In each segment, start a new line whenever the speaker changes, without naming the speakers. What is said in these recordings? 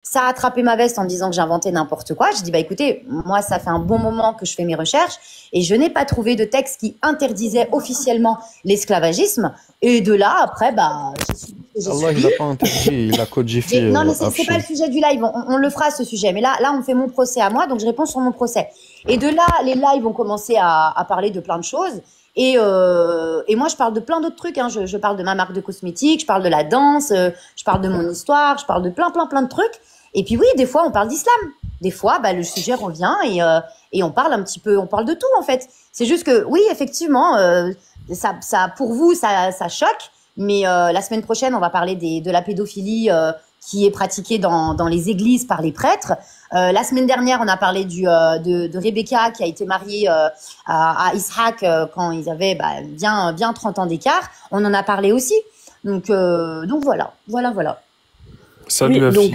Ça a attrapé ma veste en me disant que j'inventais n'importe quoi. Je dis, bah écoutez, moi, ça fait un bon moment que je fais mes recherches et je n'ai pas trouvé de texte qui interdisait officiellement l'esclavagisme. Et de là, après, bah,
Allah, il n'a pas interdit, il a codifié.
Non, mais c'est pas le sujet du live. On le fera, ce sujet. Mais là, on fait mon procès à moi, donc je réponds sur mon procès. Et de là, les lives ont commencé à parler de plein de choses. Et moi, je parle de plein d'autres trucs. Hein. Je parle de ma marque de cosmétiques, je parle de la danse, je parle de mon histoire, je parle de plein de trucs. Et puis oui, des fois, on parle d'islam. Des fois, bah, le sujet revient et on parle un petit peu, on parle de tout en fait. C'est juste que oui, effectivement, ça pour vous, ça choque. Mais la semaine prochaine, on va parler de la pédophilie qui est pratiquée dans les églises par les prêtres. La semaine dernière, on a parlé de Rebecca qui a été mariée à Ishaq quand ils avaient bien 30 ans d'écart. On en a parlé aussi. Donc voilà.
Salut
oui,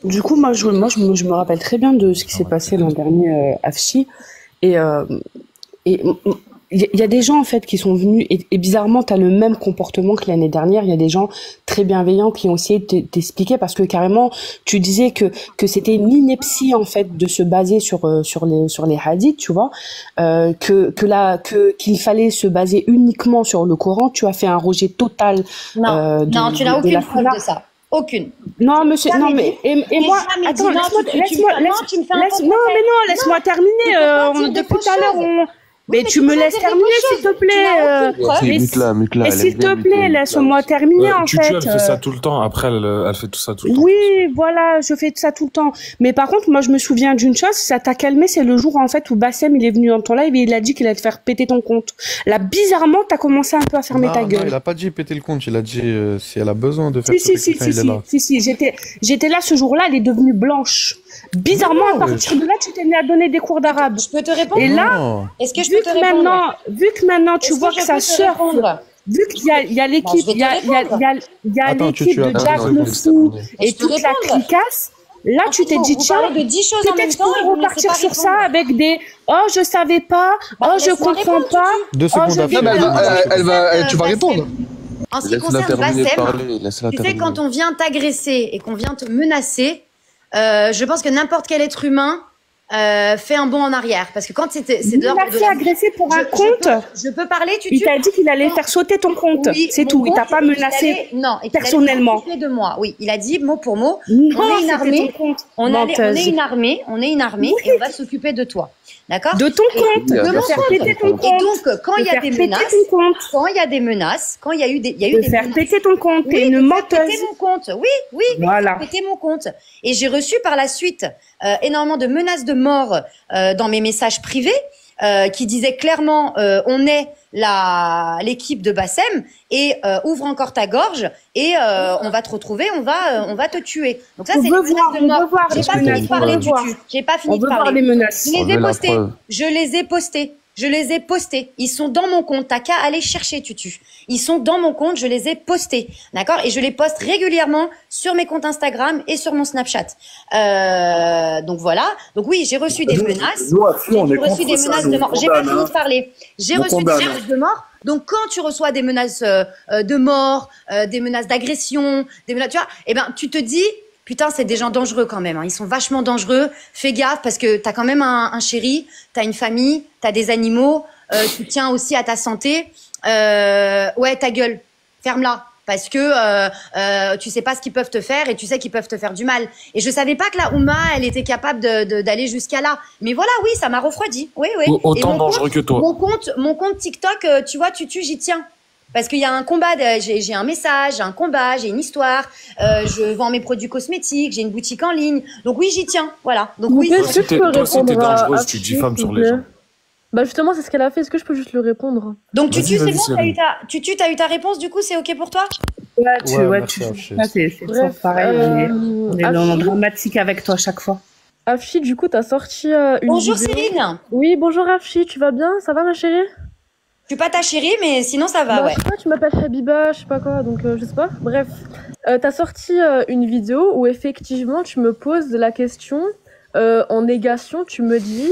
du coup, moi, je me rappelle très bien de ce qui s'est passé l'an dernier, Afshi. Et il y a des gens, en fait, qui sont venus, et bizarrement, tu as le même comportement que l'année dernière. Il y a des gens très bienveillants qui ont essayé de t'expliquer parce que carrément, tu disais que c'était une ineptie, en fait, de se baser sur les hadiths, tu vois, qu'il fallait se baser uniquement sur le Coran. Tu as fait un rejet total.
Non, tu n'as aucune preuve de ça. Aucune.
Non, monsieur, non, mais, et moi, attends, laisse-moi terminer, depuis tout à l'heure, mais tu me laisses terminer, s'il te plaît. Et s'il te plaît, laisse-moi terminer, en fait.
Elle fait ça tout le temps. Après, elle fait tout ça tout le temps.
Oui, voilà, je fais ça tout le temps. Mais par contre, moi, je me souviens d'une chose, ça t'a calmé, c'est le jour, en fait, où Bassem, il est venu dans ton live et il a dit qu'il allait te faire péter ton compte. Là, bizarrement, t'as commencé un peu à fermer ta gueule.
Non, il a pas dit péter le compte, il a dit si elle a besoin de faire péter quelqu'un, il est là.
Si, j'étais là ce jour-là, elle est devenue blanche. Bizarrement, à partir de là, tu t'es mis à donner des cours d'arabe.
Je peux te répondre?
Et là,
est-ce que je peux te répondre?
Vu que maintenant tu vois que ça surfe, vu qu'il y a l'équipe, il y a l'équipe de Jack le Fou et toute la clicasse, là tu t'es dit tiens, peut-être qu'on va repartir sur ça avec des oh je savais pas, oh je comprends pas.
2 secondes
tu vas répondre.
En ce qui concerne Bassem, tu sais, quand on vient t'agresser et qu'on vient te menacer, je pense que n'importe quel être humain fait un bond en arrière, parce que quand c'est de l'ordre de
agressé pour un compte.
Je peux parler,
Il t'a dit qu'il allait faire sauter ton compte, oui, c'est tout. Il t'a pas menacé personnellement.
De moi, oui. Il a dit mot pour mot.
Non,
on est une armée. On est une armée. Oui. Et on va s'occuper de toi. D'accord?
De ton compte. De faire péter ton compte.
Et donc, quand il y a des menaces, quand il y a eu des
faire péter ton compte. T'es une menteuse.
Péter mon compte. Oui.
Voilà.
Péter mon compte. Et j'ai reçu par la suite énormément de menaces de mort dans mes messages privés qui disaient clairement on est l'équipe de Bassem et ouvre encore ta gorge et on va te retrouver, on va te tuer. Donc ça c'est des menaces de mort. J'ai pas fini de parler, Tutu. J'ai pas fini de parler. Je les ai postés. Ils sont dans mon compte. T'as qu'à aller chercher, Tutu. Ils sont dans mon compte. Je les ai postés. D'accord? Et je les poste régulièrement sur mes comptes Instagram et sur mon Snapchat. Donc voilà. Donc oui, j'ai reçu des menaces. J'ai reçu des menaces de mort. J'ai pas fini de parler. J'ai reçu des menaces de mort. Donc quand tu reçois des menaces de mort, des menaces d'agression, des menaces, tu vois, eh ben, tu te dis, putain, c'est des gens dangereux quand même. Hein. Ils sont vachement dangereux. Fais gaffe parce que t'as quand même un chéri, t'as une famille, t'as des animaux, tu tiens aussi à ta santé. Ouais, ta gueule, ferme-la. Parce que tu sais pas ce qu'ils peuvent te faire et tu sais qu'ils peuvent te faire du mal. Et je savais pas que la Oumma, elle était capable d'aller jusqu'à là. Mais voilà, oui, ça m'a refroidi. Oui.
Autant dangereux que toi.
Mon compte TikTok, tu vois, j'y tiens. Parce qu'il y a un combat, j'ai un message, j'ai un combat, j'ai une histoire, je vends mes produits cosmétiques, j'ai une boutique en ligne. Donc oui, j'y tiens, voilà. Donc oui.
Toi, si t'es dangereuse, tu diffames sur les gens.
Bah justement, c'est ce qu'elle a fait. Est-ce que je peux juste le répondre?
Donc Tutu, c'est bon, t'as eu ta réponse, du coup, c'est ok pour toi?
Ouais, c'est toujours pareil. On est dans le dramatique avec toi à chaque fois.
Afshi, du coup, t'as sorti une
Bonjour
vidéo.
Céline.
Oui, bonjour Afshi, tu vas bien? Ça va ma chérie?
Je suis pas ta chérie, mais sinon ça va,
bah,
ouais.
Je sais pas, tu m'appelles Habiba, je sais pas quoi, donc je sais pas. Bref, t'as sorti une vidéo où effectivement tu me poses la question en négation, tu me dis...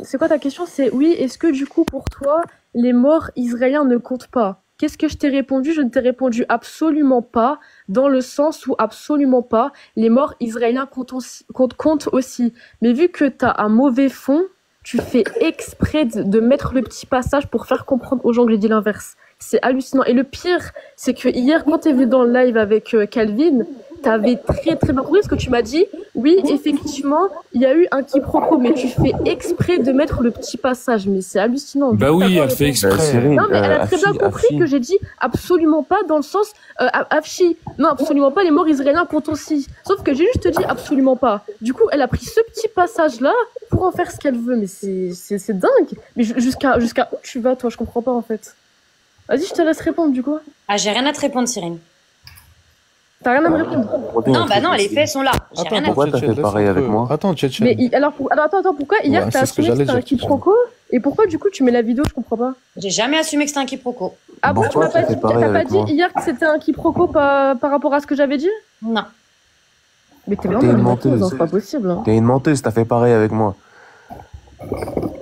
c'est quoi ta question? C'est oui, est-ce que du coup pour toi les morts israéliens ne comptent pas? Qu'est-ce que je t'ai répondu? Je ne t'ai répondu absolument pas, dans le sens où absolument pas, les morts israéliens comptent aussi. Mais vu que tu as un mauvais fond, tu fais exprès de mettre le petit passage pour faire comprendre aux gens que j'ai dit l'inverse. C'est hallucinant. Et le pire, c'est que hier, quand tu es venu dans le live avec Calvin, tu avais très très bien compris ce que tu m'as dit. Oui, effectivement, il y a eu un quiproquo, mais tu fais exprès de mettre le petit passage. Mais c'est hallucinant.
Bah oui, elle fait exprès.
Non, mais elle a très bien compris que j'ai dit absolument pas dans le sens Afshi. Non, absolument pas, les morts israéliens comptent aussi. Sauf que j'ai juste dit absolument pas. Du coup, elle a pris ce petit passage-là pour en faire ce qu'elle veut. Mais c'est dingue. Mais jusqu'à où tu vas, toi? Je comprends pas en fait. Vas-y, je te laisse répondre du coup.
Ah, j'ai rien à te répondre, Cyrine.
T'as rien à me répondre.
Non, bah non, les faits sont là.
Attends, pourquoi t'as fait pareil avec moi? Attends, Tchétchène.
Mais alors, attends, pourquoi hier t'as assumé que c'était un quiproquo? Et pourquoi du coup tu mets la vidéo? Je comprends pas.
J'ai jamais assumé que c'était un quiproquo.
Ah bon, tu m'as pas dit hier que c'était un quiproquo par rapport à ce que j'avais dit?
Non.
Mais t'es vraiment une menteuse, c'est pas possible.
T'es une menteuse, t'as fait pareil avec moi.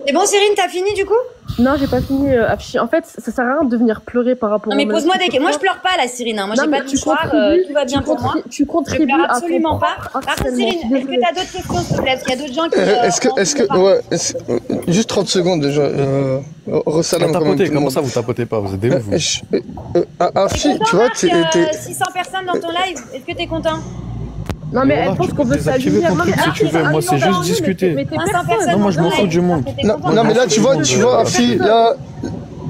C'est bon, Cyrine, t'as fini du coup?
Non, j'ai pas fini. En fait, ça sert à rien de venir pleurer par rapport.
Non, mais pose-moi des questions. Moi, je pleure pas, la Cyrine. Moi, j'ai pas de mouchoir. Tout va bien pour moi.
Tu contribues.
Je pleure absolument pas. Par contre, Cyrine, est-ce que t'as d'autres questions, s'il te plaît? Parce qu'il y a d'autres gens qui.
Ouais, juste 30 secondes déjà.
Vous tapotez, comment ça vous tapotez pas? Vous êtes des ouf.
Afshi, tu vois,
t'es. 600 personnes dans ton live. Est-ce que t'es content?
Non mais elle pense qu'on veut s'aligner.
Si tu veux, moi c'est juste discuter. Non, moi je m'en fous du monde.
Non mais là tu vois, Afshi, là.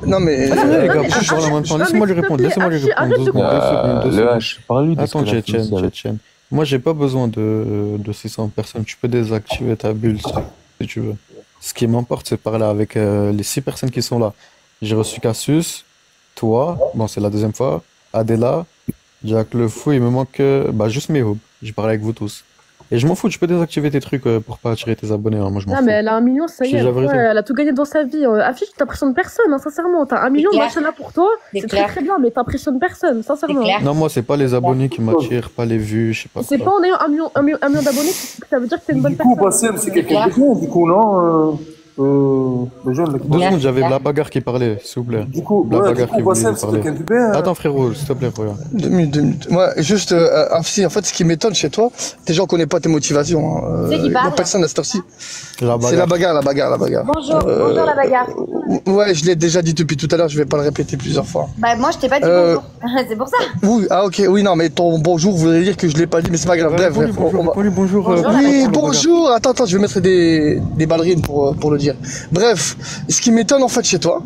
Non mais.
Les gars, je parle en même temps. Laissez-moi lui répondre. 2 secondes.
Le H, parle-lui de
Attends, Tchétchène. Moi j'ai pas besoin de 600 personnes. Tu peux désactiver ta bulle si tu veux. Ce qui m'importe, c'est parler avec les 6 personnes qui sont là. J'ai reçu Cassius, toi, bon c'est la deuxième fois, Adela, Jack le Fou, il me manque juste Mehub. J'ai parlé avec vous tous. Et je m'en fous, tu peux désactiver tes trucs pour pas attirer tes abonnés. Moi, je m'en fous.
Non, mais elle a 1 million, ça y est. Elle a tout gagné dans sa vie. Affiche, t'impressionnes personne, sincèrement. T'as 1 million, machin là pour toi. C'est très bien, mais t'impressionnes personne, sincèrement.
Non, moi, c'est pas les abonnés qui m'attirent, pas les vues, je sais pas.
C'est pas en ayant 1 million d'abonnés que ça veut dire que t'es une bonne personne.
Du coup, Bassem, c'est quelqu'un de bien, du coup, non
2 secondes, j'avais la bagarre qui parlait, s'il vous plaît.
Du coup,
bagarre qui
Bassem, c'est quelqu'un de bien.
Attends, frérot, s'il te plaît, regarde.
2 minutes. Moi, juste, Afshi, en fait, ce qui m'étonne chez toi, déjà, on connaît pas tes motivations.
Il y a
personne à cette heure-ci. C'est la bagarre.
Bonjour la bagarre.
Ouais, je l'ai déjà dit depuis tout à l'heure, je vais pas le répéter plusieurs fois.
Bah, moi, je t'ai pas dit bonjour. C'est pour ça.
Oui, ok, oui, non, mais ton bonjour voudrait dire que je l'ai pas dit, mais c'est pas grave. Bref,
bonjour.
Oui, bonjour. Attends, je vais mettre des ballerines pour le dire. Bref, ce qui m'étonne en fait chez toi,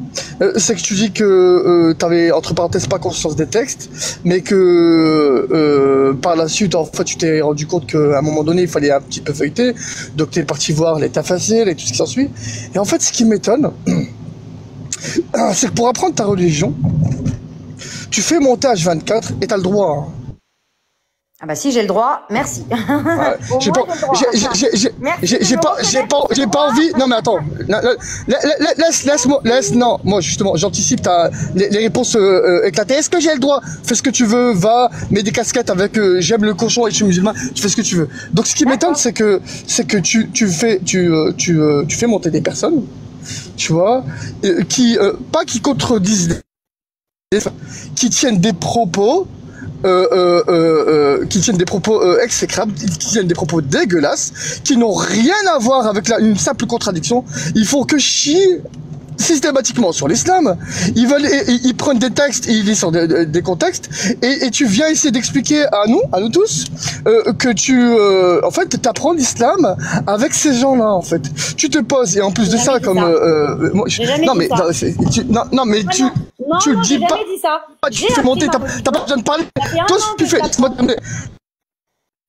c'est que tu dis que t'avais entre parenthèses pas conscience des textes, mais que par la suite en fait tu t'es rendu compte qu'à un moment donné il fallait un petit peu feuilleter, donc t'es parti voir l'état facile et tout ce qui s'ensuit. Et en fait, ce qui m'étonne, c'est que pour apprendre ta religion, tu fais monter H24 et t'as le droit. Hein.
Ah bah si j'ai le droit, merci.
J'ai pas envie. Non mais attends, laisse. Non, moi justement, j'anticipe les réponses éclatées. Est-ce que j'ai le droit? Fais ce que tu veux, va, mets des casquettes avec j'aime le cochon et je suis musulman. Tu fais ce que tu veux. Donc ce qui m'étonne, c'est que tu fais monter des personnes, tu vois, qui contredisent, qui tiennent des propos. Qui tiennent des propos exécrables, qui tiennent des propos dégueulasses, qui n'ont rien à voir avec une simple contradiction. Ils font que chier systématiquement sur l'islam. Ils prennent des textes, ils lisent sur des contextes, et tu viens essayer d'expliquer à nous tous, que en fait, t'apprends l'islam avec ces gens-là, en fait. Tu te poses, et en plus de ça, comme, non, mais tu le dis pas. Tu fais monter, t'as pas besoin de parler. Toi, tu fais.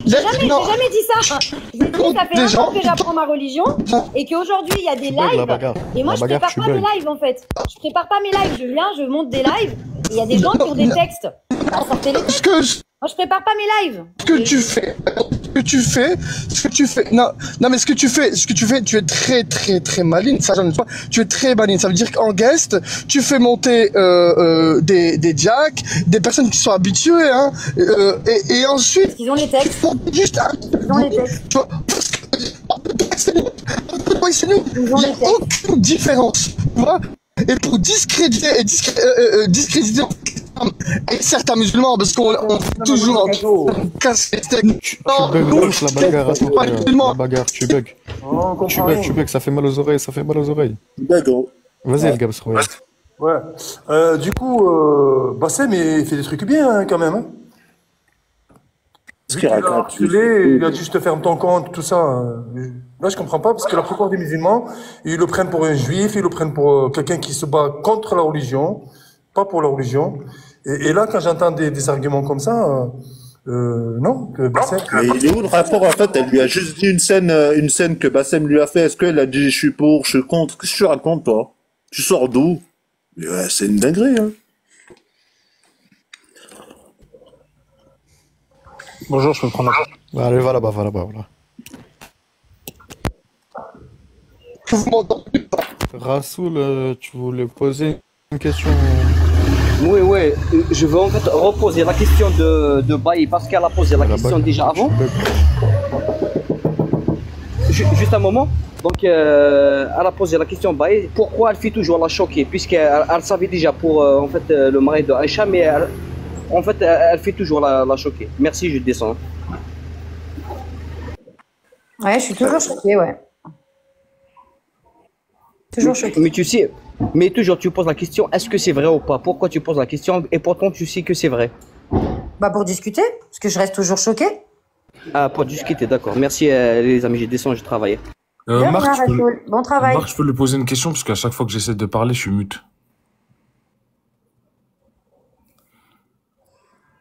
J'ai jamais dit ça. J'ai dit ça fait 1 an que j'apprends ma religion et qu'aujourd'hui il y a des lives. Et moi je prépare pas mes lives en fait. Je prépare pas mes lives. Je viens, je monte des lives. Et il y a des gens qui ont des textes. Sortez les textes. Moi je prépare pas mes lives.
Ce que tu fais. Non, mais ce que tu fais, tu es très très très maligne. Ça, j'en ai pas. Tu es très maligne. Ça veut dire qu'en guest, tu fais monter des jacks, des personnes qui sont habituées, hein. Et ensuite.
Ils ont les textes.
Juste.
Ils ont les textes.
Tu vois, il n'y a aucune différence. Tu vois. et pour discréditer discréditer certains musulmans, parce qu'on toujours casse les steaks.
Tu bugs, la bagarre, attends, la bagarre, tu bugs. Tu bugs, ça fait mal aux oreilles, ça fait mal aux oreilles. Vas-y, le gars,
Ouais. Du coup, Bassem, il fait des trucs bien, hein, quand même. Hein. Vu qu'il a harcelé, il a dit je te ferme ton compte, tout ça. Là, je comprends pas, parce que la plupart des musulmans, ils le prennent pour un juif, ils le prennent pour quelqu'un qui se bat contre la religion, pas pour la religion. Et là, quand j'entends des arguments comme ça, non, que Bassem...
Mais il est où le rapport, en fait? Elle lui a juste dit une scène que Bassem lui a fait. Est-ce qu'elle a dit je suis pour, je suis contre? Qu'est-ce que tu racontes, toi? Tu sors d'où? Ouais, c'est une dinguerie, hein.
Bonjour, je peux prendre la...
Allez, va là-bas, voilà.
Vous m'entendez pas?
Rassoul, tu voulais poser une question?
Oui, je veux en fait reposer la question de Baye parce qu'elle a posé la question déjà avant. Juste un moment. Donc, elle a posé la question Baye, pourquoi elle fait toujours la choquer, puisqu'elle savait déjà pour en fait le mari de Aïcha, mais elle fait toujours la choquer. Merci, je descends.
Ouais, je suis toujours choquée, ouais. Toujours choquée.
Mais tu sais, toujours tu poses la question, est-ce que c'est vrai ou pas? Pourquoi tu poses la question et pourtant tu sais que c'est vrai?
Bah pour discuter, parce que je reste toujours choquée.
Ah, pour discuter, d'accord. Merci les amis, je descends, je travaille.
Marc,
bon travail.
Marc, je peux lui poser une question parce qu'à chaque fois que j'essaie de parler, je suis mute.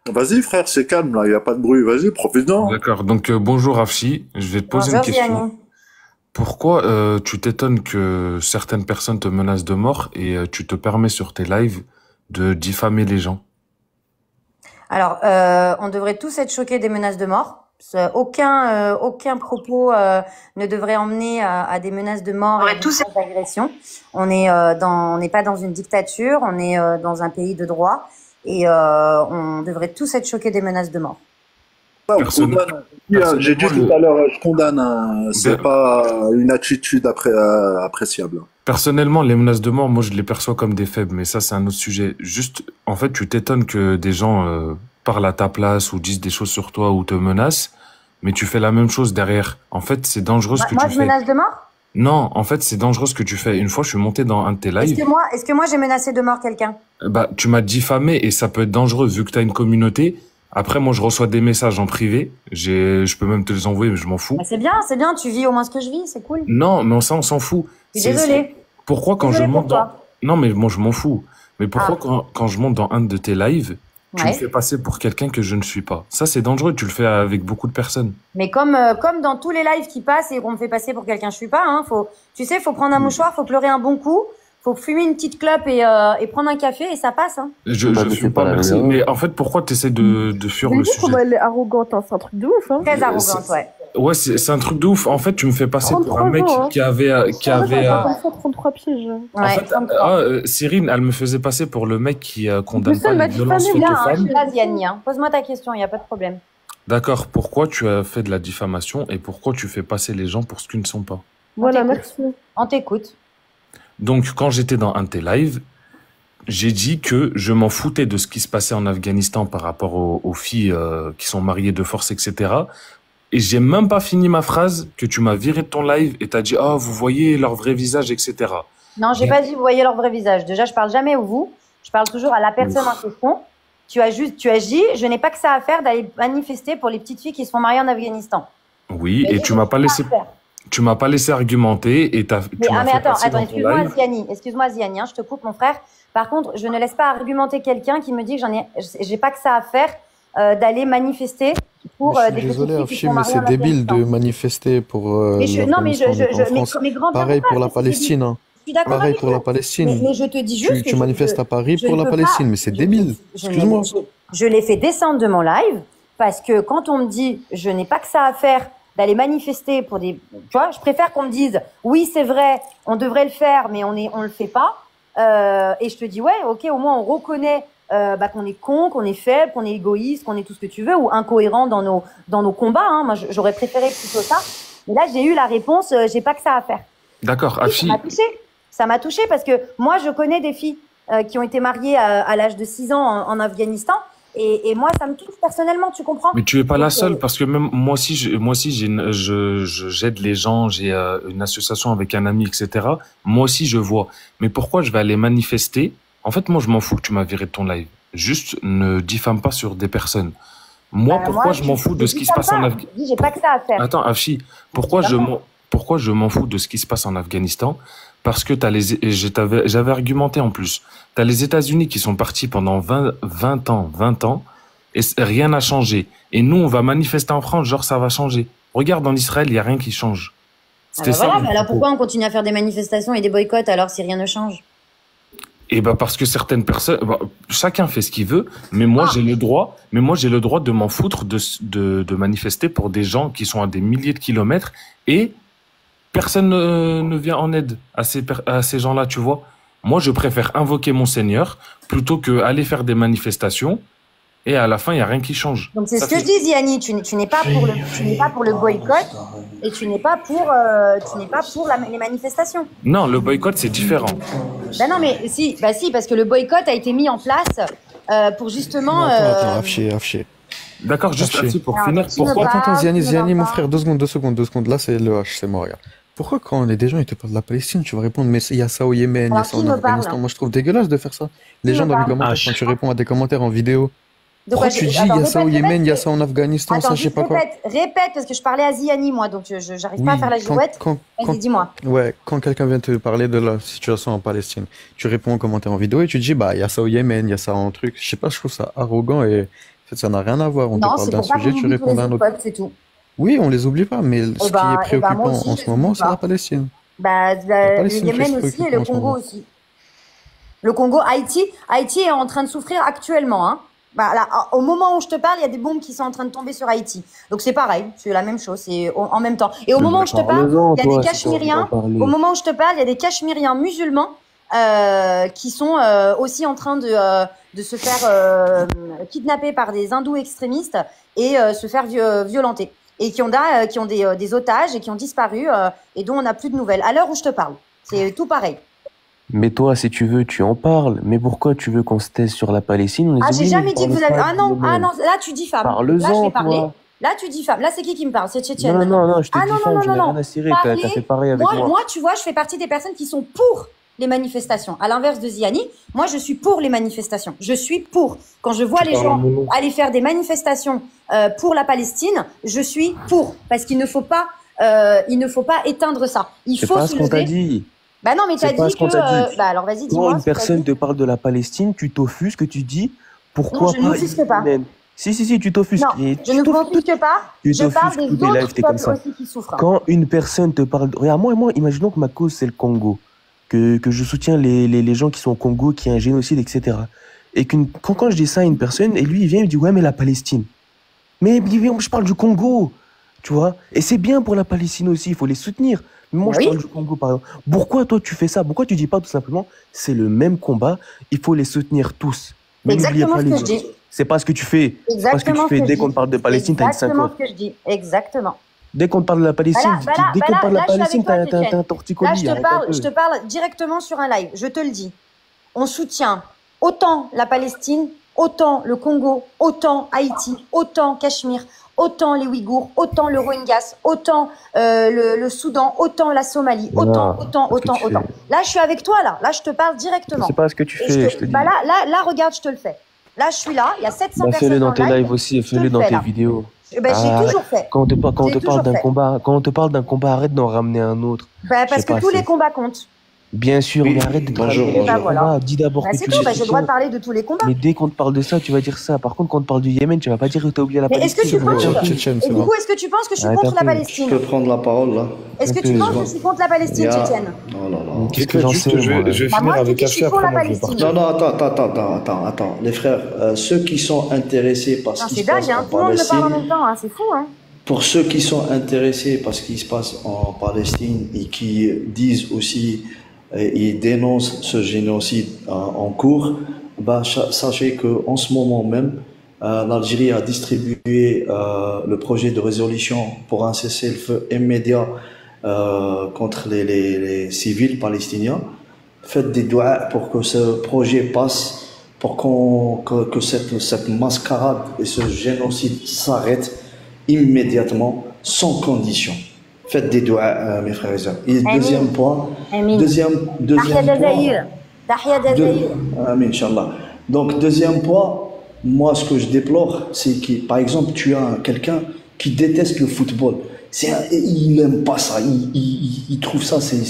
Vas-y, frère, c'est calme, là, il n'y a pas de bruit. Vas-y, profite-en.
D'accord, donc bonjour Afshi, je vais te poser une question.
Ziani.
Pourquoi tu t'étonnes que certaines personnes te menacent de mort et tu te permets sur tes lives de diffamer les gens?
Alors, on devrait tous être choqués des menaces de mort. Aucun propos ne devrait emmener à des menaces de mort et d'agression. On n'est pas dans une dictature, on est dans un pays de droit et on devrait tous être choqués des menaces de mort.
J'ai dit tout à l'heure, je condamne. C'est pas une attitude appréciable.
Personnellement, les menaces de mort, moi, je les perçois comme des faibles, mais ça, c'est un autre sujet. Juste, en fait, tu t'étonnes que des gens parlent à ta place ou disent des choses sur toi ou te menacent, mais tu fais la même chose derrière. En fait, c'est dangereux ce que tu fais.
Moi, je menace de mort?
Non, en fait, c'est dangereux ce que tu fais. Une fois, je suis monté dans un de tes lives.
Est-ce que moi, j'ai menacé de mort quelqu'un?
Bah, tu m'as diffamé et ça peut être dangereux vu que tu as une communauté. Après, moi, je reçois des messages en privé. Je peux même te les envoyer, mais je m'en fous.
Bah, c'est bien. Tu vis au moins ce que je vis, c'est cool.
Non, mais ça, on s'en fout.
Je suis désolée.
Pourquoi quand je monte dans... Non, mais moi, je m'en fous. Mais pourquoi quand je monte dans un de tes lives, tu me fais passer pour quelqu'un que je ne suis pas? Ça, c'est dangereux. Tu le fais avec beaucoup de personnes.
Mais comme dans tous les lives qui passent et qu'on me fait passer pour quelqu'un que je suis pas, hein, faut prendre un mouchoir, faut pleurer un bon coup. Faut fumer une petite clope et prendre un café et ça passe. Hein.
Je suis pas merci. Mais en fait, pourquoi tu essaies de fuir le sujet?
Comment elle est arrogante, hein, c'est un truc de ouf. Hein.
Très arrogante, ouais.
Ouais, c'est un truc de ouf. En fait, tu me fais passer pour un mec qui avait
33 pièges.
En fait,
Cyrine, elle me faisait passer pour le mec qui condamne pas les violences faites aux femmes.
Pose-moi ta question, il n'y a pas de problème.
D'accord. Pourquoi tu as fait de la diffamation et pourquoi tu fais passer les gens pour ce qu'ils ne sont pas?
Voilà, merci.
On t'écoute.
Donc, quand j'étais dans un de tes lives, j'ai dit que je m'en foutais de ce qui se passait en Afghanistan par rapport aux filles qui sont mariées de force, etc. Et j'ai même pas fini ma phrase que tu m'as viré de ton live et t'as dit « Oh, vous voyez leur vrai visage, etc. »
Non, j'ai pas dit « Vous voyez leur vrai visage ». Déjà, je parle jamais au vous. Je parle toujours à la personne en question. Tu as dit « Je n'ai pas que ça à faire d'aller manifester pour les petites filles qui se font marier en Afghanistan ». Oui,
et tu m'as pas laissé... Tu m'as pas laissé argumenter et
mais attends, excuse-moi Ziani, hein, je te coupe mon frère. Par contre, je ne laisse pas argumenter quelqu'un qui me dit que j'ai pas que ça à faire d'aller manifester pour des petites filles qui sont mariées en Afghanistan.
Mais c'est débile de manifester pour
mais
pareil pour la Palestine. Hein. Pareil pour la Palestine.
Mais je te dis juste
tu manifestes à Paris pour la Palestine, mais c'est débile. Excuse-moi.
Je l'ai fait descendre de mon live parce que quand on me dit je n'ai pas que ça à faire d'aller manifester pour des... Tu vois, je préfère qu'on me dise « Oui, c'est vrai, on devrait le faire, mais on le fait pas. » Et je te dis « Ouais, ok, au moins on reconnaît qu'on est con, qu'on est faible, qu'on est égoïste, qu'on est tout ce que tu veux, ou incohérent dans nos combats. Hein. Moi, j'aurais préféré plutôt ça. Mais là, j'ai eu la réponse « J'ai pas que ça à faire. »
D'accord, Afshi.
Ça m'a touchée parce que moi, je connais des filles qui ont été mariées à l'âge de 6 ans en Afghanistan. Et moi, ça me touche personnellement, tu comprends?
Mais tu es pas la seule, parce que même moi aussi, j'aide les gens, j'ai une association avec un ami, etc. Moi aussi, je vois. Mais pourquoi je vais aller manifester? En fait, moi, je m'en fous que tu m'as viré de ton live. Juste, ne diffame pas sur des personnes. Moi, pourquoi je m'en fous de ce qui se passe en Afghanistan?
J'ai pas que ça à faire.
Attends, Afshi, pourquoi je m'en fous de ce qui se passe en Afghanistan? Parce que j'avais argumenté en plus. T'as les États-Unis qui sont partis pendant 20 ans, et rien n'a changé. Et nous, on va manifester en France, genre ça va changer. Regarde, en Israël, il n'y a rien qui change.
C'était ça. Voilà, alors pourquoi on continue à faire des manifestations et des boycotts alors si rien ne change?
Et parce que certaines personnes, chacun fait ce qu'il veut, mais moi j'ai le droit, de m'en foutre de manifester pour des gens qui sont à des milliers de kilomètres et personne ne vient en aide à ces gens-là, tu vois. Moi, je préfère invoquer mon Seigneur plutôt que aller faire des manifestations et à la fin, il n'y a rien qui change.
Donc c'est ce que je dis, Ziani, tu n'es pas pour le boycott et tu n'es pas pour les manifestations.
Non, le boycott, c'est différent.
Ben non, mais si, parce que le boycott a été mis en place pour justement...
Afshi.
D'accord, juste Afshi, pour finir.
Pourquoi attends, Ziani, mon frère, 2 secondes. Là, c'est le H, c'est moi, regarde. Pourquoi quand des gens ils te parlent de la Palestine, tu vas répondre mais il y a ça au Yémen, il y a ça en Afghanistan. Moi je trouve dégueulasse de faire ça. Les gens dans les commentaires, quand tu réponds à des commentaires en vidéo, pourquoi tu dis il y a ça au Yémen, il y a ça en Afghanistan, ça je sais pas quoi.
Répète, parce que je parlais à Ziani moi, donc j'arrive pas à faire la girouette. Vas-y, dis-moi.
Ouais, quand quelqu'un vient te parler de la situation en Palestine, tu réponds en commentaire en vidéo et tu dis bah il y a ça au Yémen, il y a ça en truc. Je sais pas, je trouve ça arrogant et en fait ça n'a rien à voir. On te parle d'un sujet, tu réponds à un autre.
C'est tout.
Oui, on les oublie pas, mais ce qui est préoccupant en ce moment, c'est la Palestine.
Le Yémen aussi et le Congo aussi. Le Congo, Haïti est en train de souffrir actuellement. Hein. Là, au moment où je te parle, il y a des bombes qui sont en train de tomber sur Haïti. Donc c'est pareil, c'est la même chose, c'est en même temps. Et au moment où je te parle, il y a des Cachemiriens. Au moment où je te parle, il y a des Cachemiriens musulmans qui sont aussi en train de se faire kidnapper par des hindous extrémistes et se faire violenter. Et qui ont des otages et qui ont disparu et dont on n'a plus de nouvelles. À l'heure où je te parle, c'est tout pareil.
Mais toi, si tu veux, tu en parles. Mais pourquoi tu veux qu'on se taise sur la Palestine?
J'ai jamais dit que vous avez... Ah non, là tu diffames.
Parle-en,
là je vais parler.
toi.
Là tu diffames. Là c'est qui me parle? C'est Tchétchène.
Non, je te diffame, je n'ai rien à cirer. T'as fait pareil avec moi.
Moi, tu vois, je fais partie des personnes qui sont pour les manifestations. À l'inverse de Ziani, moi je suis pour les manifestations. Je suis pour. Quand je vois les gens aller faire des manifestations pour la Palestine, je suis pour. Parce qu'il ne faut pas éteindre ça. Il faut
pas ce qu'on t'a dit.
Bah non, mais tu as dit que... Bah alors vas-y, dis-moi.
Quand une personne te parle de la Palestine, tu t'offusques, tu dis pourquoi
non, je ne m'offusque pas.
Si, tu t'offusques.
Non, je ne m'offusque pas. Je parle des autres peuples aussi qui souffrent.
Quand une personne te parle... Regarde, moi, imaginons que ma cause, c'est le Congo. Que je soutiens les gens qui sont au Congo, qui y a un génocide, etc. Et quand je dis ça à une personne, et lui, il vient, il me dit, ouais, mais la Palestine. Mais je parle du Congo, tu vois. Et c'est bien pour la Palestine aussi, il faut les soutenir. Mais moi, je parle du Congo, par exemple. Pourquoi toi, tu fais ça? Pourquoi tu dis pas tout simplement, c'est le même combat, il faut les soutenir tous. Mais n'oubliez pas les autres. C'est pas ce que tu fais. C'est pas ce que tu fais. Dès qu'on parle de Palestine, t'as une 50.
Exactement ce que je dis. Exactement.
Dès qu'on parle de la Palestine, dès qu'on parle de la Palestine, t'as un torticolis.
Là, je te parle directement sur un live. Je te le dis. On soutient autant la Palestine, autant le Congo, autant Haïti, autant Cachemire, autant les Ouïghours, autant le Rohingyas, autant le Soudan, autant la Somalie, autant. Là, je suis avec toi, là. Là, je te parle directement.
C'est pas ce que tu fais, je te dis.
Là, regarde, je te le fais. Là, je suis là, il y a 700 personnes
fais-le dans tes
live
lives aussi, fais-le dans tes vidéos.
J'ai toujours fait.
Quand on te parle d'un combat, arrête d'en ramener un autre.
Parce que tous les combats comptent.
Bien sûr, mais arrête de parler de combat. Dis d'abord que
c'est tout, j'ai le droit de parler de tous les combats.
Mais dès qu'on te parle de ça, tu vas dire ça. Par contre, quand on te parle du Yémen, tu vas pas dire que t'as oublié la Palestine.
Mais est-ce que tu penses est-ce que tu penses que je suis contre la Palestine?
Je peux prendre la parole là.
Est-ce que tu penses que je suis contre la Palestine, Tchétchène?
Oh là là.
Qu'est-ce que j'en sais?
Je vais finir avec Afshi après.
Non, attends. Les frères, ceux qui sont intéressés par ce qui se passe en Palestine.
Tout le monde me parle en même temps, c'est fou, hein.
Pour ceux qui sont intéressés par ce qui se passe en Palestine et qui disent aussi et dénoncent ce génocide en cours, sachez qu'en ce moment même, l'Algérie a distribué le projet de résolution pour un cessez-le-feu immédiat contre les civils palestiniens. faites des doigts pour que ce projet passe, pour que cette mascarade et ce génocide s'arrêtent immédiatement, sans condition. Faites des doigts, mes frères et sœurs. Et deuxième point, Amin, Inch'Allah. Donc, deuxième point, moi, ce que je déplore, c'est que, par exemple, tu as quelqu'un qui déteste le football. Il n'aime pas ça. Il trouve ça, c'est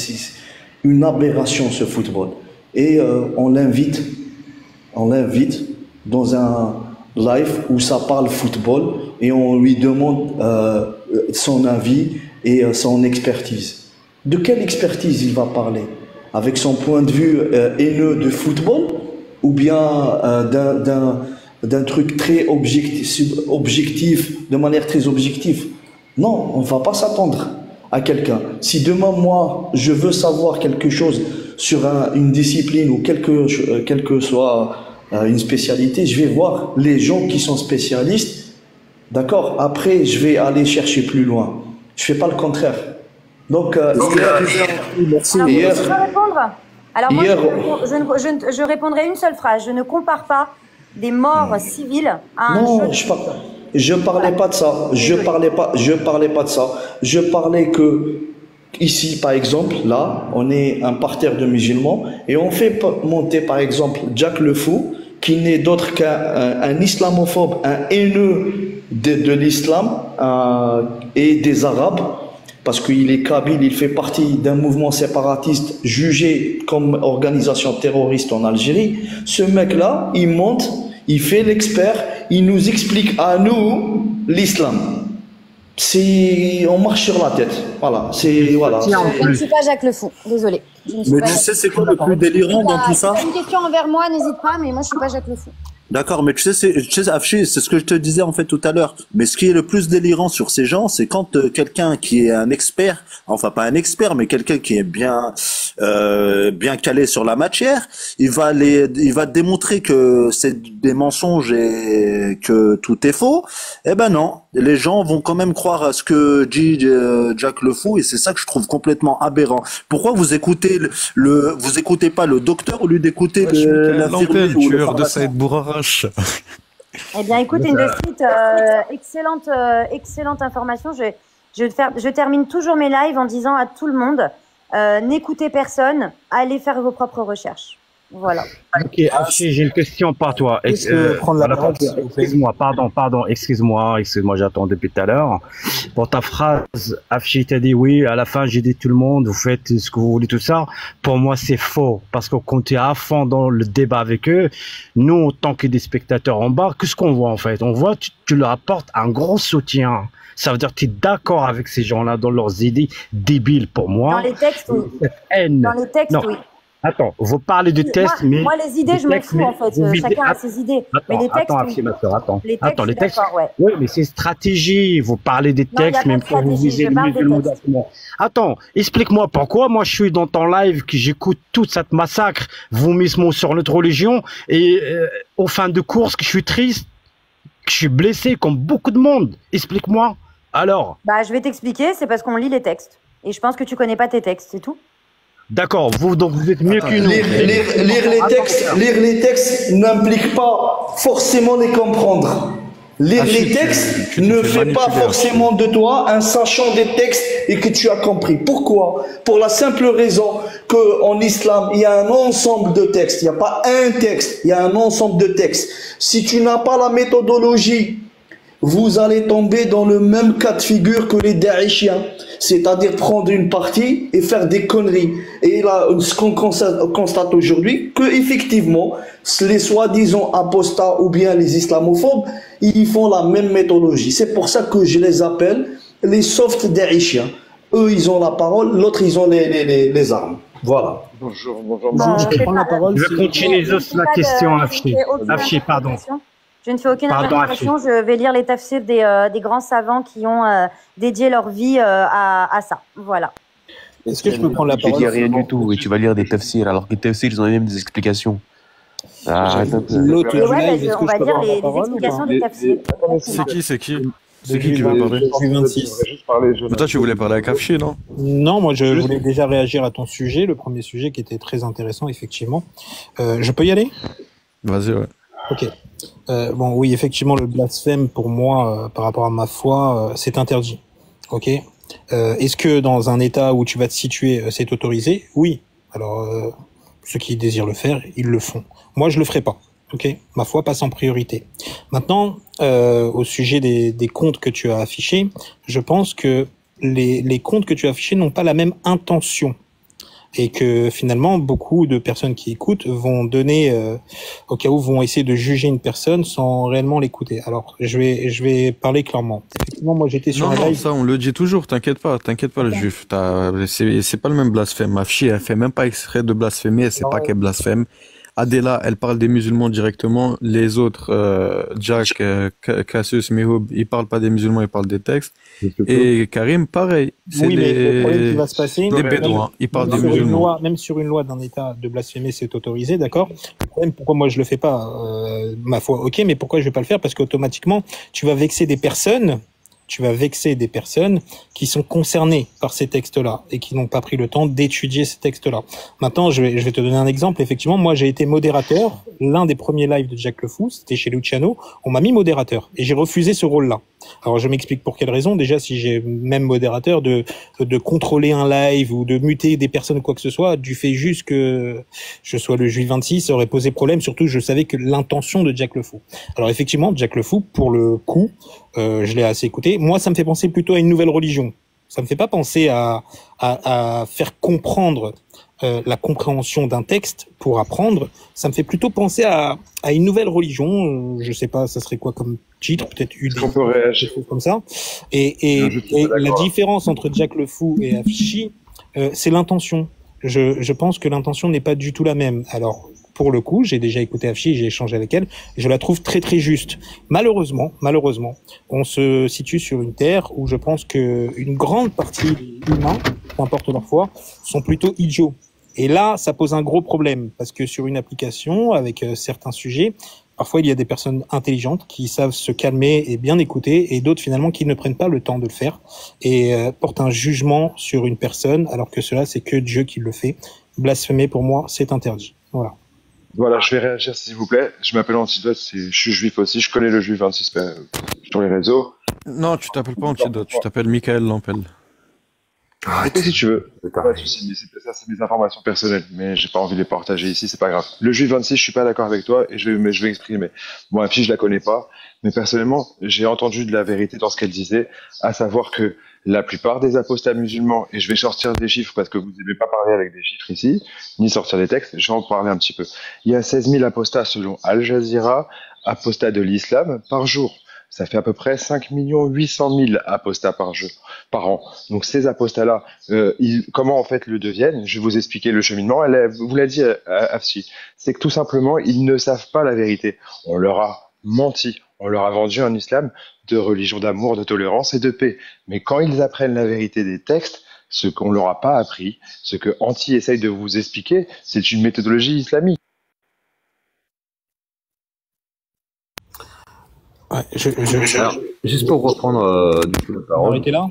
une aberration, ce football. Et on l'invite dans un live où ça parle football et on lui demande son avis et son expertise. De quelle expertise il va parler? Avec son point de vue haineux de football ou bien d'un truc très objectif, de manière très objective? Non, on ne va pas s'attendre à quelqu'un. Si demain, moi, je veux savoir quelque chose sur une discipline ou quelle que soit une spécialité, je vais voir les gens qui sont spécialistes. D'accord? Après, je vais aller chercher plus loin. Je ne fais pas le contraire. Donc,
je répondrai une seule phrase. Je ne compare pas des morts civiles à un jeu.
Je parlais pas de ça. Je parlais pas de ça. Je parlais que ici, par exemple, là, on est un parterre de musulmans et on fait monter, par exemple, Jack le Fou, qui n'est d'autre qu'un islamophobe, un haineux de l'islam et des Arabes, parce qu'il est kabyle, il fait partie d'un mouvement séparatiste jugé comme organisation terroriste en Algérie. Ce mec-là, il monte, il fait l'expert, il nous explique à nous l'islam. On marche sur la tête. Voilà. Voilà.
Je ne suis pas Jacques le Fou, désolé.
Mais tu sais, c'est quoi le plus délirant dans tout ça?
Si tu as une question envers moi, n'hésite pas, mais moi je ne suis pas Jacques le Fou.
D'accord, mais tu sais, Afshi, c'est ce que je te disais en fait tout à l'heure. Mais ce qui est le plus délirant sur ces gens, c'est quand quelqu'un qui est un expert, enfin pas un expert, mais quelqu'un qui est bien calé sur la matière, il va démontrer que c'est des mensonges et que tout est faux. Eh ben non, les gens vont quand même croire à ce que dit Jack le Fou, et c'est ça que je trouve complètement aberrant. Pourquoi vous écoutez vous écoutez pas le docteur au lieu d'écouter l'infirmier ou le pharmacien?
Eh bien, écoute, Indesit, excellente information. Je termine toujours mes lives en disant à tout le monde, n'écoutez personne, allez faire vos propres recherches. Voilà.
Ok, Afshi, j'ai une question par toi. Excuse-moi, excuse-moi, j'attends depuis tout à l'heure. Pour ta phrase, Afshi t'a dit oui, à la fin j'ai dit tout le monde, vous faites ce que vous voulez, tout ça. Pour moi, c'est faux, parce que quand tu es à fond dans le débat avec eux, nous, en tant que des spectateurs en bas, qu'est-ce qu'on voit en fait? On voit, tu leur apportes un gros soutien. Ça veut dire que tu es d'accord avec ces gens-là dans leurs idées débiles pour moi.
Dans les textes, oui. Dans les textes, oui.
Attends, vous parlez de tests, mais...
Moi, les idées, je m'en fous, en fait. Chacun a ses idées. Mais les textes,
les textes, ouais. Oui, mais c'est stratégie. Vous parlez des textes, même pour vous viser le musulman. Attends, explique-moi pourquoi moi, je suis dans ton live, que j'écoute toute cette massacre, vomissement sur notre religion, et au fin de course, que je suis triste, que je suis blessé, comme beaucoup de monde. Explique-moi. Alors?
Bah, je vais t'expliquer, c'est parce qu'on lit les textes. Et je pense que tu connais pas tes textes, c'est tout.
D'accord, donc vous êtes mieux que nous.
Lire les textes n'implique pas forcément les comprendre. Lire les textes ne fait pas forcément de toi un sachant des textes et que tu as compris. Pourquoi? Pour la simple raison qu'en islam, il y a un ensemble de textes. Il n'y a pas un texte, il y a un ensemble de textes. Si tu n'as pas la méthodologie, vous allez tomber dans le même cas de figure que les Daeshiens, c'est-à-dire prendre une partie et faire des conneries. Et là, ce qu'on constate aujourd'hui, que effectivement, les soi-disant apostats ou bien les islamophobes, ils font la même méthodologie. C'est pour ça que je les appelle les soft Daeshiens. Eux, ils ont la parole, l'autre, ils ont les armes. Voilà.
Bonjour. Je prends la parole. Je vais continuer juste la question, Afshi, pardon.
Je ne fais aucune interprétation, je vais lire les tafsirs des grands savants qui ont dédié leur vie à ça. Voilà.
Est-ce que je peux prendre la parole? Tu dis rien du tout et tu vas lire des tafsirs, alors que les tafsirs, ils ont même des explications.
On va dire les explications des tafsirs.
C'est qui? C'est qui veut parler?
Juif 26.
Mais toi, tu voulais parler avec Afshi, non?
Non, moi, je voulais déjà réagir à ton sujet, le premier sujet qui était très intéressant, effectivement. Je peux y aller?
Vas-y, ouais.
Ok. Bon, oui, effectivement, le blasphème, pour moi, par rapport à ma foi, c'est interdit. Ok. Est-ce que dans un état où tu vas te situer, c'est autorisé? Oui. Alors, ceux qui désirent le faire, ils le font. Moi, je le ferai pas. Ok. Ma foi passe en priorité. Maintenant, au sujet des comptes que tu as affichés, je pense que les comptes que tu as affichés n'ont pas la même intention. Et que finalement, beaucoup de personnes qui écoutent vont donner, au cas où vont essayer de juger une personne sans réellement l'écouter. Alors, je vais parler clairement. Effectivement, moi, j'étais sur un live.
Ça, on le dit toujours, t'inquiète pas, le juif. C'est pas le même blasphème. Afshi, elle fait même pas exprès de blasphémer, elle sait pas qu'elle blasphème. Adela, elle parle des musulmans directement. Les autres, Jack, Cassius, Mihoub, ils parlent pas des musulmans, ils parlent des textes. Et Karim, pareil.
Oui, mais le problème qui va se passer,
des bédouins, ils parlent des musulmans.
Même sur une loi d'un État de blasphémer, c'est autorisé, d'accord? Le problème, pourquoi moi je le fais pas, ma foi, ok, mais pourquoi je vais pas le faire? Parce qu'automatiquement, tu vas vexer des personnes qui sont concernées par ces textes-là et qui n'ont pas pris le temps d'étudier ces textes-là. Maintenant, je vais te donner un exemple. Effectivement, moi, j'ai été modérateur. L'un des premiers lives de Jack Le Fou, c'était chez Luciano. On m'a mis modérateur et j'ai refusé ce rôle-là. Alors, je m'explique pour quelle raison. Déjà, si j'ai même modérateur de contrôler un live ou de muter des personnes ou quoi que ce soit, du fait juste que je sois le Juif 26, ça aurait posé problème. Surtout, je savais que l'intention de Jack Le Fou. Alors, effectivement, Jack Le Fou, pour le coup, je l'ai assez écouté. Moi, ça me fait penser plutôt à une nouvelle religion. Ça me fait pas penser à faire comprendre la compréhension d'un texte pour apprendre. Ça me fait plutôt penser à une nouvelle religion. Je sais pas, ça serait quoi comme titre? Peut-être une.
On peut réagir
comme ça. Et la différence entre Jack Le Fou et Afshi, c'est l'intention. Je pense que l'intention n'est pas du tout la même. Alors, pour le coup, j'ai déjà écouté Afshi, j'ai échangé avec elle, je la trouve très très juste. Malheureusement, on se situe sur une terre où je pense que une grande partie des humains, peu importe leur foi, sont plutôt idiots. Et là, ça pose un gros problème, parce que sur une application, avec certains sujets, parfois il y a des personnes intelligentes qui savent se calmer et bien écouter, et d'autres finalement qui ne prennent pas le temps de le faire, et portent un jugement sur une personne, alors que cela, c'est que Dieu qui le fait. Blasphémer, pour moi, c'est interdit. Voilà.
Voilà, je vais réagir s'il vous plaît. Je m'appelle Antidote, je suis juif aussi, je connais le Juif 26 sur les réseaux.
Non, tu t'appelles pas Antidote, tu t'appelles Michael Lampel.
Arrête si tu veux. Pas de soucis, ça c'est mes informations personnelles, mais j'ai pas envie de les partager ici, c'est pas grave. Le Juif 26, je suis pas d'accord avec toi et je vais exprimer. Bon, la fille, je la connais pas, mais personnellement, j'ai entendu de la vérité dans ce qu'elle disait, à savoir que la plupart des apostats musulmans, et je vais sortir des chiffres parce que vous n'aimez pas parler avec des chiffres ici, ni sortir des textes, je vais en parler un petit peu. Il y a 16 000 apostats selon Al Jazeera, apostats de l'islam, par jour. Ça fait à peu près 5 800 000 apostats par an. Donc ces apostats-là, comment en fait le deviennent? Je vais vous expliquer le cheminement. Vous l'a dit Afshi, c'est que tout simplement, ils ne savent pas la vérité. On leur a menti. On leur a vendu un islam de religion d'amour, de tolérance et de paix. Mais quand ils apprennent la vérité des textes, ce qu'on leur a pas appris, ce que Anti essaye de vous expliquer, c'est une méthodologie islamique.
Ouais,
Alors, juste pour reprendre du coup la parole.
Arrêtez là.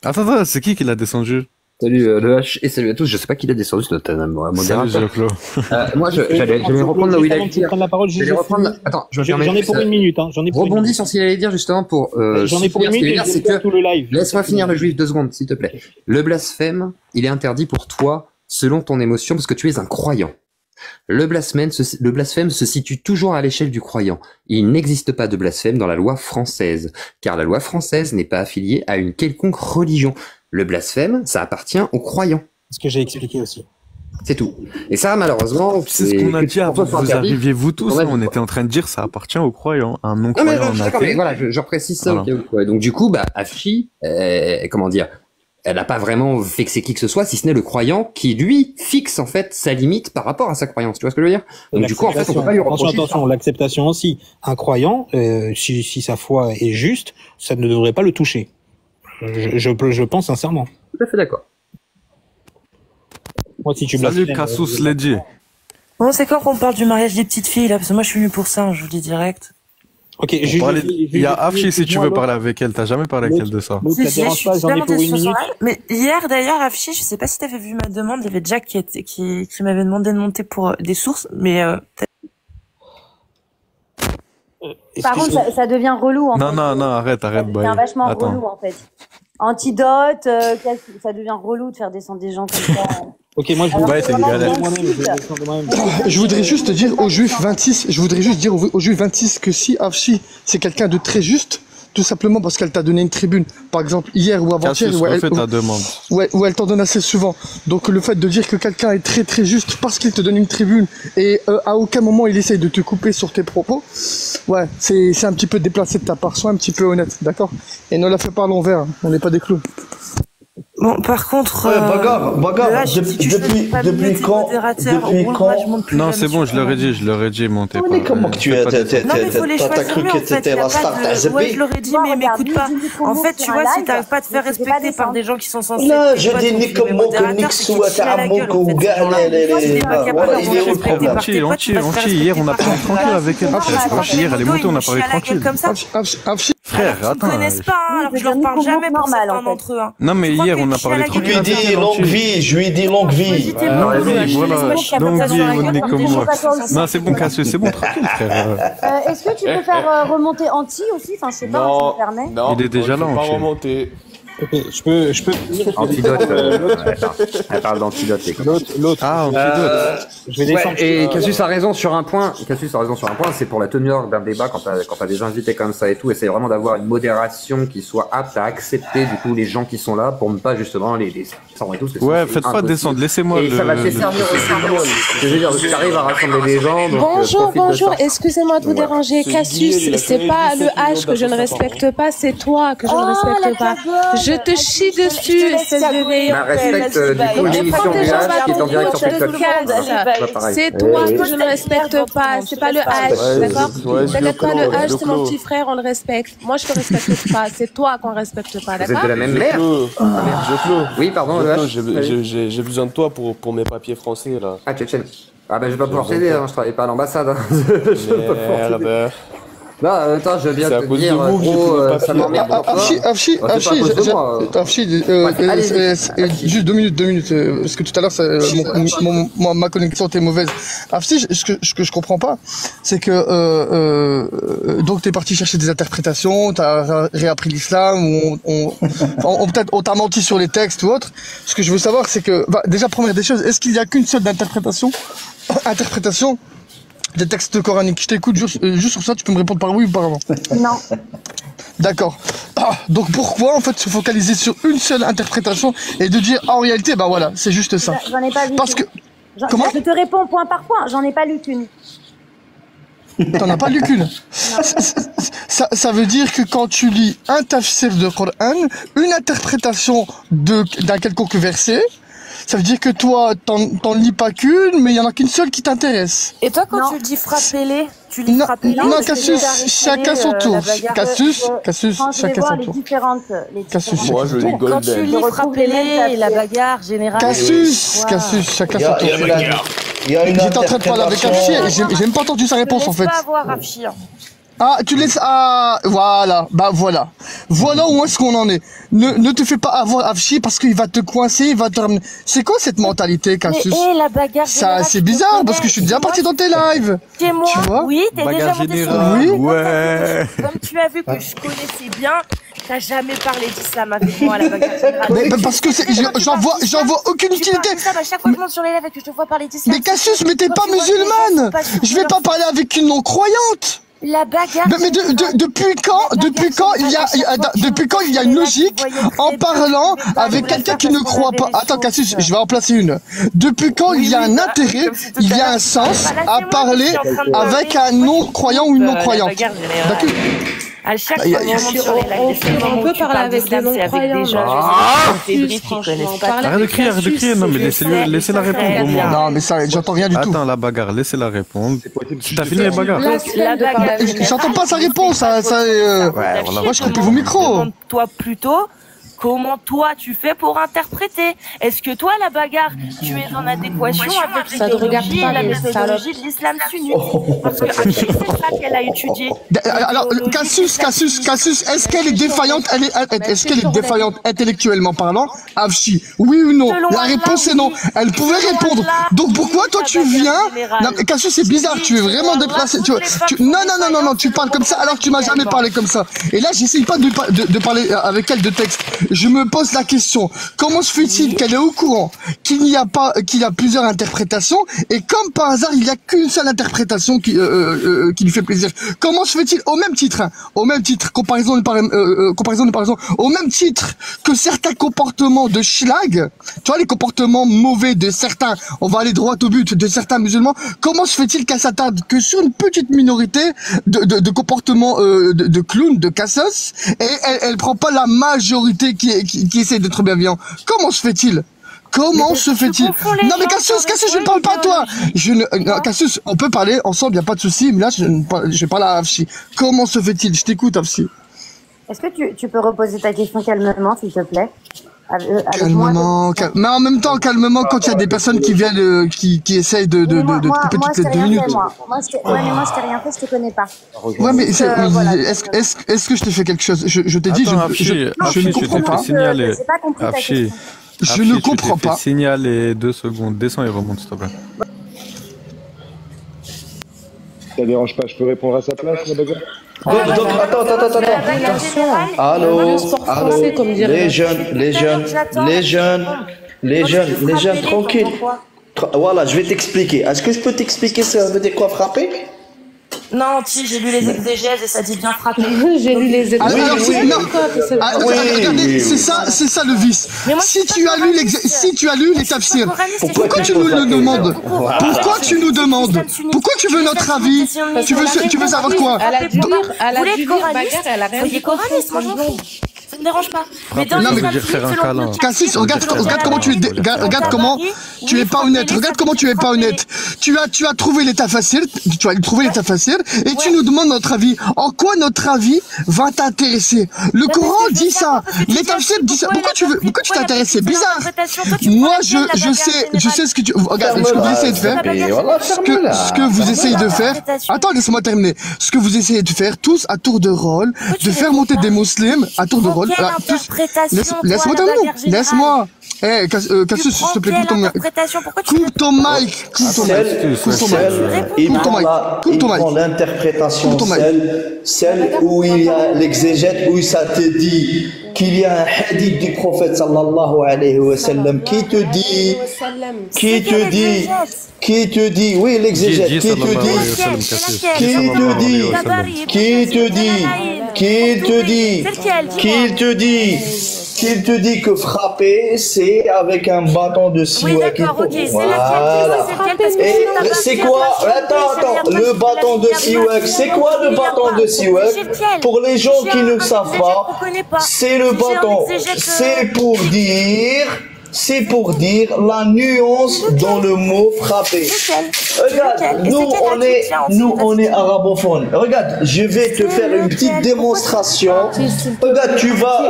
Attends, c'est qui l'a descendu?
Salut le H et salut à tous. Je sais pas qui l'a descendu, c'est notre modérateur. Moi, j'allais reprendre là où il a dit. Attends,
j'en ai pour une minute.
Rebondis sur ce qu'il allait dire justement pour.
J'en ai pour une minute.
C'est que
tout le live.
Laisse-moi finir le juif 2 secondes, s'il te plaît. Le blasphème, il est interdit pour toi selon ton émotion parce que tu es un croyant. Le blasphème se situe toujours à l'échelle du croyant. Il n'existe pas de blasphème dans la loi française, car la loi française n'est pas affiliée à une quelconque religion. Le blasphème, ça appartient aux croyants.
C'est ce que j'ai expliqué aussi.
C'est tout. Et ça, malheureusement,
c'est ce qu'on a dit avant. Vous arriviez vous tous, on était en train de dire ça appartient aux croyants. Un non-croyant,
mais voilà, je précise ça. Voilà. Okay, donc du coup, Afshi, comment dire, elle n'a pas vraiment vexé qui que ce soit, si ce n'est le croyant qui, lui, fixe en fait sa limite par rapport à sa croyance. Tu vois ce que je veux dire? Donc du coup, en fait, on peut pas lui reprocher.
Attention, l'acceptation aussi. Un croyant, si sa foi est juste, ça ne devrait pas le toucher. Je pense sincèrement.
Tout à fait d'accord.
Moi, si tu
Salut Casus Ledji.
Bon, c'est quand qu'on parle du mariage des petites filles là, parce que moi je suis venu pour ça, je vous dis direct.
Ok,
il y a Afshi si tu veux parler avec elle. T'as jamais parlé avec elle de ça.
Si, je suis déjà montée sur son live. Mais hier, d'ailleurs, Afshi, je sais pas si t'avais vu ma demande, il y avait Jack qui m'avait demandé de monter pour des sources, mais
par contre, ça devient relou, en fait.
Non, arrête,
Ça devient vachement relou, en fait. Antidote, ça devient relou de faire descendre des gens comme ça.
Ok, moi
je voudrais juste dire aux Juifs 26, que si Afshi c'est quelqu'un de très juste, tout simplement parce qu'elle t'a donné une tribune, par exemple hier ou avant-hier, où elle t'en donne assez souvent. Donc le fait de dire que quelqu'un est très très juste parce qu'il te donne une tribune et à aucun moment il essaye de te couper sur tes propos, ouais, c'est un petit peu déplacé de ta part, sois un petit peu honnête, d'accord? Et ne la fais pas à l'envers, on n'est pas des clowns.
bon, par contre,
Bagarre, depuis quand?
Non, c'est bon, je leur ai dit, montez pas.
Comment que tu as cru que t'étais la star d'AZB?
Ouais, je l'aurais dit, mais m'écoute pas. En fait, tu vois, si t'arrives pas à te faire respecter par des gens qui sont censés...
Non, je dis ni comme moi, ni que soit Taramok ou Gala, il est où le problème?
Anti, hier on a parlé tranquille avec elle. Hier elle est montée, on a parlé tranquille. Frère, attends.
Ils me connaissent pas, alors que je leur parle jamais pour certains d'entre eux.
Non, mais hier on a parlé tranquille.
Je lui ai dit longue vie, je lui ai dit longue vie.
Voilà, longue vie, on est comme moi. Non, c'est bon, Cassius, c'est bon, tranquille, frère.
Est-ce que tu peux faire remonter Anti aussi? Enfin, je sais pas, si ça me permet.
Il est déjà là, Anti.
Ok, je peux.
Antidote. Elle parle d'antidote.
L'autre.
Ah, antidote.
Je vais descendre. Et Cassius a raison sur un point. C'est pour la tenue d'un débat quand t'as des invités comme ça et tout. Essaye vraiment d'avoir une modération qui soit apte à accepter du coup les gens qui sont là pour ne pas justement les descendre et tout.
Ouais, faites pas descendre. Laissez-moi
le. Et ça va te servir aussi. Je veux dire, tu arrives à rassembler des gens.
Bonjour. Excusez-moi de vous déranger, Cassius. C'est pas le H que je ne respecte pas, c'est toi que je ne respecte pas. Je te chie dessus, espèce de vieille.
Respecte du coup l'émission du H qui est en direct sur TikTok.
C'est toi que je ne respecte pas, c'est pas le H, d'accord? T'inquiète pas, le H c'est mon petit frère, on le respecte. Moi je te respecte pas, c'est toi qu'on respecte pas, d'accord?
Vous êtes de la même mère? Oui, pardon, le
H. J'ai besoin de toi pour mes papiers français là.
Ah, Tchétchène. Ah ben je vais pas pouvoir t'aider, je travaille pas à l'ambassade.
Merde.
Non, attends, je viens de te dire, gros, ça m'emmerde pour toi.
Afshi, juste 2 minutes, parce que tout à l'heure, ma connexion était mauvaise. Afshi, ce que je comprends pas, c'est que, donc t'es parti chercher des interprétations, t'as réappris l'islam, peut-être on t'a menti sur les textes ou autre. Ce que je veux savoir, c'est que, déjà, première des choses, est-ce qu'il y a qu'une seule interprétation des textes coraniques? Je t'écoute juste sur ça, tu peux me répondre par oui ou par non?
Non.
D'accord. Donc pourquoi en fait se focaliser sur une seule interprétation et de dire en réalité voilà, c'est juste ça?
J'en ai pas lu.
Parce que
comment? Je te réponds point par point, j'en ai pas lu qu'une.
T'en as pas lu qu'une? Ça veut dire que quand tu lis un tafsir de Coran, une interprétation d'un quelconque verset, ça veut dire que toi, t'en lis pas qu'une, mais il y en a qu'une seule qui t'intéresse.
Et toi, quand tu dis frappez-les, tu lis frappez-les?
Non, Cassius, chacun son tour. Cassius, chacun son tour.
Cassius, moi je lis Golden.
Quand tu lis frappez-les, la bagarre générale.
Cassius, chacun son tour. J'étais en train de parler avec Afshi et j'ai même pas entendu sa réponse en fait.
Je laisse pas avoir Afshi.
Ah, tu laisses... Ah, voilà. Voilà. Voilà où est-ce qu'on en est. Ne te fais pas avoir Afshi parce qu'il va te coincer, il va te ramener... C'est quoi cette mentalité, Cassius?
La bagarre
ça, c'est bizarre parce que je suis déjà parti dans tes lives.
C'est moi.
Tu vois?
Oui, t'es déjà monté sur
oui.
Ouais. Comme tu as vu que je connaissais bien, t'as jamais parlé d'islam avec moi, la bagarre générale.
Mais parce que j'en vois aucune utilité.
À chaque fois que je monte sur les lives et que je te vois parler d'islam.
Mais Cassius, mais t'es pas musulmane. Je vais pas parler avec une non-croyante.
La bagarre.
Mais depuis quand il y a une logique en parlant avec quelqu'un qui ne croit pas? Attends, Cassius, je vais en placer une. Depuis quand il y a un intérêt, il y a un sens à parler avec un non-croyant ou une non-croyante? D'accord.
À chaque fois
on peut parler avec des non-croyants.
Arrête de crier, non mais laissez-la répondre au moins.
Non mais ça, j'entends rien du tout.
Attends, la bagarre, laissez-la répondre. T'as fini la bagarre?
J'entends pas sa réponse, moi je coupe vos micros.
Toi plutôt, comment toi tu fais pour interpréter. Est-ce que toi, la bagarre, tu es en adéquation avec l'idéologie et la méthodologie de l'islam sunnite? Parce que Afshi, c'est ça qu'elle a étudié.
Alors, Cassius, est-ce qu'elle est défaillante, est-ce qu'elle est défaillante intellectuellement parlant, Afshi? Oui ou non? La réponse est non. Elle pouvait répondre. Donc pourquoi toi tu viens? Non, Cassius, c'est bizarre. Tu es vraiment déplacé. Non, tu parles comme ça alors que tu m'as jamais parlé comme ça. Et là, j'essaye pas de parler avec elle de texte. Je me pose la question. Comment se fait-il qu'elle est au courant qu'il y a plusieurs interprétations et comme par hasard, il y a qu'une seule interprétation qui lui fait plaisir? Comment se fait-il au même titre, comparaison, au même titre que certains comportements de schlag, tu vois, les comportements mauvais de certains, on va aller droit au but, de certains musulmans, comment se fait-il qu'elle s'attarde que sur une petite minorité de comportements de clowns, de cassos, et elle prend pas la majorité qui essaie d'être bienveillant? Comment se fait-il? Comment se fait-il? Non mais Cassius, je ne parle pas à toi. Cassius, on peut parler ensemble, y a pas de souci, mais là je parle à Afshi. Comment se fait-il? Je t'écoute, Afshi.
Est-ce que tu peux reposer ta question calmement, s'il te plaît?
Calmement, mais en même temps, calmement, quand il y a des personnes qui viennent, qui essayent de couper toutes les 2 minutes.
Moi, je t'ai rien fait, je te connais pas.
Ouais, mais est-ce que je t'ai fait quelque chose? Je t'ai dit, je ne comprends pas.
J'ai pas compris ta question.
Je ne comprends pas.
Signaler 2 secondes. Descends et remonte, s'il te plaît.
Ça dérange pas, je peux répondre à sa place, la bagarre?
Donc, attends. Allô, les jeunes, tranquille. Voilà, je vais t'expliquer. Est-ce que je peux t'expliquer ça veut dire quoi frapper?
Non, j'ai lu les exégèses et ça dit bien frapper.
J'ai lu les exégèses.
Regardez, c'est ça le vice. Si tu as lu les tafsirs, pourquoi tu nous le demandes? Pourquoi tu nous demandes? Pourquoi tu veux notre avis? Tu veux savoir quoi?
À la bagarre, elle a rien dit.
Ça ne dérange pas. Mais dans
Cassis, regarde comment tu es pas honnête. Regarde comment tu es pas honnête. Tu as trouvé l'état facile, et tu nous demandes notre avis. En quoi notre avis va t'intéresser? Le Coran dit ça. L'état facile dit ça. Pourquoi tu t'intéresses? C'est bizarre. Moi, je sais ce que tu, regarde, ce que vous essayez de faire. Ce que vous essayez de faire. Attends, laisse-moi terminer. Ce que vous essayez de faire tous à tour de rôle, de faire monter des musulmans à tour de rôle. Laisse-moi terminer. Laisse-moi. Cassius, s'il te plaît, coupe ton mic.
Il prend l'interprétation, celle où il y a l'exégète, où ça te dit qu'il y a un hadith du prophète sallallahu alayhi wa sallam qui te dit, oui, l'exégète, qu'il te dit que frapper, c'est avec un bâton de siwak. Voilà. Et c'est quoi? Attends, le bâton de siwak, c'est quoi le bâton de siwak? Pour les gens qui ne savent pas, c'est le bâton, c'est pour dire la nuance dans le mot frapper. Regarde, nous on est arabophones. Regarde, je vais te faire une petite démonstration. Regarde,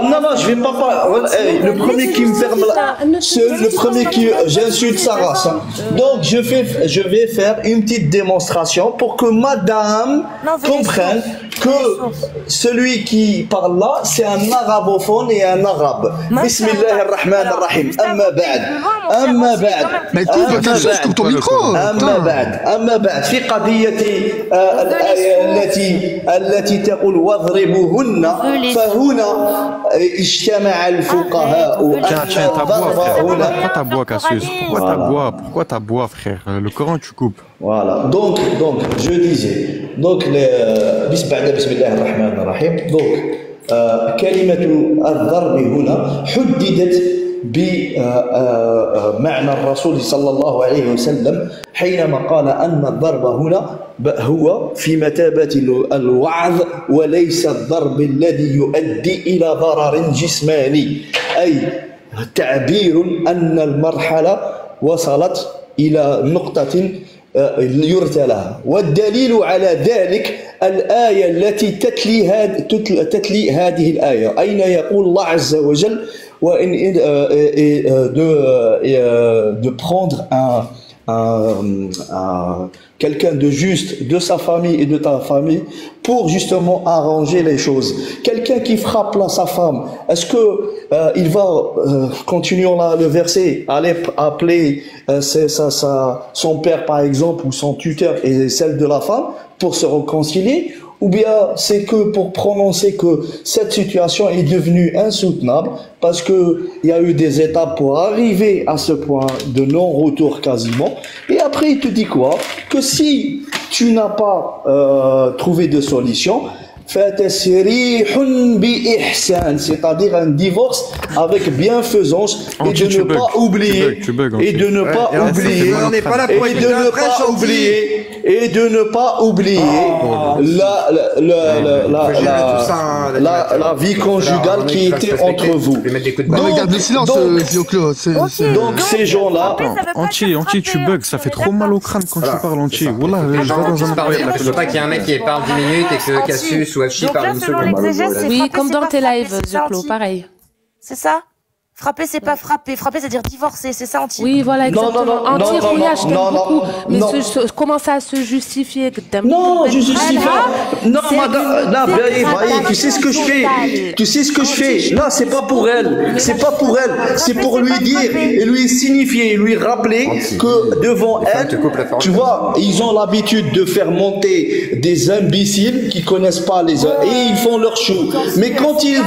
non, je vais pas parler. Le premier qui me ferme le premier qui j'insulte sa race. Donc je vais faire une petite démonstration pour que madame comprenne que celui qui parle là, c'est un arabophone et un arabe. Bismillahirrahmanirrahim. أما بعد في قضية الآية التي تقول واضربوهن فهنا اجتمع الفقهاء.
Pourquoi t'as bois, frère? Le Coran, tu coupes.
Voilà. Donc, je disais. Donc, Bismillahirrahmanirrahim. Donc, كلمة الضرب هنا حددت بمعنى الرسول صلى الله عليه وسلم حينما قال أن الضرب هنا هو في مثابة الوعظ وليس الضرب الذي يؤدي إلى ضرر جسماني، أي تعبير أن المرحلة وصلت إلى نقطة يرثى لها. والدليل على ذلك الآية التي تتلي هذه الآية، أين يقول الله عز وجل de prendre quelqu'un de juste de sa famille et de ta famille pour justement arranger les choses. Quelqu'un qui frappe là sa femme, est-ce que il va continuons là le verset, aller appeler son père par exemple ou son tuteur et celle de la femme pour se réconcilier? Ou bien c'est que pour prononcer que cette situation est devenue insoutenable parce que il y a eu des étapes pour arriver à ce point de non-retour quasiment. Et après il te dit quoi? Que si tu n'as pas trouvé de solution, c'est-à-dire un divorce avec bienfaisance et de ne pas oublier et de ne pas oublier et de ne pas oublier la vie conjugale qui était entre vous.
Regarde le silence, Zioclo.
Donc ces gens-là.
Anti, tu bugs, ça fait trop mal au crâne quand tu parles, Anti. Wallah, je vais dans un.
Je veux pas qu'il y ait un mec qui parle 10 minutes et que Cassius ou Afshi parle une seconde.
Oui, comme dans tes lives, Zioclo, pareil.
C'est ça? Frapper, c'est pas frapper. Frapper, c'est dire divorcer. C'est ça, Anti?
Oui, voilà, exactement. Anti, Rouillage, je t'aime beaucoup. Mais commencer à se justifier.
Non, je justifie pas. Non, madame, là, tu sais ce que je fais. Tu sais ce que je fais. Là, c'est pas pour elle. C'est pas pour elle. C'est pour lui dire et lui signifier, lui rappeler que devant elle, tu vois, ils ont l'habitude de faire monter des imbéciles qui connaissent pas les uns et ils font leur chou. Mais quand ils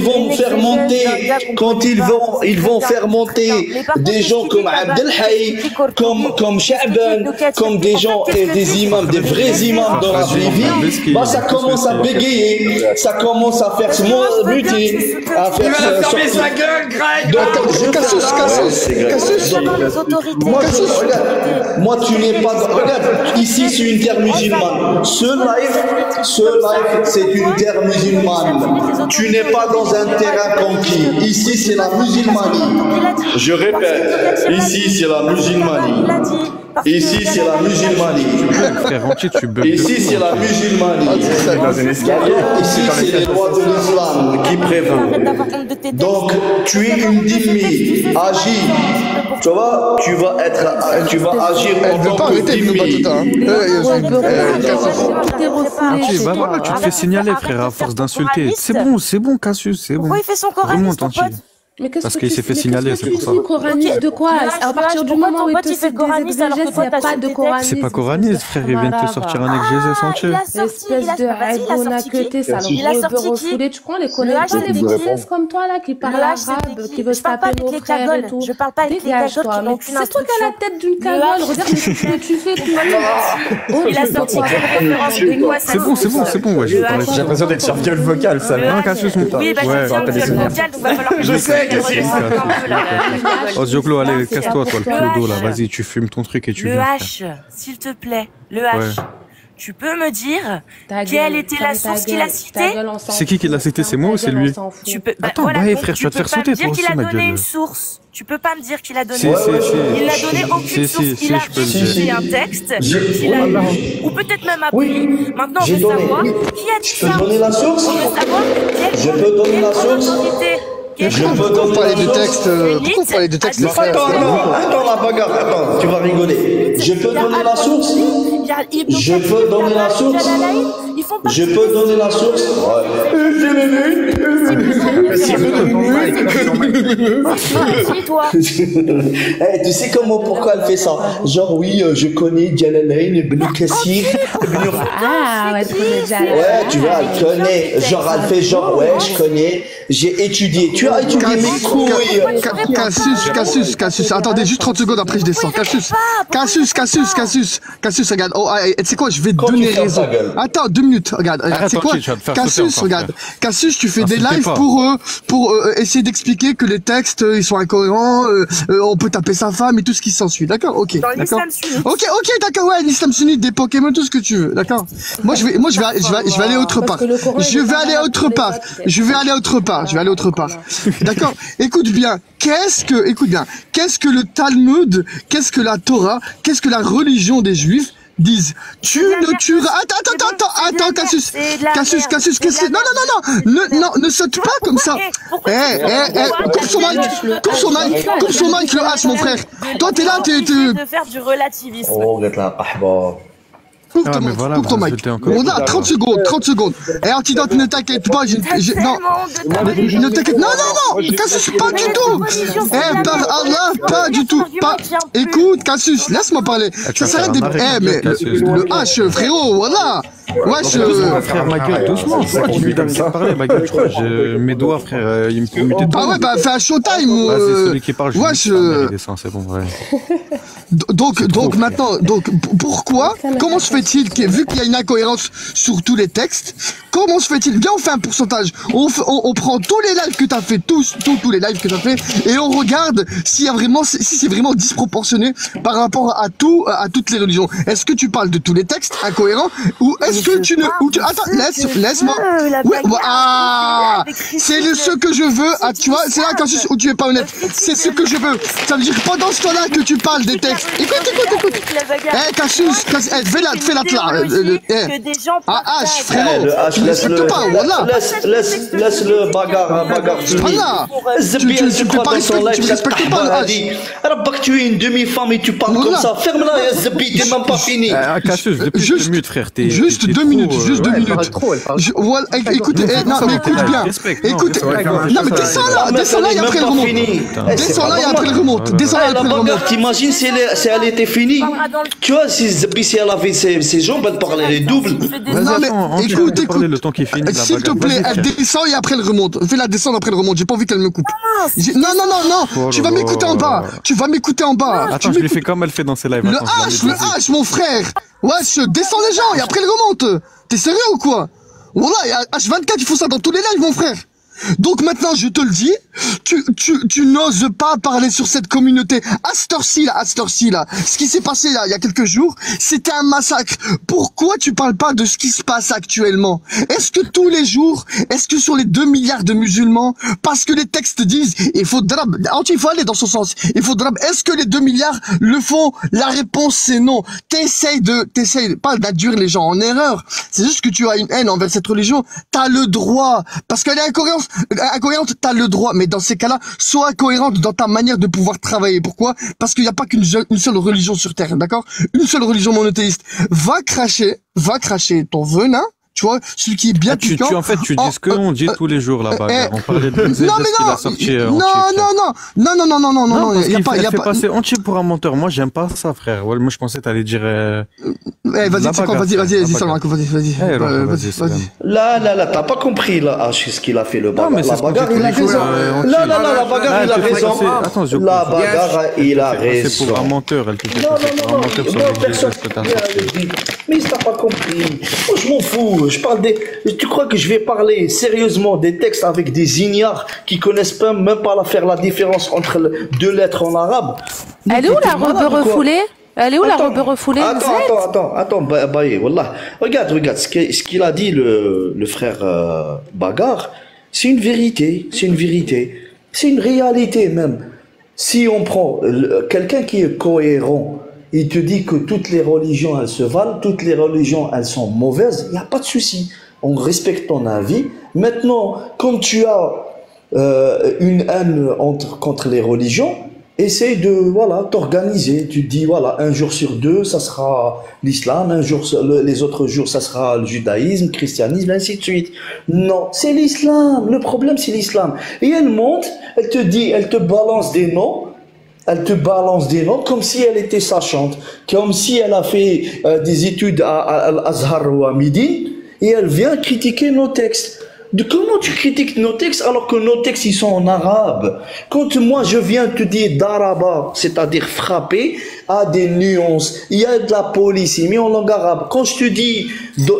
vont faire monter ils vont faire monter des gens comme Abdelhaï, comme Sha'ban, comme des gens et des imams, des vrais imams dans la vraie vie, bah ça commence à bégayer, ça commence à faire se muter, à faire sortir sa gueule, Greg. Moi tu n'es pas regarde, ici c'est une terre musulmane. Ce live c'est une terre musulmane. Tu n'es pas dans un terrain conquis. Ici, c'est la musulmanie. Je répète, ici, c'est la musulmanie. Ici, c'est la musulmanie. Ici, c'est la musulmanie. Ici, c'est les lois de l'islam qui prévalent. Donc, tu es une dhimmi. Agis. Tu vois, tu vas agir en tant que dhimmi.
Voilà, tu te fais signaler, frère, à force d'insulter. C'est bon, Cassius, c'est bon.
Pourquoi il fait son coraniste, ton pote?
Parce qu'il s'est fait signaler, c'est pour ça.
Coraniste de quoi? À partir du moment où il te fait coraniste, alors que toi, t'as pas de coraniste.
C'est pas coraniste, frère, il vient de te sortir un exégèse entier.
Espèce de raïbona que t'es, salope. Il a sorti qui? Tu crois, on les connaît pas, les bêtises comme toi, là, qui parlent arabe, qui veulent se taper nos frères et tout.
Je parle pas avec les cagoles qui n'ont aucune instruction.
C'est toi qui as la tête d'une cagole, regarde ce que tu fais, tout le monde.
Il a sorti quelle référence de quoi ça?
C'est bon, ouais, j'ai
l'impression d'être sur viol vocal, ça.
Non, Cassius, mon temps.
Oui, bah, je viol vocal, donc va falloir que je sais.
Oh, Zioclo, allez, casse-toi, toi, le clodo, là, vas-y, tu fumes ton truc et tu viens.
Le H, s'il te plaît, le H. Tu peux me dire quelle était la source qu'il a citée?
C'est qui l'a cité? C'est moi ou c'est lui? Attends, frère, tu vas te faire sauter, toi aussi, ma gueule.
Tu peux pas me dire qu'il a donné une source. Tu peux pas me dire qu'il a donné une source. Il n'a donné aucune source. Il a rédigé un texte qu'il a lu, ou peut-être même appris. Maintenant, on veut savoir qui a dit ça.
Je peux donner la source? Je peux donner la source?
Pourquoi on parlait de texte de frère?
Attends la bagarre, attends, tu vas rigoler. Je peux donner la source? Je peux donner la source? Je peux donner la source? Tu sais pourquoi elle fait ça? Genre oui, je connais Jalalain, Ibn Kassir,
Ah,
ouais, tu vois, elle connaît. Genre, elle fait genre, ouais, je connais. J'ai étudié. Tu as étudié mes couilles.
Cassius. Attendez, juste 30 secondes après je descends. Cassius, regarde. Oh, tu sais quoi, je vais te donner raison. Attends, 2 minutes, regarde. C'est quoi? Cassius, regarde. Cassius, tu fais des lives pour essayer d'expliquer que les textes, ils sont incohérents, on peut taper sa femme et tout ce qui s'ensuit. D'accord, ok.
Dans
D'accord.
l'islam sunnite.
Ok, d'accord, ouais, l'islam sunnite, des Pokémon, tout ce que tu veux. D'accord. Moi, je vais aller autre part. Je vais aller autre part. D'accord. Écoute bien. Qu'est-ce que le Talmud, qu'est-ce que la Torah, qu'est-ce que la religion des Juifs disent? Tu ne tueras. Attends, Cassius, non, ne saute pas comme ça. Coupe son mic, le H, mon frère. Toi, t'es là,
de faire du relativisme.
Oh, vous êtes là,
coupe ton mic. On a 30 secondes. Et Antidote, ne t'inquiète pas, non. Ne t'inquiète, non, Cassius, pas du tout. Par Allah, pas du tout. Écoute, Cassius, laisse-moi parler. Ça sert à des, mais le H, frérot, voilà.
Wesh, frère, ma gueule, doucement. Pourquoi tu lui donnes parler, ma gueule? Je crois, mes doigts, frère, ils me font muter.
Ah ouais, bah, fais un showtime.
C'est celui qui parle,
wesh.
C'est bon, ouais.
Donc maintenant, pourquoi, comment se fait-il que, vu qu'il y a une incohérence sur tous les textes, comment se fait-il, viens on fait un pourcentage, on prend tous les lives que t'as fait, tous les lives que t'as fait, et on regarde si c'est vraiment disproportionné par rapport à toutes les religions. Est-ce que tu parles de tous les textes incohérents, ou est-ce que tu ne, attends, laisse-moi, oui, c'est ce que je veux, tu vois, c'est là quand où tu es pas honnête, c'est ce que je veux, ça veut dire que pendant ce temps-là que tu parles des textes, écoute. Cassius, fais la frérot,
tu respectes pas, voilà. Laisse le bagarre.
Voilà. Tu respectes pas le H.
Tu es une demi-femme et tu parles comme ça. Ferme-la, Zbi, t'es même pas fini.
Cassius, depuis 2 minutes, frère.
Juste 2 minutes. Voilà, écoute, non, mais écoute bien. Écoute, non, mais descends là, et après elle remonte.
T'imagines si elle était finie? Tu vois, si elle avait ses jambes, elle parlerait double.
Non, mais écoute. S'il te plaît, elle descend et après elle remonte. Fais-la descendre, après elle remonte. J'ai pas envie qu'elle me coupe. Non. Tu vas m'écouter en bas.
Attends, je lui fais comme elle fait dans ses lives.
Le H, mon frère. Wesh, descends les gens et après elle remonte. T'es sérieux ou quoi? Voilà, H24, il faut ça dans tous les lives, mon frère. Donc maintenant, je te le dis, tu n'oses pas parler sur cette communauté. À cette heure-ci là, ce qui s'est passé là, il y a quelques jours, c'était un massacre. Pourquoi tu parles pas de ce qui se passe actuellement? Est-ce que tous les jours, est-ce que sur les 2 milliards de musulmans, parce que les textes disent, il faut aller dans ce sens, est-ce que les 2 milliards le font? La réponse c'est non. T'essayes pas d'induire les gens en erreur. C'est juste que tu as une haine envers cette religion. T'as le droit, parce qu'elle est incohérente, t'as le droit, mais dans ces cas-là, sois cohérente dans ta manière de pouvoir travailler. Pourquoi? Parce qu'il n'y a pas qu'une seule religion sur Terre, d'accord? Une seule religion monothéiste. Va cracher ton venin, tu vois, celui qui est bien piquant.
Tu dis ce qu'on dit tous les jours là-bas. On parlait de qu'il a sorti.
Non,
il y a pas. Fait passer entier pour un menteur. Moi, j'aime pas ça, frère. Ouais, moi, je pensais que t'allais dire.
Vas-y, Salman, vas-y.
Là, t'as pas compris là, ce qu'il a fait le bagarre.
La bagarre,
il a raison. La bagarre, il a raison. La bagarre, il a raison.
C'est pour un menteur, elle te fait pour un menteur sur les
mais t'as pas compris. Moi, je m'en fous. Je parle tu crois que je vais parler sérieusement des textes avec des ignares qui connaissent même pas faire la différence entre 2 lettres en arabe?
Elle est où la robe refoulée?
Attends, Baye, wallah. Regarde, ce qu'il a dit le frère Bagar, c'est une vérité, c'est une réalité même. Si on prend quelqu'un qui est cohérent, il te dit que toutes les religions elles se valent, toutes les religions elles sont mauvaises, il n'y a pas de souci. On respecte ton avis. Maintenant, comme tu as une haine contre les religions, essaye de t'organiser. Tu te dis un jour sur 2 ça sera l'islam, un jour les autres jours ça sera le judaïsme, le christianisme, ainsi de suite. Non, c'est l'islam. Le problème c'est l'islam. Et elle monte, elle te balance des noms. Elle te balance des noms comme si elle était sachante, comme si elle a fait des études à Al-Azhar ou à Médine, et elle vient critiquer nos textes.
Comment tu critiques nos textes alors que nos textes ils sont en arabe? Quand moi je viens te dire daraba, c'est-à-dire frapper, a des nuances, il y a de la police, il est mis en langue arabe. Quand je te dis,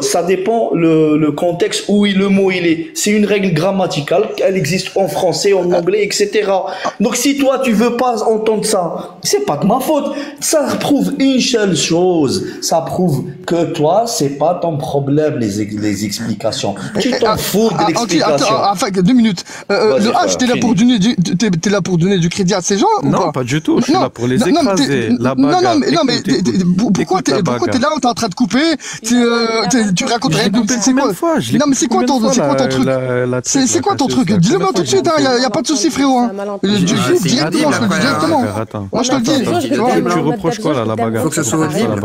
ça dépend le contexte où le mot il est. C'est une règle grammaticale, elle existe en français, en anglais, etc. Donc si toi tu veux pas entendre ça, c'est pas de ma faute. Ça prouve une seule chose, ça prouve que toi c'est pas ton problème les explications. Tu t'en fous de l'explication.
Enfin, 2 minutes. Le H, t'es là pour donner du crédit à ces gens ou
Non, pas du tout. Je suis là pour les écraser.
Non, mais pourquoi t'es là, t'es en train de couper, tu racontes rien. C'est quoi? Non, mais c'est quoi ton truc? C'est quoi ton truc? Dis-le-moi tout de suite, y a pas de souci, frérot. Directement, je te le dis directement. Moi, je te le dis.
Tu reproches quoi là, la bagarre?
Faut que ce soit audible.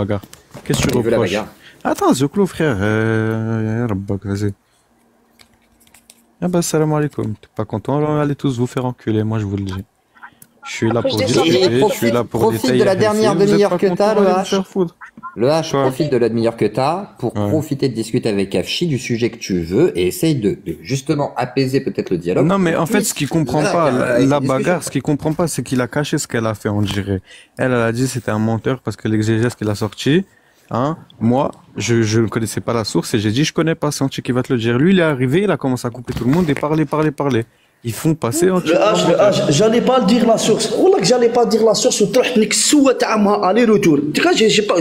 Qu'est-ce que tu reproches? Attends, Zoclo, frère. Vas-y. Ah bah, salam alaikum. T'es pas content? Allez tous vous faire enculer, moi je vous le dis. Je suis là pour discuter, je suis là pour
profite de la dernière demi-heure que t'as, le H. Le H, profite de la demi-heure que t'as pour profiter de discuter avec Afshi du sujet que tu veux et essaye de justement apaiser peut-être le dialogue.
Non, mais en fait, ce qu'il comprend pas, la bagarre, ce qu'il comprend pas, c'est qu'il a caché ce qu'elle a fait, on dirait. Elle a dit c'était un menteur parce que l'exégèse qu'il a sorti, hein, moi, je ne connaissais pas la source et j'ai dit je connais pas, c'est Anti qui va te le dire. Lui, il est arrivé, il a commencé à couper tout le monde et parler. Ils font passer Anti.
Le H, j'allais pas dire la source. Wallah que j'allais pas dire la source. Aller-retour. J'ai pas,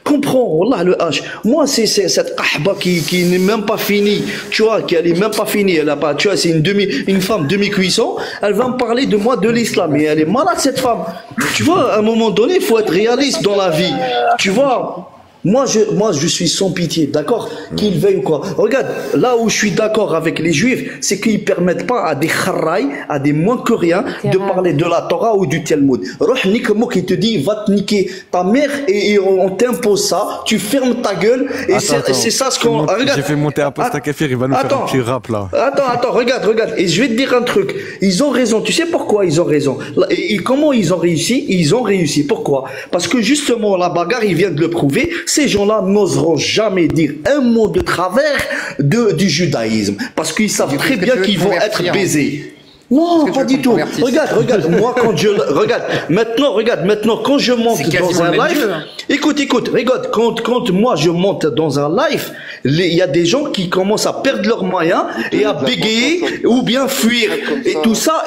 comprends, wallah le H. Moi, c'est cette kahba qui n'est même pas finie. Tu vois, qui elle est même pas finie. Elle a pas, tu vois, c'est une femme demi-cuisson. Elle va me parler de moi, de l'islam. Et elle est malade, cette femme. Tu vois, à un moment donné, il faut être réaliste dans la vie. Tu vois. Moi, je suis sans pitié, d'accord? Qu'ils veuillent ou quoi. Regarde, là où je suis d'accord avec les juifs, c'est qu'ils permettent pas à des kharraïs, à des moins que rien, de parler de la Torah ou du Talmud. Roh Nikmo qui te dit, va te niquer ta mère et on t'impose ça, tu fermes ta gueule et c'est ça ce qu'on...
J'ai fait monter Apostat Kafir, il va nous faire un petit rap là.
Attends, regarde. Et je vais te dire un truc. Ils ont raison. Tu sais pourquoi ils ont raison? Et comment ils ont réussi? Ils ont réussi. Pourquoi? Parce que justement, la bagarre, ils viennent de le prouver. Ces gens-là n'oseront jamais dire un mot de travers du judaïsme. Parce qu'ils savent très bien qu'ils vont être baisés. Non, pas du tout. Regarde, moi quand je regarde maintenant quand je monte dans un live, écoute, regarde quand moi je monte dans un live, il y a des gens qui commencent à perdre leurs moyens et à bégayer ou bien fuir et tout ça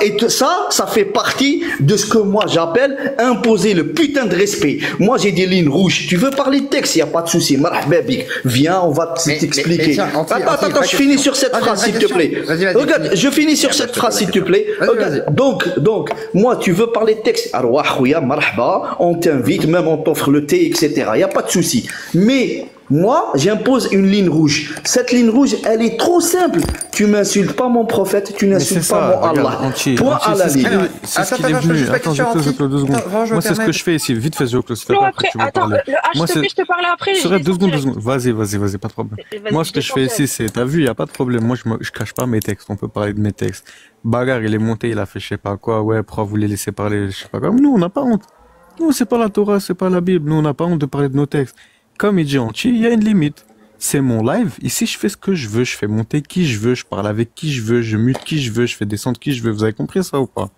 ça fait partie de ce que moi j'appelle imposer le putain de respect. Moi j'ai des lignes rouges. Tu veux parler de texte, il y a pas de souci. Marhababik, viens, on va t'expliquer. Attends, je finis sur cette phrase s'il te plaît. Regarde, je finis sur cette phrase s'il te plaît. Donc, moi, tu veux parler de texte, on t'invite, même on t'offre le thé, etc. Il n'y a pas de souci. Mais moi, j'impose une ligne rouge. Cette ligne rouge, elle est trop simple. Tu m'insultes pas mon prophète, tu n'insultes pas mon Allah. Point à la ligne.
C'est ce qu'il est venu. Attends, Zoclo, 2 secondes. Moi, c'est ce que je fais ici. Vite fait, Zoclo, c'est pas après, tu vas parler.
Moi, je te parle après.
Je 2 secondes. Vas-y, pas de problème. Moi, ce que je fais ici, c'est, t'as vu, il n'y a pas de problème. Moi, je cache pas mes textes. On peut parler de mes textes. Bagarre, il est monté, il a fait je sais pas quoi. Ouais, pourquoi vous les laissez parler, je sais pas quoi. Nous, on n'a pas honte. Nous, c'est pas la Torah, c'est pas la Bible. Nous, on n'a pas honte de parler de nos textes. Comme il dit Anti, il y a une limite. C'est mon live. Ici, je fais ce que je veux. Je fais monter qui je veux. Je parle avec qui je veux. Je mute qui je veux. Je fais descendre qui je veux. Vous avez compris ça ou pas?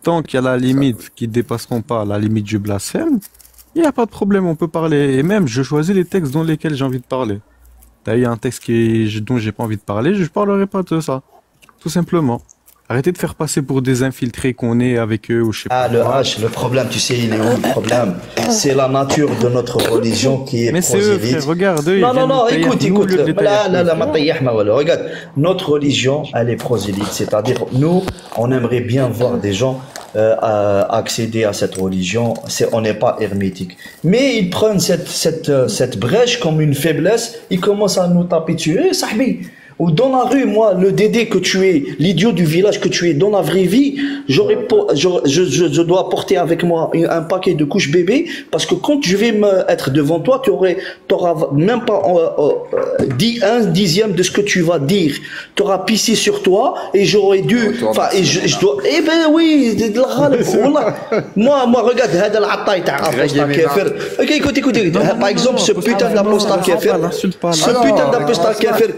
Tant qu'il y a la limite qui dépasseront pas la limite du blasphème, il n'y a pas de problème. On peut parler. Et même, je choisis les textes dans lesquels j'ai envie de parler. Là, il y a un texte dont j'ai pas envie de parler. Je parlerai pas de ça. Tout simplement. Arrêtez de faire passer pour des infiltrés qu'on est avec eux ou je sais pas.
Le problème, tu sais, il est où le problème? C'est la nature de notre religion qui est
mais
prosélyte.
Mais c'est eux, frère, regarde, eux,
Non, écoute. Regarde, notre religion, elle est prosélyte. C'est-à-dire, nous, on aimerait bien voir des gens accéder à cette religion. On n'est pas hermétique. Mais ils prennent cette brèche comme une faiblesse. Ils commencent à nous taper dessus. Eh, sahbi, ou dans la rue, moi, le dédé que tu es, l'idiot du village que tu es, dans la vraie vie, je dois porter avec moi un paquet de couches bébé, parce que quand je vais être devant toi, tu auras même pas dit 1/10 de ce que tu vas dire. Tu auras pissé sur toi, et j'aurais dû, enfin, et je dois, eh ben oui, de la moi, regarde, écoute, par exemple, ce putain d'apostat kafir,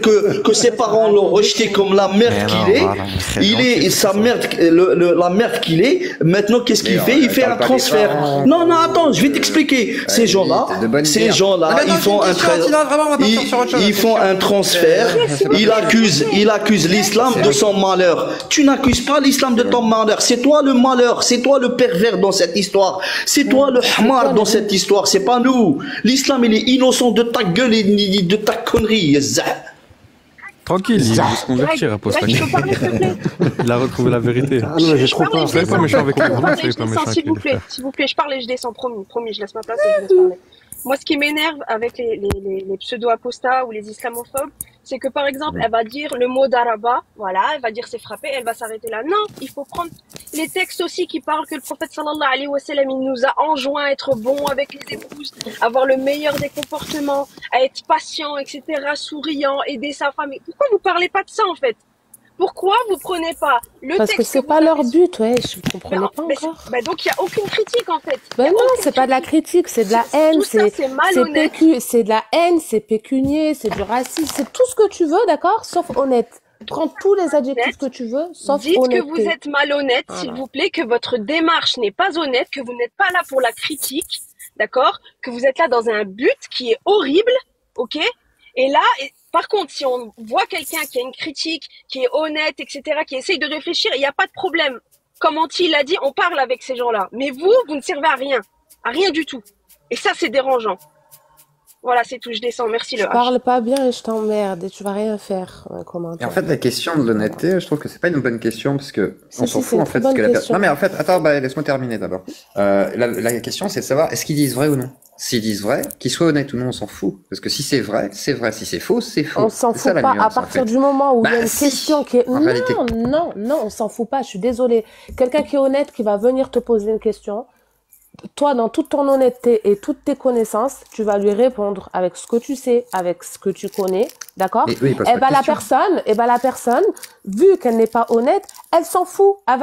que c'est ses parents l'ont rejeté comme la merde qu'il est. Il est sa merde, la merde qu'il est. Maintenant, qu'est-ce qu'il fait? Il fait un transfert. Non, non, attends, je vais t'expliquer. Ces gens-là, ils font un transfert. Il accuse l'islam de son malheur. Tu n'accuses pas l'islam de ton malheur. C'est toi le malheur. C'est toi le pervers dans cette histoire. C'est toi le hamar dans cette histoire. C'est pas nous. L'islam, il est innocent de ta gueule et de ta connerie.
Tranquille, il va se convertir à post-action. Il a retrouvé la vérité. Ah non, j'ai trop peur. Soyez pas méchant avec lui.
S'il vous plaît, je parle et je descends, promis, je laisse ma place et je laisse parler. Moi, ce qui m'énerve avec les pseudo-apostats ou les islamophobes, c'est que, par exemple, elle va dire le mot d'Araba, voilà, elle va dire c'est frappé, elle va s'arrêter là. Non, il faut prendre les textes aussi qui parlent que le prophète sallallahu alayhi wa sallam, il nous a enjoint à être bon avec les épouses, avoir le meilleur des comportements, à être patient, etc., souriant, aider sa femme. Mais pourquoi vous parlez pas de ça, en fait? Pourquoi vous prenez pas le
Parce
texte
que c'est pas leur but, ouais, je comprenais pas encore.
Donc il y a aucune critique en fait.
Ben non, c'est pas de la critique, c'est de la haine, c'est malhonnête. C'est de la haine, c'est pécunier, c'est du racisme, c'est tout ce que tu veux, d'accord, sauf honnête. Prends tous les adjectifs que tu veux, sauf honnête.
Dites que vous êtes malhonnête, s'il vous plaît, que votre démarche n'est pas honnête, que vous n'êtes pas là pour la critique, d'accord, que vous êtes là dans un but qui est horrible, ok? Et là, par contre, si on voit quelqu'un qui a une critique, qui est honnête, etc., qui essaye de réfléchir, il n'y a pas de problème. Comme Anti l'a dit, on parle avec ces gens-là. Mais vous ne servez à rien du tout. Et ça, c'est dérangeant. Voilà, c'est tout, je descends. Merci le H.
Je parle pas bien et je t'emmerde et tu vas rien faire.
Et en fait, la question de l'honnêteté, je trouve que c'est pas une bonne question parce que on s'en fout en fait. Ce que la personne... Non mais en fait, attends, laisse-moi terminer d'abord. La question, c'est de savoir est-ce qu'ils disent vrai ou non. S'ils disent vrai, qu'ils soient honnêtes ou non, on s'en fout. Parce que si c'est vrai, c'est vrai. Si c'est faux, c'est faux.
On s'en fout pas. À partir du moment où il y a une question qui est... Non, on s'en fout pas. Je suis désolée. Quelqu'un qui est honnête, qui va venir te poser une question, toi, dans toute ton honnêteté et toutes tes connaissances, tu vas lui répondre avec ce que tu sais, avec ce que tu connais, d'accord?
Oui,
la personne, vu qu'elle n'est pas honnête, elle s'en fout. Elle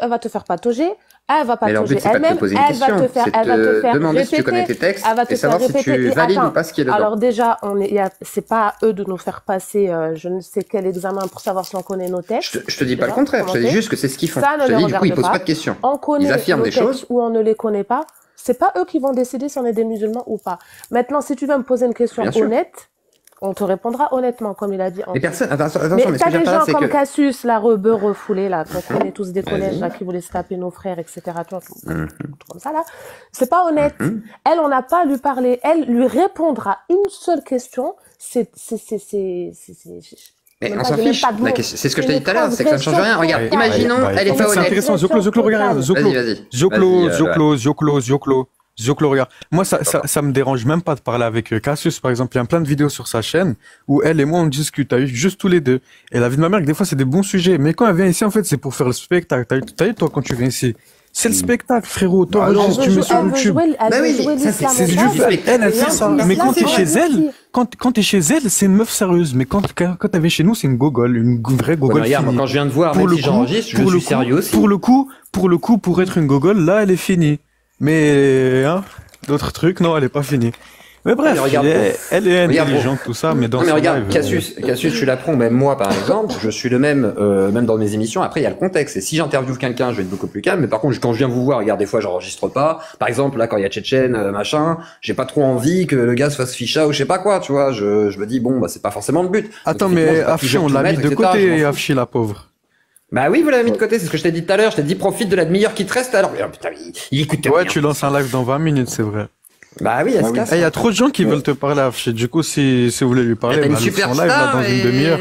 va te faire patauger. Elle va patauger elle-même. Elle va te faire
demander si tu connais tes textes et savoir si tu valides ou pas ce qui est dedans.
Alors déjà, c'est pas à eux de nous faire passer je ne sais quel examen pour savoir si on connaît nos textes.
Je te dis pas le contraire. Je te dis juste que c'est ce qu'ils font. Je te dis du coup, ils posent pas de questions. Ils affirment des choses
ou on ne les connaît pas. C'est pas eux qui vont décider si on est des musulmans ou pas. Maintenant, si tu veux me poser une question honnête, on te répondra honnêtement, comme il a dit.
Mais personne, attention,
mais t'as des gens comme Cassius, la rebeu refoulé, là, qu'on connaît tous des collèges, là, qui voulaient se taper nos frères, etc. Tu vois, comme ça, là. C'est pas honnête. Elle, on n'a pas à lui parler. Elle lui répondra une seule question.
Mais on s'en fiche. C'est ce que je t'ai dit tout à l'heure, c'est que ça ne change rien. Regarde, imaginons, elle est pas honnête.
C'est intéressant. Zoclo, regarde. Zoclo, regarde. Moi, ça me dérange même pas de parler avec Cassius, par exemple. Il y a plein de vidéos sur sa chaîne où elle et moi, on discute. T'as eu juste tous les deux. Et la vie de ma mère, que des fois, c'est des bons sujets. Mais quand elle vient ici, en fait, c'est pour faire le spectacle. T'as eu, toi, quand tu viens ici. C'est le spectacle, frérot. Toi, tu mets sur YouTube. C'est du fait. Elle fait ça. Mais quand t'es chez elle, quand t'es chez elle, c'est une meuf sérieuse. Mais quand elle vient chez nous, c'est une gogole, une vraie gogole.
Regarde, quand je viens de voir, même si j'enregistre, je suis sérieux aussi.
Pour le coup, pour être une gogole, là, elle est finie. Mais, d'autres trucs, non, elle est pas finie. Mais bref, elle est intelligente, tout ça, mais dans
mais regarde, Cassius, tu l'apprends, même moi, par exemple, je suis le même, même dans mes émissions. Après, il y a le contexte. Et si j'interviewe quelqu'un, je vais être beaucoup plus calme. Mais par contre, quand je viens vous voir, regarde, des fois, j'enregistre pas. Par exemple, là, quand il y a Tchétchène, machin, j'ai pas trop envie que le gars se fasse ficha ou je sais pas quoi, tu vois. Je me dis, bon, bah, c'est pas forcément le but.
Attends, mais Afshi, on l'a mis de côté, Afshi, la pauvre.
Bah oui, vous l'avez mis de côté, c'est ce que je t'ai dit tout à l'heure. Je t'ai dit, profite de la demi-heure qui te reste, alors, putain, il écoute
Ouais, tu lances un live dans 20 minutes, c'est vrai.
Bah oui, elle se casse.
Il y a trop de gens qui veulent te parler, Afshi. Du coup, si vous voulez lui parler, elle ouvre son live, là, dans une demi-heure.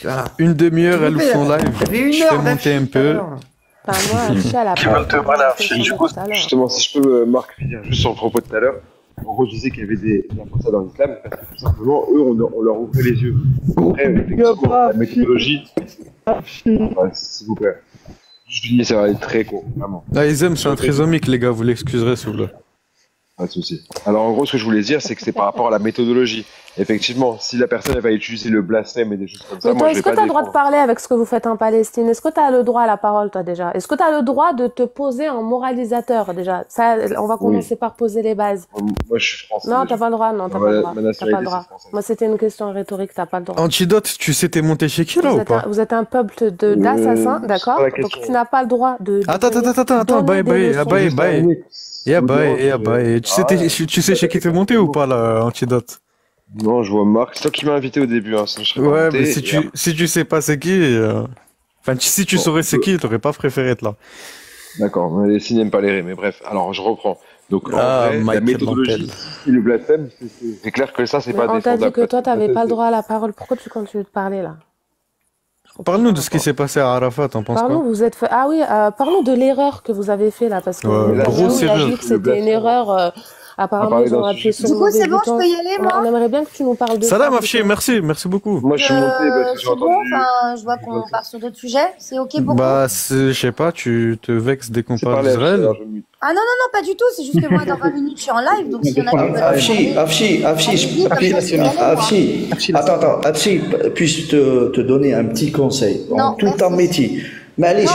Voilà. Une demi-heure, elle ouvre son live. Je fais monter un peu.
Qui veulent te parler, Afshi. Du coup, justement, si je peux, Marc, finir juste sur le propos de tout à l'heure. En gros, je disais qu'il y avait des imposteurs dans l'islam, parce que tout simplement, eux, on leur ouvrait les yeux. Après, effectivement, la méthodologie, s'il vous plaît. Je dis, ça va être très court, vraiment.
Là, ils aiment, c'est un trisomique, les gars, vous l'excuserez, s'il vous plaît.
Pas de souci. Alors en gros, ce que je voulais dire, c'est que c'est par rapport à la méthodologie. Effectivement, si la personne elle va utiliser le blasphème et des choses comme ça,
Mais
moi
toi,
je vais
est-ce que
pas
tu as le droit de
défendre.
parler avec ce que vous faites en Palestine? Est-ce que tu as le droit à la parole, toi, déjà? Est-ce que tu as le droit de te poser en moralisateur, déjà? Ça, on va commencer par poser les bases.
Moi, je suis français.
Non, t'as pas le droit, non, t'as pas le droit. T'as pas le droit. Moi, c'était une question rhétorique, t'as pas le droit.
Antidote, tu sais t'es monté chez qui là ou pas?
Vous êtes un peuple d'assassins, d'accord? Donc tu n'as pas le droit de.
Attends, bye. Tu sais chez qui t'es monté ou pas là, Antidote?
Non, je vois Marc. C'est toi qui m'as invité au début, hein, sinon je serais pas
Ouais,
monté,
mais
et
si tu sais pas c'est qui, enfin si tu saurais c'est qui, t'aurais pas préféré être là.
D'accord, mais les signes n'aiment pas les raies, mais bref, alors je reprends. Donc en vrai, la
Michael
méthodologie et le blasphème, c'est clair que ça, c'est pas
On t'a dit
défendable.
que toi, t'avais pas le droit à la parole. Pourquoi tu continues de parler là?
Parle-nous de ce qui s'est passé à Arafat, t'en penses
Parlons,
quoi?
vous êtes fait. Ah oui, parlons de l'erreur que vous avez fait là, parce que
Ouais, grosse
il a
erreur.
dit que c'était une erreur. Apparemment, ils ont appuyé sur
Du
le
coup,
mauvais
c'est bon, je
bouton.
peux y aller, moi?
On aimerait bien que tu nous parles de
Salam
ça.
Afshi, merci beaucoup.
Moi je suis monté parce que j'ai
C'est bon,
entendu.
enfin, je vois qu'on part sur d'autres sujets. C'est ok pour vous?
Bah, je sais pas, tu te vexes dès qu'on parle
parlé,
d'Israël.
alors je me mute.
Ah non, pas du tout. C'est juste que moi, dans 20 minutes, je suis en live. Donc, s'il y en a qui veulent
Afshi, puis-je te donner un petit conseil en tout un métier? Mais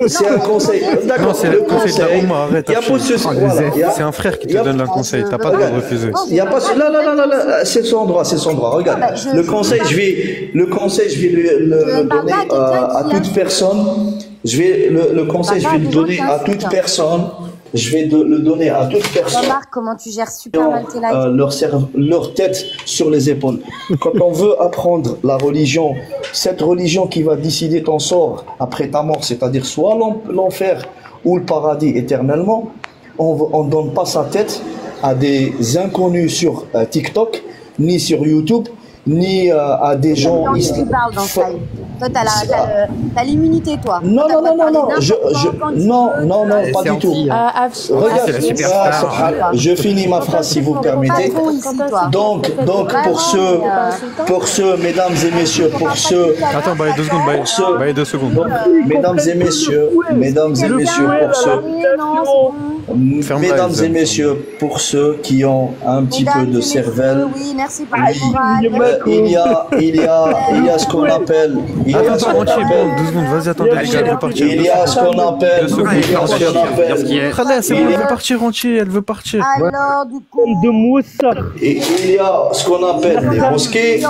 c'est un conseil.
Non, c'est le conseil de la Oumma, arrête.
Il y a pas ce- voilà.
C'est un frère qui te donne un conseil, t'as pas le droit de refuser.
Il y a pas là, c'est son droit. Regarde, le conseil, je vais le donner à toute personne. Le conseil, je vais le donner à toute personne. Je vais le donner à toute personne.
Remarque comment tu gères super mal tes lives.
Leur tête sur les épaules. Quand on veut apprendre la religion, cette religion qui va décider ton sort après ta mort, c'est-à-dire soit l'enfer ou le paradis éternellement, on ne donne pas sa tête à des inconnus sur TikTok, ni sur YouTube, ni à des gens...
Tu parles dans ça. Toi, t'as l'immunité, toi.
Non, pas du tout. Regarde, je finis ma phrase si vous permettez. Donc, pour ceux, mesdames et messieurs, pour ceux...
Attends, bah, 2 secondes, bah, 2 secondes.
Donc, mesdames et messieurs, pour ceux qui ont un petit peu de cervelle,
oui, merci pour le moral.
il y a ce qu'on appelle...
Attends, 2 secondes, vas-y, attendez les gars, elle veut partir.
Il y a ce qu'on appelle...
C'est bon, elle veut partir entier, elle veut partir.
Alors, du coup...
Et il y a ce qu'on appelle des mosquées, et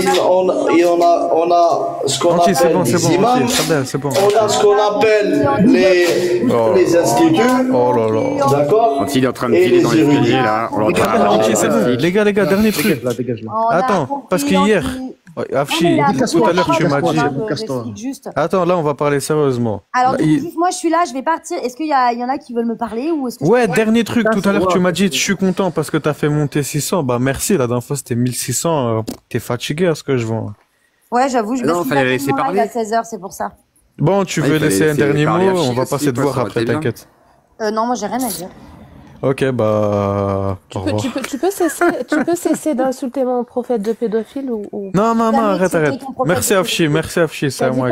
on a ce qu'on appelle des imams, on a ce qu'on appelle les instituts, d'accord?
Quand il est en train de filer dans l'escalier, là, on l'entend.
C'est bon, les gars, dernier truc. Attends, parce qu'hier, Afshi, tout à l'heure, tu m'as dit... Attends, là, on va parler sérieusement.
Alors, juste moi, je suis là, je vais partir. Est-ce qu'il y en a qui veulent me parler ou est-ce que
Ouais, dernier truc, tout à l'heure, tu m'as dit, je suis content parce que t'as fait monter 600. Bah, merci, la dernière fois, c'était 1600. T'es fatigué à ce que je vois.
Ouais, j'avoue, je me suis
fallait laisser parler
à 16h, c'est pour ça.
Bon, tu veux laisser un dernier mot? On va passer te voir après, t'inquiète.
Non, moi, j'ai rien à dire.
Ok, bah...
Tu peux cesser d'insulter mon prophète de pédophile ou...
Non, arrête. Merci Afshi, c'est à moi.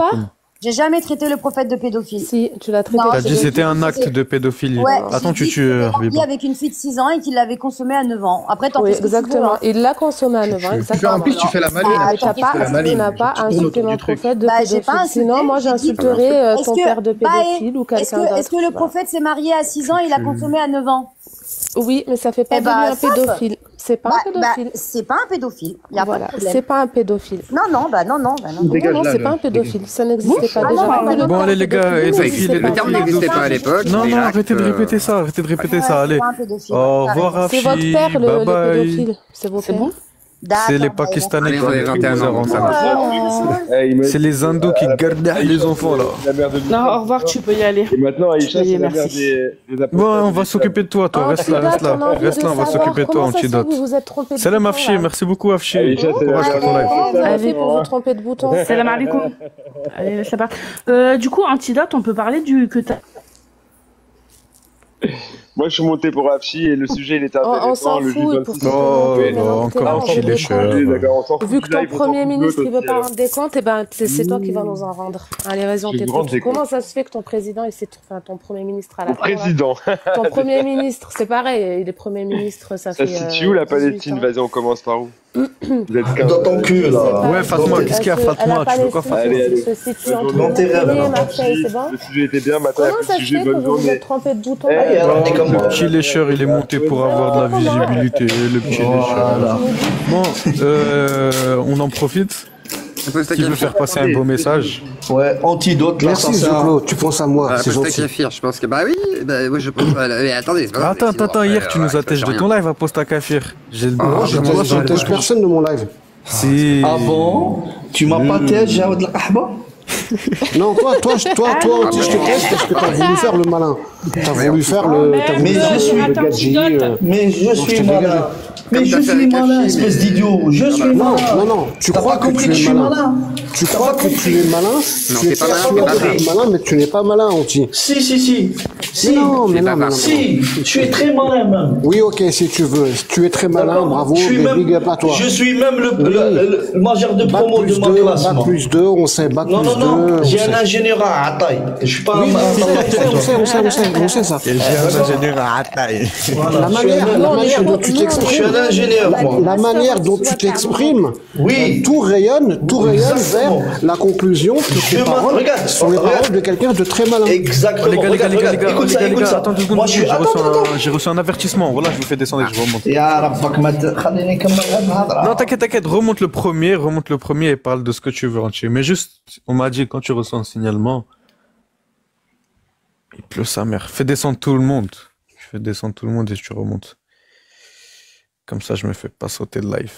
J'ai jamais traité le prophète de pédophile.
Si, tu l'as traité.
T'as dit c'était un acte de pédophilie.
Ouais,
attends, tu
tues avec une fille de 6 ans et qu'il l'avait consommé à 9 ans. Après, t'en fais ce que tu veux,
exactement.
hein.
Il l'a consommé à 9 ans, exactement.
En plus, tu fais la maline.
Tu n'as pas insulté mon prophète de pédophile. Sinon, moi, j'insulterais ton père de pédophile ou quelqu'un d'autre.
Est-ce que le prophète s'est marié à 6 ans et il a consommé à 9 ans?
Oui, mais ça fait pas de lui un pédophile. C'est pas un pédophile.
C'est pas un pédophile.
Voilà, c'est pas un pédophile.
Non, non,
non, c'est pas un pédophile. Ça n'existait pas déjà.
Bon, allez, les gars,
le terme n'existait pas à l'époque.
Non, arrêtez de répéter ça, allez. Au revoir, Afshi.
C'est votre père, le pédophile. C'est vos pères.
C'est les Pakistanais qui ont 21 ans. C'est les Indos qui gardent les enfants là.
Non, au revoir, tu peux y aller.
Et maintenant, Aïcha, c'est la mère des
Bon, on va s'occuper de toi, reste là, on va s'occuper de toi, Antidote. Salam Afshi, merci beaucoup Afshi. Courage pour ton live.
Allez, pour vous tromper de bouton.
Salam alaikum. Allez, ça part. Du coup, Antidote, on peut parler du que t'as.
Moi, je suis monté pour Afchi et le sujet, il était intéressant.
On s'en
le
fout.
Encore un petit lécheur.
Vu que ton premier ministre ne veut pas rendre des comptes, c'est toi qui vas nous en rendre. Allez, vas-y, on t'écoute. Comment ça se fait que ton président, ton premier ministre à la fin,
président.
ton premier ministre, c'est pareil, il est premier ministre, ça fait.
Ça se situe où la Palestine? Vas-y, on commence par où?
Dans ton cul, là.
Ouais, Fatma, qu'est-ce qu'il y a, Fatma? Tu veux quoi, Fatma?
Allez.
Se situe entre
Dans tes rêves,
Montpellier, Marseille, c'est bon?
Le sujet était bien, maintenant,
Comment ça se fait que vous vous êtes trompé de bouton?
Le petit lécheur, il est monté pour avoir de la visibilité. Le petit lécheur. Bon, on en profite. Qui veut faire passer un beau message?
Ouais, antidote.
Merci, Zoclo, tu penses à moi, c'est gentil.
Kafir, je pense que bah oui, moi je pense. Mais attendez,
Attends, hier tu nous attèches de ton live à Posta Kafir.
Je t'attèche personne de mon live.
Si.
Ah bon? Tu m'as pas tèche à de la kahba?
Non, toi, je te teste parce que t'as voulu faire le malin. T'as voulu faire le.
Mais je suis malin. Mais je suis malin, espèce d'idiot. Je suis malin.
Non. Tu crois que tu es malin. Tu crois que tu es malin. Tu es persuadé malin, mais tu n'es pas malin, Anti.
Si.
Non.
Si, tu es très malin, même.
Oui, ok, si tu veux. Tu es très malin, bravo, mais big up à toi.
Je suis même le majeur de promo de ma classe.
Bac plus 2, on sait, bac plus 2.
Non, j'ai un ingénieur à Ataï. Je suis pas un.
On sait ça.
J'ai un ingénieur à Ataï.
La manière dont tu t'exprimes. La manière dont tu t'exprimes, tout rayonne vers la conclusion que tes paroles sont les paroles de quelqu'un de très malin.
Exactement.
Les gars, attends 2 secondes, j'ai reçu un avertissement. Voilà, je vous fais descendre et je remonte. Non, t'inquiète, remonte le premier et parle de ce que tu veux entier. Mais juste, on m'a dit quand tu reçois un signalement, il pleut sa mère. Fais descendre tout le monde. Et tu remontes. Comme ça, je me fais pas sauter le live.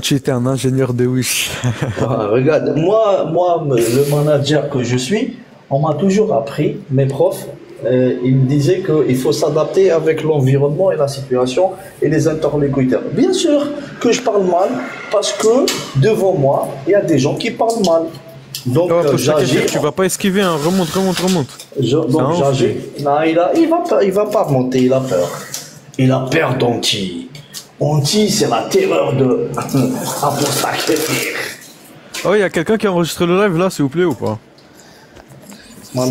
T'es un ingénieur de Wish.
Regarde, moi, le manager que je suis, on m'a toujours appris, mes profs, ils me disaient qu'il faut s'adapter avec l'environnement et la situation et les interlocuteurs. Bien sûr que je parle mal, parce que devant moi, il y a des gens qui parlent mal. Donc, j'agis.
Tu vas pas esquiver, hein. Remonte.
Donc, j'agis. Non, il va pas monter, il a peur. Il a peur d'Anti. Anti, c'est la terreur de Apostat Kefir.
Oh, il y a quelqu'un qui a enregistré le live là, s'il vous plaît, ou pas?
C'est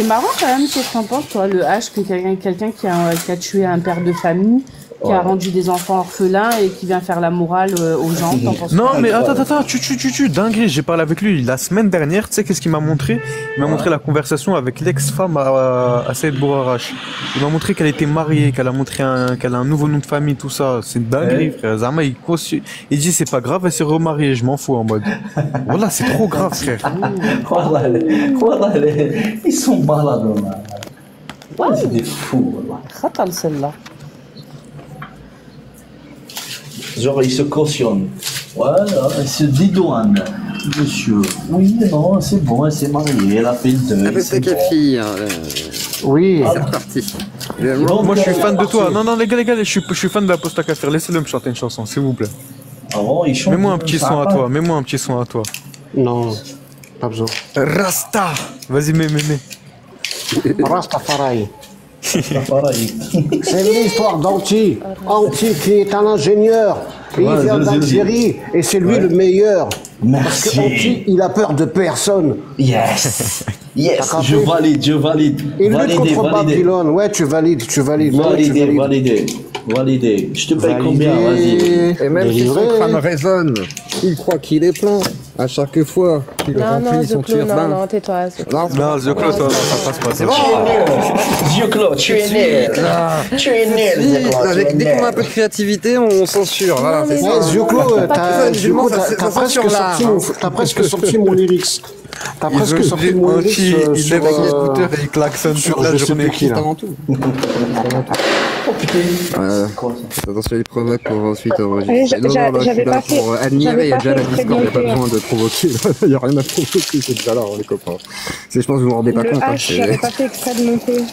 marrant quand même, qu'est-ce que t'en penses, toi, le H, que quelqu'un qui a tué un père de famille, qui a rendu des enfants orphelins et qui vient faire la morale aux gens.
Non, mais attends, tu, dinguerie, j'ai parlé avec lui la semaine dernière, tu sais qu'est-ce qu'il m'a montré? Il m'a montré la conversation avec l'ex-femme à Saïd Bourarache. Il m'a montré qu'elle était mariée, qu'elle a un nouveau nom de famille, tout ça. C'est dinguerie, frère. Zama, il dit c'est pas grave, elle s'est remariée, je m'en fous en mode. Voilà, c'est trop grave, frère.
Voilà, ils sont malades, là. C'est des fous, là.
Khatal, celle-là.
Genre, il se cautionne. Voilà, il se dédouane. Monsieur, oui, non, c'est bon, elle s'est mariée, elle a fait le deuil.
C'est quelle fille?
Oui.
C'est reparti.
Moi, je suis fan de toi. Non, les gars, je suis fan de la Posta Kafir. Laissez-le me chanter une chanson, s'il vous plaît. Mets-moi un petit son à toi.
Non, pas besoin.
Rasta. Vas-y, mets.
Rastafari. C'est l'histoire d'Anti. Anti qui est un ingénieur. Et il vient d'Algérie et c'est lui le meilleur.
Merci.
Parce que Anti, il a peur de personne.
Yes. Je valide.
Il lutte contre Babylone. Ouais, tu valides.
Validé. Je te paye combien? Vas-y.
Et même si son crâne résonne, il croit qu'il est plein. À chaque fois qu'il remplit son turban.
Non, tais-toi.
Non, Zoclo, ça passe pas.
C'est bon.
Zoclo, tu es nul.
Dès qu'on a un peu de créativité, on censure. Voilà, c'est ça.
Zoclo, t'as presque sorti mon lyrics.
Il lève avec l'écouteur et il klaxonne sur la journée.
Avant tout. Attention, il provoque pour ensuite enregistrer.
J'avais pas fait.
Pour admirer, il y a déjà la Discord, il n'y a pas besoin de provoquer. Il n'y a rien à provoquer, c'est déjà là, on les comprend. Je pense que vous ne vous rendez pas compte.
J'avais pas fait exprès de monter.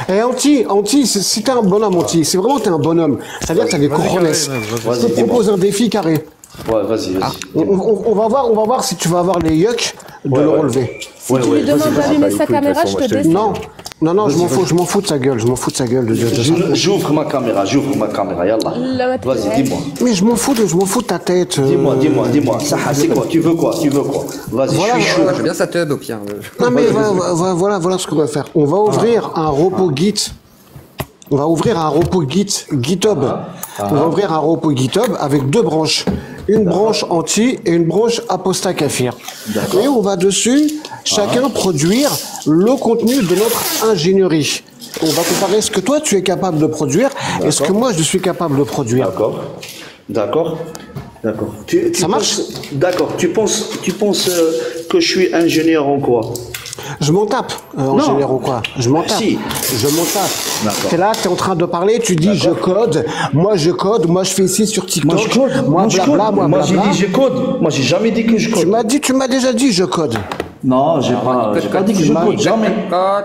Eh Anti, si t'es un bonhomme, Anti, c'est vraiment t'es un bonhomme. C'est-à-dire que t'as des cojones. Je te propose un défi carré.
Ouais, vas-y.
On va voir si tu vas avoir les yucks de le relever.
Si tu lui demandes d'allumer sa caméra, je te dessine.
Non, je m'en fous de sa gueule,
J'ouvre ma caméra, yallah. Vas-y, dis-moi.
Mais je m'en fous de ta tête.
Dis-moi. Ça, c'est quoi? Tu veux quoi? Vas-y,
Voilà,
je suis chaud.
J'aime bien sa tub au pire.
Non mais voilà ce qu'on va faire. On va ouvrir un repos Git. On va ouvrir un repos GitHub. On va ouvrir un repos GitHub avec deux branches. Une branche anti et une branche apostat kafir. Et on va dessus chacun produire le contenu de notre ingénierie. On va comparer ce que toi tu es capable de produire et ce que moi je suis capable de produire.
D'accord.
Ça marche?
D'accord. Tu penses que je suis ingénieur en quoi?
Je m'en tape, ingénieur ou quoi? Je m'en tape.
Si.
Je m'en tape. T'es là, t'es en train de parler, tu dis je code, moi je fais ici sur TikTok, moi blabla.
J'ai dit je code, moi j'ai jamais dit que je code.
Tu m'as déjà dit je code.
Non, j'ai pas dit que je code, jamais.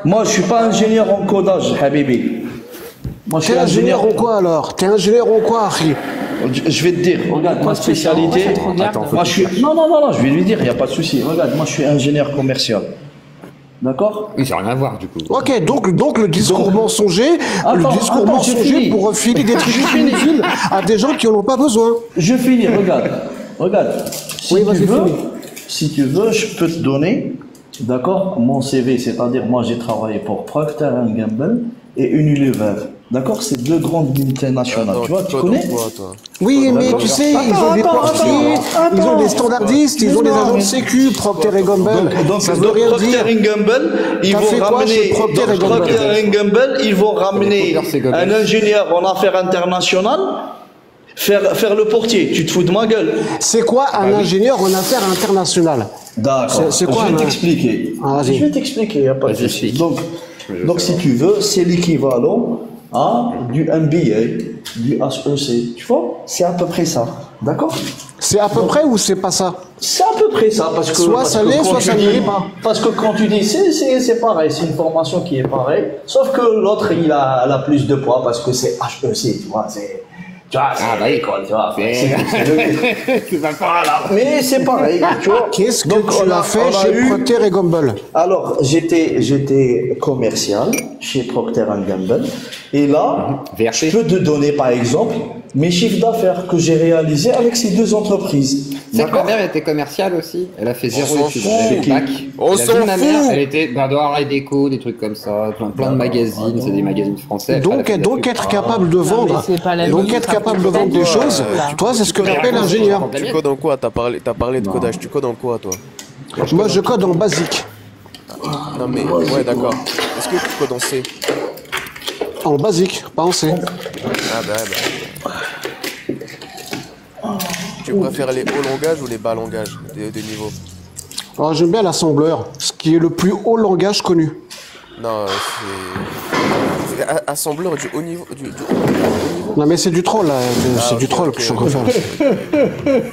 Moi je suis pas ingénieur en codage, habibi. Moi je suis
ingénieur en quoi alors? T'es ingénieur en quoi, Harry?
Je vais te dire, regarde, ma spécialité. Moi je suis. Non, je vais lui dire, il n'y a pas de souci. Regarde, moi je suis ingénieur commercial. D'accord?
Oui, ça n'a rien à voir du coup.
Ok, donc le discours mensonger, pour filer des trucs inutiles à des gens qui n'en ont pas besoin.
Je finis, regarde. Si tu veux, je peux te donner, d'accord, mon CV, c'est-à-dire moi j'ai travaillé pour Procter & Gamble et Unilever. D'accord, c'est deux grandes multinationales. Tu vois, tu connais?
Oui, mais tu sais, ils ont des portiers, ils ont des standardistes, ils ont des agents de sécu, Procter & Gamble.
Donc Procter & Gamble, ils vont ramener un ingénieur en affaires internationales faire le portier. Tu te fous de ma gueule?
C'est quoi un ingénieur en affaires internationales?
D'accord.
C'est quoi?
Je vais t'expliquer. Je vais t'expliquer, il n'y a pas de souci. Donc si tu veux, c'est l'équivalent du MBA, du HEC, tu vois, c'est à peu près ça, d'accord?
C'est à peu près ou c'est pas ça?
C'est à peu près ça, parce que
soit ça l'est, soit ça ne l'est pas.
Parce que quand tu dis c'est pareil, c'est une formation qui est pareille, sauf que l'autre il a plus de poids parce que c'est HEC, tu vois, c'est l'école, tu vois. Mais c'est pareil, tu vois.
Qu'est-ce que tu as fait chez Procter & Gamble?
Alors, j'étais commercial chez Procter & Gamble. Et là, je peux te donner, par exemple, mes chiffres d'affaires que j'ai réalisés avec ces deux entreprises.
C'est que ma mère était commerciale aussi. Elle a fait 0 études.
On s'en fout.
Ma mère, elle était dans Arts et Déco, des trucs comme ça, plein de magazines, c'est des magazines français.
Donc être capable de vendre, des choses, toi, c'est ce que tu appelles ingénieur.
Tu codes en quoi? T'as parlé de codage. Tu codes en quoi, toi?
Moi, je code en basique.
Non, mais ouais, d'accord. Est-ce que tu codes en C?
En basique, pas en C.
Ah Tu préfères les hauts langages ou les bas langages de niveau?
Alors, j'aime bien l'assembleur, ce qui est le plus haut langage connu.
Non, c'est assembleur du haut niveau.
Non, mais c'est du troll, là. C'est du troll que je suis en train de faire.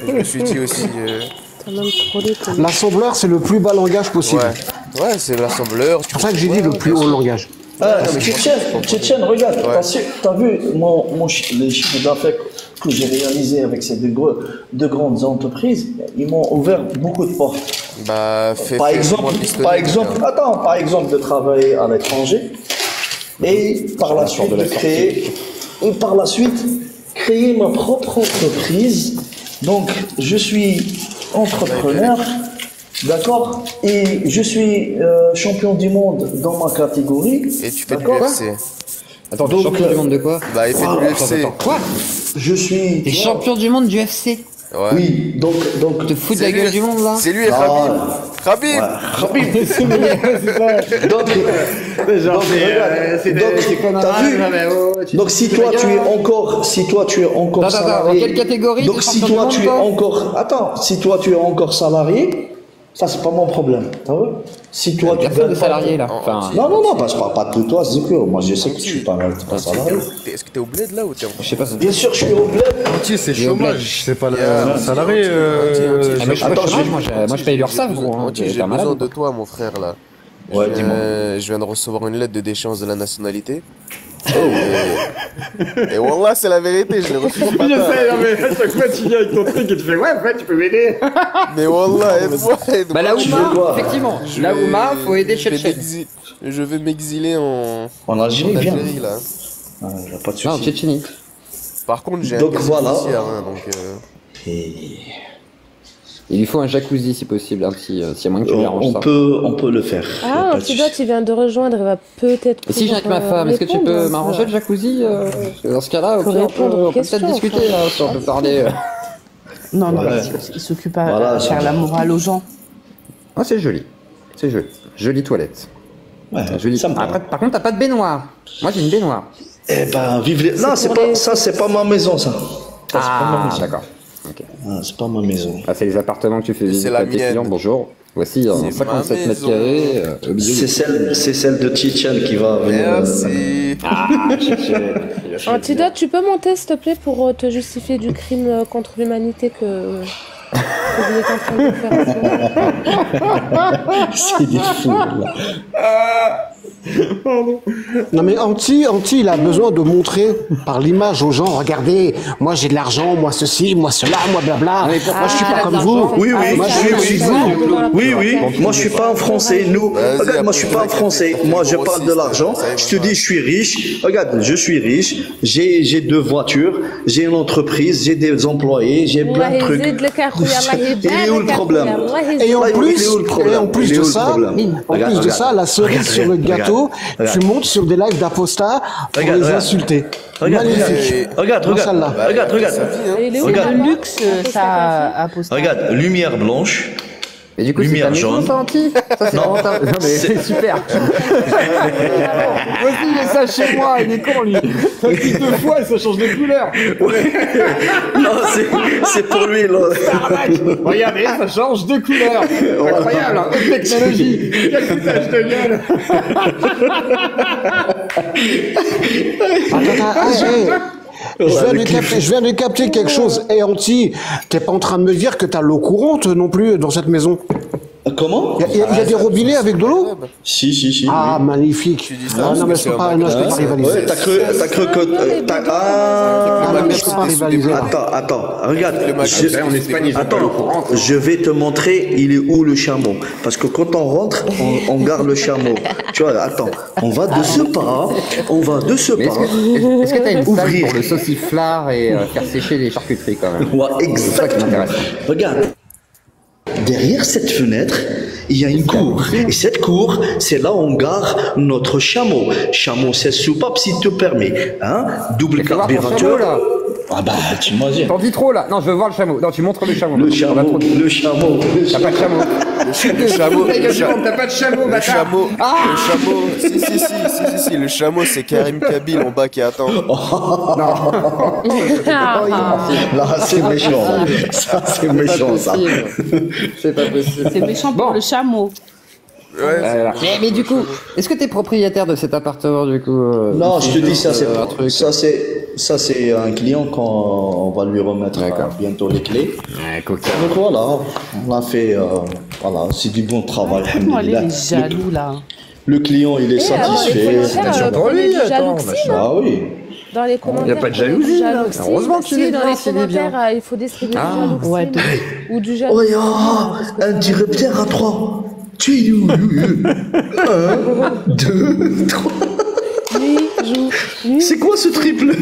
Je me suis dit aussi.
L'assembleur, c'est le plus bas langage possible.
Ouais, c'est l'assembleur.
C'est pour ça que j'ai dit le plus haut langage.
Tchétchène, regarde, t'as vu les chiffres d'affaires que j'ai réalisés avec ces deux grandes entreprises, ils m'ont ouvert beaucoup de portes. Par exemple, de travailler à l'étranger et par la suite créer ma propre entreprise. Donc, je suis entrepreneur. D'accord. Et je suis champion du monde dans ma catégorie.
Et tu fais de l'UFC.
Attends, t'es champion du monde de quoi?
Il fait de l'UFC.
Quoi?
Je suis...
T'es champion du monde du UFC?
Ouais.
Oui, donc...
Te fous de la gueule du monde, là?
C'est lui et Khabib.
Donc si toi tu es encore salarié...
Dans quelle catégorie?
Donc si toi tu es encore... Attends, si toi tu es encore salarié... Ça, c'est pas mon problème. Si toi, tu
gagnes des salariés, là.
Non, je parle pas de toi, c'est que moi, je sais que tu suis pas salarié.
Est-ce que t'es au bled, là, ou t'es en...
Je sais pas.
Bien sûr, je suis au bled.
Entier, c'est chômage, c'est pas le salarié.
Mais je suis pas chômage, moi, je paye l'URSSAF, gros.
J'ai besoin de toi, mon frère, là.
Ouais, dis-moi.
Je viens de recevoir une lettre de déchéance de la nationalité. Et wallah, c'est la vérité, je l'ai reçu ce matin.
Je sais, non, mais à chaque fois tu viens avec ton truc et tu fais ouais, tu peux m'aider.
Mais wallah, aide-moi.
Bah la Ouma, effectivement. La Ouma, faut aider Tchétchène.
Je vais m'exiler
en Algérie,
là.
Ah, y a pas de souci.
Non, en Tchétchénie.
Par contre, j'ai un
donc
permis
voilà.
judiciaire, hein, donc.
Il lui faut un jacuzzi si possible, un petit, s'il y a moyen que tu lui arranges ça.
On peut le faire.
Ah, Antidote, il vient de rejoindre, il va peut-être.
Et si j'ai avec ma femme, est-ce que tu peux m'arranger le jacuzzi dans ce cas-là, on peut peut-être discuter, là, si on peut parler.
Non, il s'occupe à faire la morale aux gens.
Ah, c'est joli. C'est joli. Jolie toilette. Ouais, joli. Après, par contre, t'as pas de baignoire. Moi, j'ai une baignoire.
Eh ben, vive les... Non, c'est pas ma maison, ça.
Ah, d'accord. Okay.
Ah, c'est pas ma maison.
Ah, c'est les appartements que tu fais visiter à tes clients. Bonjour. Voici 57 mètres carrés.
C'est celle de Tchétchène qui va venir.
Merci.
Antidote, tu peux monter s'il te plaît pour te justifier du crime contre l'humanité que vous êtes en train de faire.
C'est des fous, là. Non mais Anti, il a besoin de montrer par l'image aux gens, regardez, moi j'ai de l'argent, moi ceci, moi cela, moi blabla, moi je suis pas comme vous.
Oui,
moi je suis vous.
Oui, moi je suis pas un Français, regarde, moi je suis pas un Français, moi je parle de l'argent, je te dis je suis riche, regarde, je suis riche, j'ai 2 voitures, j'ai une entreprise, j'ai des employés, j'ai plein de trucs. Il est où le problème?
Et en plus de ça, la cerise sur le gâteau, tu montes sur des lives d'Aposta pour les insulter. Magnifique.
Regarde.
Il est où le luxe, ça, Aposta?
Regarde, lumière blanche.
Et du coup,
lumière jaune.
Ça, c'est rentable. Non, mais c'est super.
Moi aussi, j'ai ça chez moi, il est con, lui. Ça clique 2 fois et ça change de couleur.
Non, c'est pour lui, là.
Regardez, ça change de couleur. Incroyable, hein. Haute technologie. Quel foutage de gueule.
Je viens de capter quelque chose. Et Anti, t'es pas en train de me dire que t'as l'eau courante non plus dans cette maison?
Comment?
Il y a des robinets avec de l'eau?
Si.
Ah,
oui.
Magnifique. Non, mais je peux pas rivaliser.
Ouais, t'as cru que... je peux pas rivaliser. Attends, regarde. Je vais te montrer, il est où le chameau. Parce que quand on rentre, on garde le chameau. Tu vois, attends, on va de ce pas.
Est-ce que t'as une salle pour le sauciflard et faire sécher les charcuteries, quand même?
Ouais, exactement. Regarde. Derrière cette fenêtre, il y a une cour. Et cette cour, c'est là où on gare notre chameau. Chameau, c'est soupape, si tu permets. Hein? Double carburateur. Ah bah, tu m'imagines.
T'en dis trop, là. Non, je veux voir le chameau. Non, tu montres le chameau.
Le chameau.
T'as pas de chameau.
Le chameau.
T'as pas de chameau, bâtard.
Le chameau. Si. Le chameau, c'est Karim Kabil en bas qui attend.
Là, c'est méchant. Ça, c'est méchant, ça.
C'est pas possible.
C'est méchant pour le chameau.
Ouais,
mais du coup, est-ce que t'es propriétaire de cet appartement, du coup?
Non, je te dis, ça c'est un client qu'on va lui remettre bientôt les clés. Donc voilà, on a fait, voilà, c'est du bon travail.
Comment aller les jaloux là?
Le client, il est satisfait.
Pour lui, attends.
Ah oui.
Dans les commentaires,
il n'y a pas de jalousie, là. Heureusement que tu l'es
dans les commentaires, il faut distribuer du jalousie ou du jalousie.
Oh, il y a un directeur à 3. Tu es où? 1, 2, 3. C'est quoi ce triple?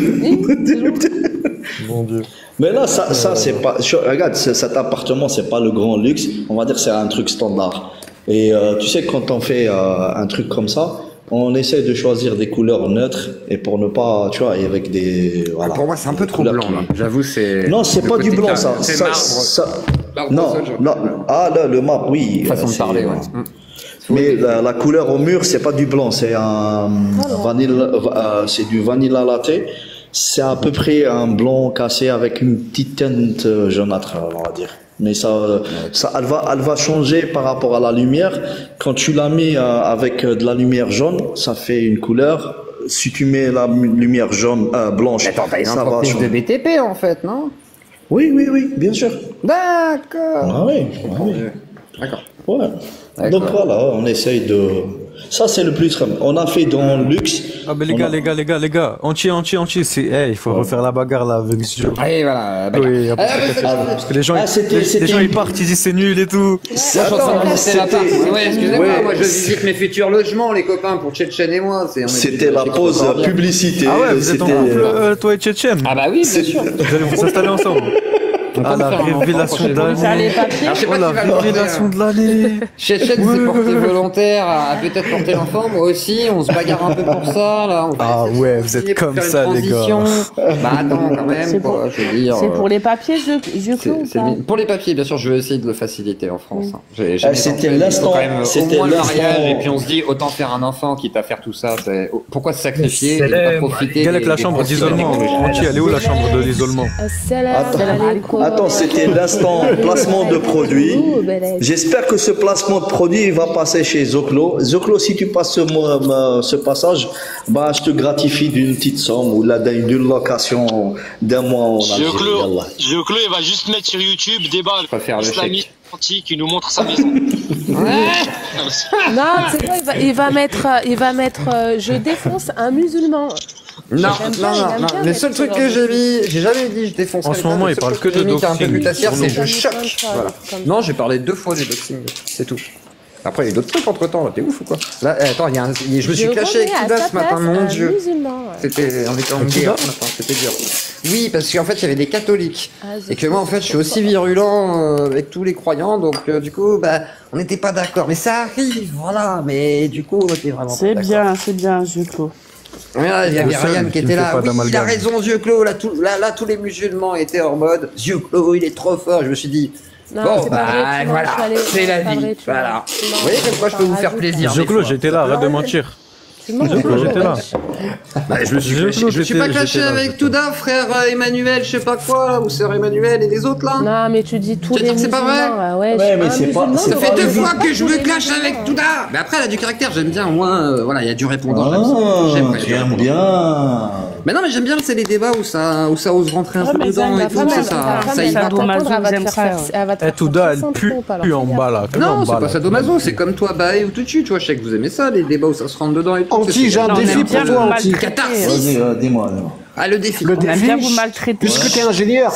Mon Dieu.
Mais là, ça c'est pas. Regarde, cet appartement, c'est pas le grand luxe. On va dire que c'est un truc standard. Et tu sais, quand on fait un truc comme ça, on essaie de choisir des couleurs neutres et pour ne pas, tu vois, avec des. Voilà,
pour moi, c'est un peu trop blanc, là. J'avoue, c'est.
Non, c'est pas du blanc, ça.
C'est marbre.
Non. Ah, là, le marbre, oui.
Façon de parler, ouais.
Mais la couleur au mur, c'est pas du blanc, c'est un c'est du vanilla latte. C'est à peu près un blanc cassé avec une petite teinte jaunâtre, on va dire. Mais elle va changer par rapport à la lumière. Quand tu la mets avec de la lumière jaune, ça fait une couleur. Si tu mets la lumière jaune, blanche,
attends, t'as une entreprise de BTP en fait, non?
Oui, bien sûr.
D'accord.
Ah oui.
D'accord.
Ouais. Donc voilà, on essaye de... Ça, c'est le plus simple. On a fait dans le luxe.
Ah, mais les gars, entier, il faut refaire la bagarre là avec ce jeu.
Allez, voilà.
Oui, parce que les gens, ils partent, ils disent c'est nul et tout.
Excusez-moi, moi je visite mes futurs logements, les copains, pour Tchétchène et moi.
C'était la pause publicité.
Ah ouais, vous êtes en couple, toi et Tchétchène?
Ah bah oui, bien sûr.
Vous allez vous installer ensemble. Ah, la révélation de l'année. Oh, la révélation de l'année.
Tchétchène s'est porté volontaire à peut-être porter l'enfant, moi aussi, on se bagarre un peu pour ça, là.
Ah ouais, vous êtes comme ça, les gars.
Bah attends, quand même, quoi, je veux dire.
C'est pour les papiers, je
Pour les papiers, bien sûr, je vais essayer de le faciliter en France.
C'était l'instant.
C'était le mariage, et puis on se dit, autant faire un enfant, quitte à faire tout ça. Pourquoi se sacrifier et pas profiter.
Avec la chambre d'isolement. Elle est où la chambre de l'isolement?
Attends, c'était l'instant placement de produit. J'espère que ce placement de produit va passer chez Zoclo. Zoclo, si tu passes ce passage, bah, je te gratifie d'une petite somme ou d'une location d'un mois en Algérie.
Zoclo, il va juste mettre sur YouTube débat islamique qui nous montre sa maison.
Non, c'est quoi, il va mettre je défonce un musulman.
Non. Le seul truc que j'ai mis, j'ai jamais dit je défonce.
En ce moment, il parle que de doxing.
C'est je choque. Voilà. Non, j'ai parlé 2 fois du doxing, c'est tout. Après, il y a eu d'autres trucs entre temps, là, t'es ouf ou quoi? Là, attends, je me suis clashé avec Touda ce matin, mon dieu. C'était, on était en guerre ce matin, c'était dur. Oui, parce qu'en fait, il y avait des catholiques. Et que moi, en fait, je suis aussi virulent avec tous les croyants, donc du coup, bah, on n'était pas d'accord. Mais ça arrive, voilà, mais du coup, on était vraiment pas d'accord.
C'est bien, Juclo.
Là, il y avait Ryan qui était là. Oui, il a raison, Zieuclo. Là, tous les musulmans étaient en mode Zieuclo, il est trop fort. Je me suis dit,
non,
bon, bah, voilà, c'est la vie. Voilà. Vous voyez comme quoi je peux vous faire plaisir.
Zieuclo, j'étais là, arrête de mentir. Zieuclo, j'étais là.
Je suis pas clashé avec Touda, frère Emmanuel, je sais pas quoi, ou sœur Emmanuel et les autres là.
Non, mais tu dis tous les musulmans.
C'est pas vrai?
Ouais,
mais c'est pas.
Ça fait 2 fois que je me clash avec Touda. Mais après, elle a du caractère, j'aime bien, au moins, voilà, il y a du répondant.
J'aime bien.
Mais non, mais j'aime bien, c'est les débats où ça ose rentrer un peu dedans et tout, ça y va.
Touda, elle pue en bas là.
Non, c'est pas sadomaso, c'est comme toi, Bae ou Tutu, tu vois, je sais que vous aimez ça, les débats où ça se rentre dedans et tout.
Anti, j'ai un défi pour toi, Anti.
Catharsis.
Dis-moi.
Ah, le défi.
Le défi,
bien vous maltraiter.
Puisque t'es ingénieur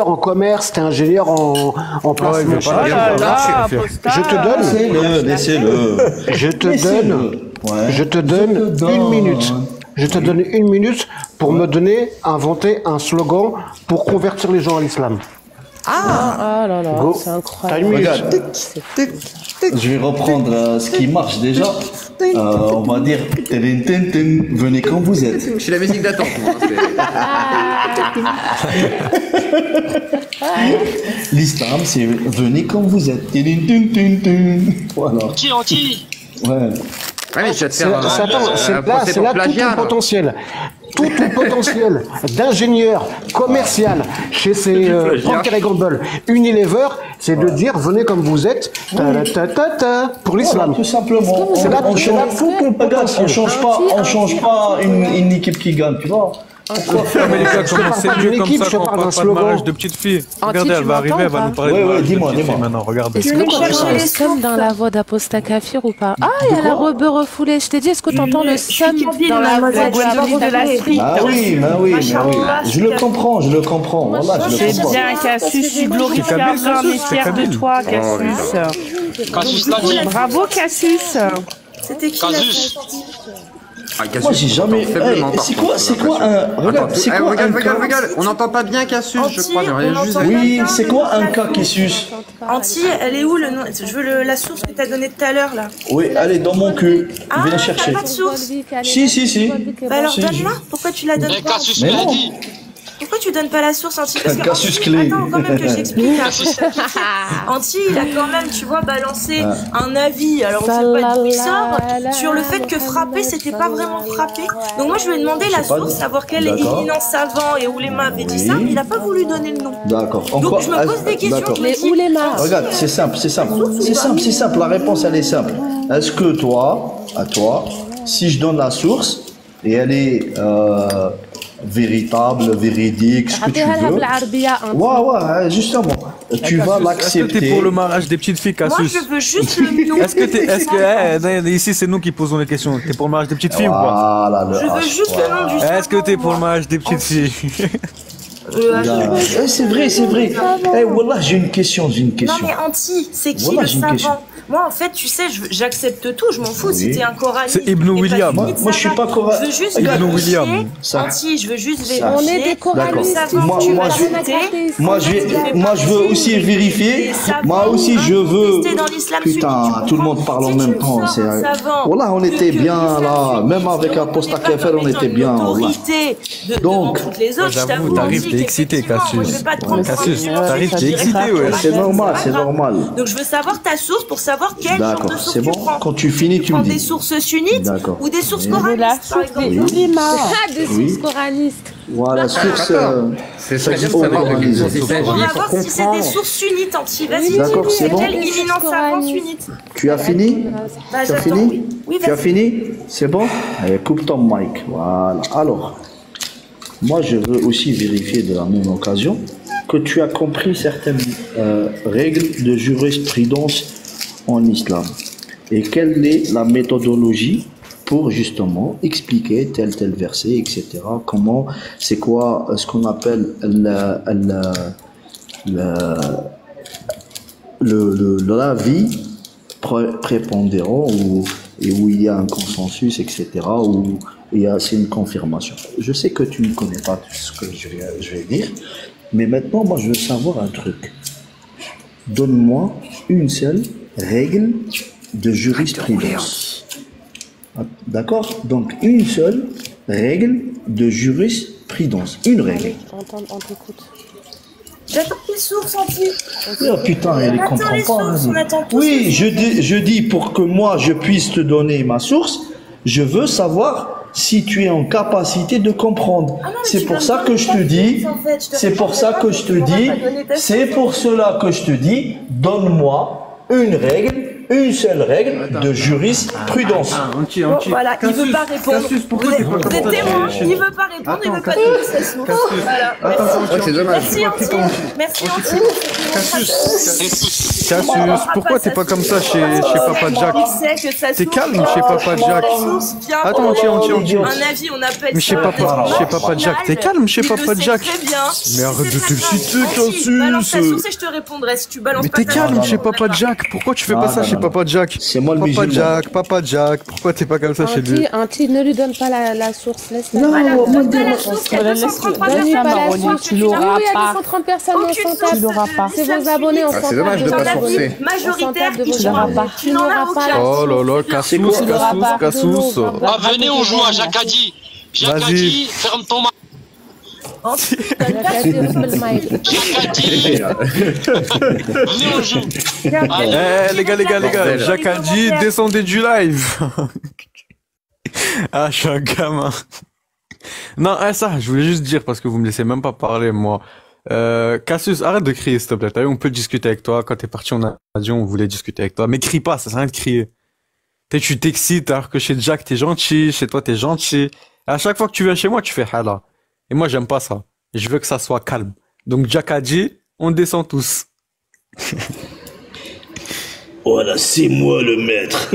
en commerce, t'es ingénieur en placement. Je te donne.
Laissez-le.
Je te donne 1 minute. Je te donne 1 minute pour inventer un slogan pour convertir les gens à l'islam.
Ah là là, c'est incroyable.
Regarde, je vais reprendre ce qui marche déjà. On va dire venez quand vous êtes.
Je suis la musique d'attente.
L'islam, c'est venez quand vous êtes. Voilà.
Anti.
Ouais.
Ouais, mais je vais te faire
c'est là tout ton potentiel. Tout ton potentiel d'ingénieur commercial chez ces Procter & Gamble, Unilever, c'est de dire venez comme vous êtes pour l'islam.
Voilà, tout simplement. On change pas une équipe qui gagne, tu vois.
Mais les gars, comment c'est mieux comme ça quand on parle pas de mariage de petite fille? Regardez, elle va arriver, elle va nous parler de mariage de petite fille maintenant, regardez.
Est-ce que t'entends le seum dans la voix d'Aposta Kafir ou pas? Ah, il y a la rebeu refoulée. Je t'ai dit, est-ce que t'entends le seum dans la voix de la street?
Ah oui, je le comprends. Voilà, je le comprends.
C'est bien, Cassius, tu glorifies un peu, on est fiers de toi, Cassius. Bravo, Cassius.
C'était qui
Casus?
Moi j'ai jamais. C'est quoi un.
Regarde, on n'entend pas bien Cassius, je crois.
Oui, c'est quoi un cas qui suce?
Anti, elle est où le nom? Je veux la source que t'as donnée tout à l'heure là.
Oui, elle est dans mon cul. Viens chercher.
T'as pas de source?
Si.
Bah alors donne-la. Pourquoi tu la donnes pas?
Cassius l'a dit.
Pourquoi tu donnes pas la source, Anti? Parce que
Cassius clé.
Attends, quand même que j'explique. Anti, il a quand même, tu vois, balancé un avis. Alors, on sait pas d'où il sort sur le fait que frapper, c'était pas vraiment frapper. Donc, moi, je lui ai demandé la source, savoir quel éminent savant et Oulema avait dit ça. Il a pas voulu donner le nom.
D'accord.
Donc, je me pose des questions.
Les Oulema.
Regarde, c'est simple. La réponse, elle est simple. Est-ce que toi, si je donne la source et elle est véritable, véridique, ce que tu veux. Ouais, justement.
tu vas l'accepter.
Est-ce que t'es pour le mariage des petites filles, Cassius?
Moi, je veux juste le nom.
Ici, c'est nous qui posons les questions. T'es pour le mariage des petites filles ou quoi?
Je veux juste le nom du savant.
Est-ce que t'es pour le mariage des petites filles?
C'est vrai, c'est vrai. Wallah, j'ai une question.
Non mais Anti, c'est qui le savant? Moi en fait, tu sais, j'accepte tout, je m'en fous si t'es un coranique.
C'est Ibn William.
Moi je suis pas coranique.
Je veux juste
Ibn William.
Anti, je veux juste vérifier.
On est des coraniques.
Moi je veux aussi vérifier. Moi aussi je veux. Putain, tout le monde parle en même temps. Voilà, on était bien là. Même avec Aposta Kefel, on était bien.
Donc,
j'avoue, t'arrives, t'es excité, Cassius. Cassius, t'arrives, t'es excité, ouais.
C'est normal, c'est normal.
Donc je veux savoir ta source pour savoir quelle genre de source tu prends.
D'accord, quand tu finis, tu me dis.
Des sources sunnites ou des sources coranistes, par exemple.
Des sources coranistes.
Voilà, source.
C'est très bien de savoir de quelle source il s'agit.
On va voir si c'est des sources sunnites, Anti. Vas-y,
d'accord, c'est bon.
quel éminent savant sunnite?
Tu as fini? Tu as fini?
Oui,
tu as fini? C'est bon? Allez, coupe ton mic. Voilà. Alors, moi, je veux aussi vérifier de la même occasion que tu as compris certaines règles de jurisprudence en islam et quelle est la méthodologie pour justement expliquer tel verset, etc. Comment, c'est quoi ce qu'on appelle l'avis prépondérant où il y a un consensus, etc. où c'est une confirmation. Je sais que tu ne connais pas tout ce que je vais dire, mais maintenant, moi, je veux savoir un truc. Donne-moi une seule règle de jurisprudence. D'accord? Donc, une seule règle de jurisprudence. Une règle.
On t'écoute.
J'attends tes sources, Anti.
Oh putain, elle ne comprend pas. Oui, je dis pour que moi, je puisse te donner ma source, je veux savoir si tu es en capacité de comprendre. C'est pour ça que je te dis, c'est pour cela que je te dis, donne-moi une seule règle de jurisprudence.
Voilà, il veut pas répondre. Vous êtes témoin, il veut pas répondre, il veut pas donner sa source. Voilà,
c'est dommage.
Merci, Anti.
Cassius, pourquoi t'es pas comme ça chez Papa Jack? T'es calme chez Papa Jack. Attends, Anti.
Un avis, on appelle
mais chez Papa Jack, t'es calme chez Papa Jack. Mais arrête de te citer, Cassius.
Balance ta source et je te répondrai si tu balances pas.
Mais t'es calme chez Papa Jack. Pourquoi tu fais pas ça chez Papa Jack?
C'est moi le musulman.
Papa Jack, pourquoi t'es pas comme ça chez lui?
Anti, ne lui donne pas la source, laisse-la.
Non, donne pas la source, il y a 230 personnes.
Tu l'auras pas. 230 personnes, on s'en tape.
Tu l'auras pas.
C'est vos abonnés, on s'en tape.
C'est dommage de pas sourcer.
Majoritaire,
tu l'auras pas.
Tu n'en as aucun.
Oh là là, Cassius.
Venez, on joue à Jacadi. Jacadi, ferme ton mic. Venez, on joue.
Les gars, Jacadi, descendez du live. Ah, je suis un gamin. Non, ça, je voulais juste dire, parce que vous me laissez même pas parler, moi. Cassius, arrête de crier, s'il te plaît. T'as vu, on peut discuter avec toi. Quand t'es parti, on a dit, on voulait discuter avec toi. Mais crie pas, ça sert à rien de crier. Tu t'excites, alors que chez Jack, t'es gentil. Chez toi, t'es gentil. Et à chaque fois que tu viens chez moi, tu fais hala. Et moi, j'aime pas ça. Je veux que ça soit calme. Donc, Jack a dit, on descend tous.
Voilà, c'est moi le maître.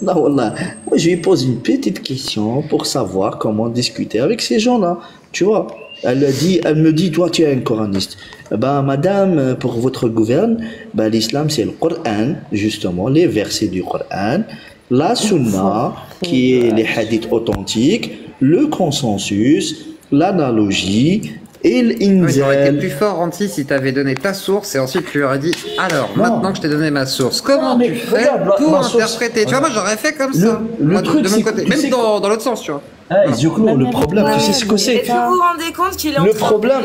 Non, voilà. Moi, je lui pose une petite question pour savoir comment discuter avec ces gens-là. Tu vois, elle me dit, toi, tu es un coraniste. Madame, pour votre gouverne, l'islam, c'est le Coran, justement, les versets du Coran, la sunna, qui est les hadiths authentiques, le consensus, l'analogie, et l'inzal.
J'aurais été plus fort, Anti, si tu avais donné ta source et ensuite tu aurais dit alors, maintenant que je t'ai donné ma source, comment tu fais pour interpréter? Tu vois, moi j'aurais fait comme ça.
Le truc,
de mon côté. Même dans l'autre sens, tu vois.
Le problème, tu sais ce que c'est?
Vous vous rendez compte qu'il est en
Le problème,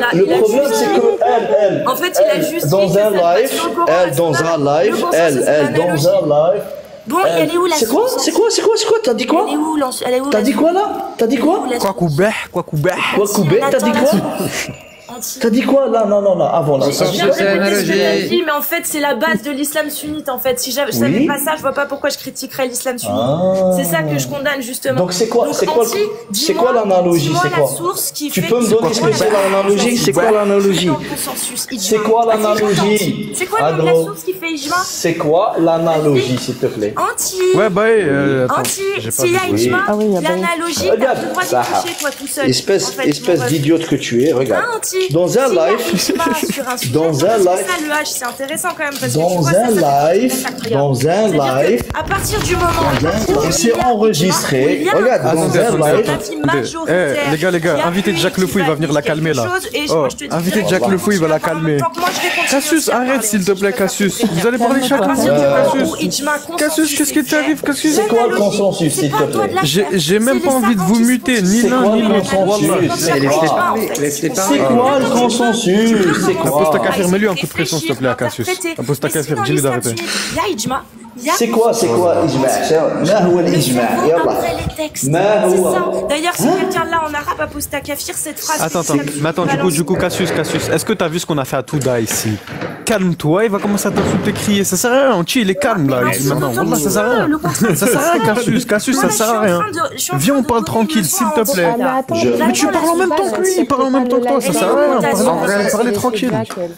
c'est que elle,
en fait, il a juste
dans un live,
bon, elle est où la source?
C'est quoi? T'as dit quoi? T'as dit quoi là? T'as dit quoi?
Quoi coubé?
T'as dit quoi? T'as dit quoi là? Non, avant là.
C'est l'analogie.
Mais en fait, c'est la base de l'islam sunnite. En fait, si je savais pas ça, je vois pas pourquoi je critiquerais l'islam sunnite. C'est ça que je condamne justement.
Donc c'est quoi l'analogie? C'est quoi? Tu peux me donner ce que c'est l'analogie? C'est quoi l'analogie? C'est quoi l'analogie?
C'est quoi la source qui fait ijma?
C'est quoi l'analogie, s'il te plaît?
S'il y a ijma, l'analogie, t'as le droit d'y toucher toi tout seul.
Espèce d'idiote que tu es, regarde. Dans un live,
le H, c'est intéressant quand même parce que
dans un live,
à partir du moment où
c'est enregistré. Regarde, dans un live.
Les gars, invitez Jack Le Fou, il va venir la calmer là. Invitez Jack Le Fou, il va la calmer. Cassius, arrête s'il te plaît, Cassius. Vous allez parler chaque fois. Cassius, qu'est-ce qui t'arrive?
C'est quoi le consensus, s'il te plaît?
J'ai même pas envie de vous muter, ni l'un ni l'autre.
C'est quoi le consensus? C'est quoi?
Apostha Kafir, mets-lui un coup de pression, s'il te plaît, à Cassius. Apostha Kafir, dis-lui d'arrêter.
C'est quoi ijma? ما هو الإجماع؟ ما هو؟
D'ailleurs, si quelqu'un là en arabe Apostha Kafir, cette phrase.
Attends, du coup, Cassius, est-ce que t'as vu ce qu'on a fait à Touda ici? Calme-toi, il va commencer à t'insulter, crier. Ça sert à rien, Anchi, il est calme là. Maintenant, Wallah, ça sert à rien. Ça sert à rien, Cassius, ça sert à rien. Viens, on parle tranquille, s'il te plaît. Mais tu parles en même temps que lui, il parle en même temps que toi, ça sert à rien. Parlez tranquille.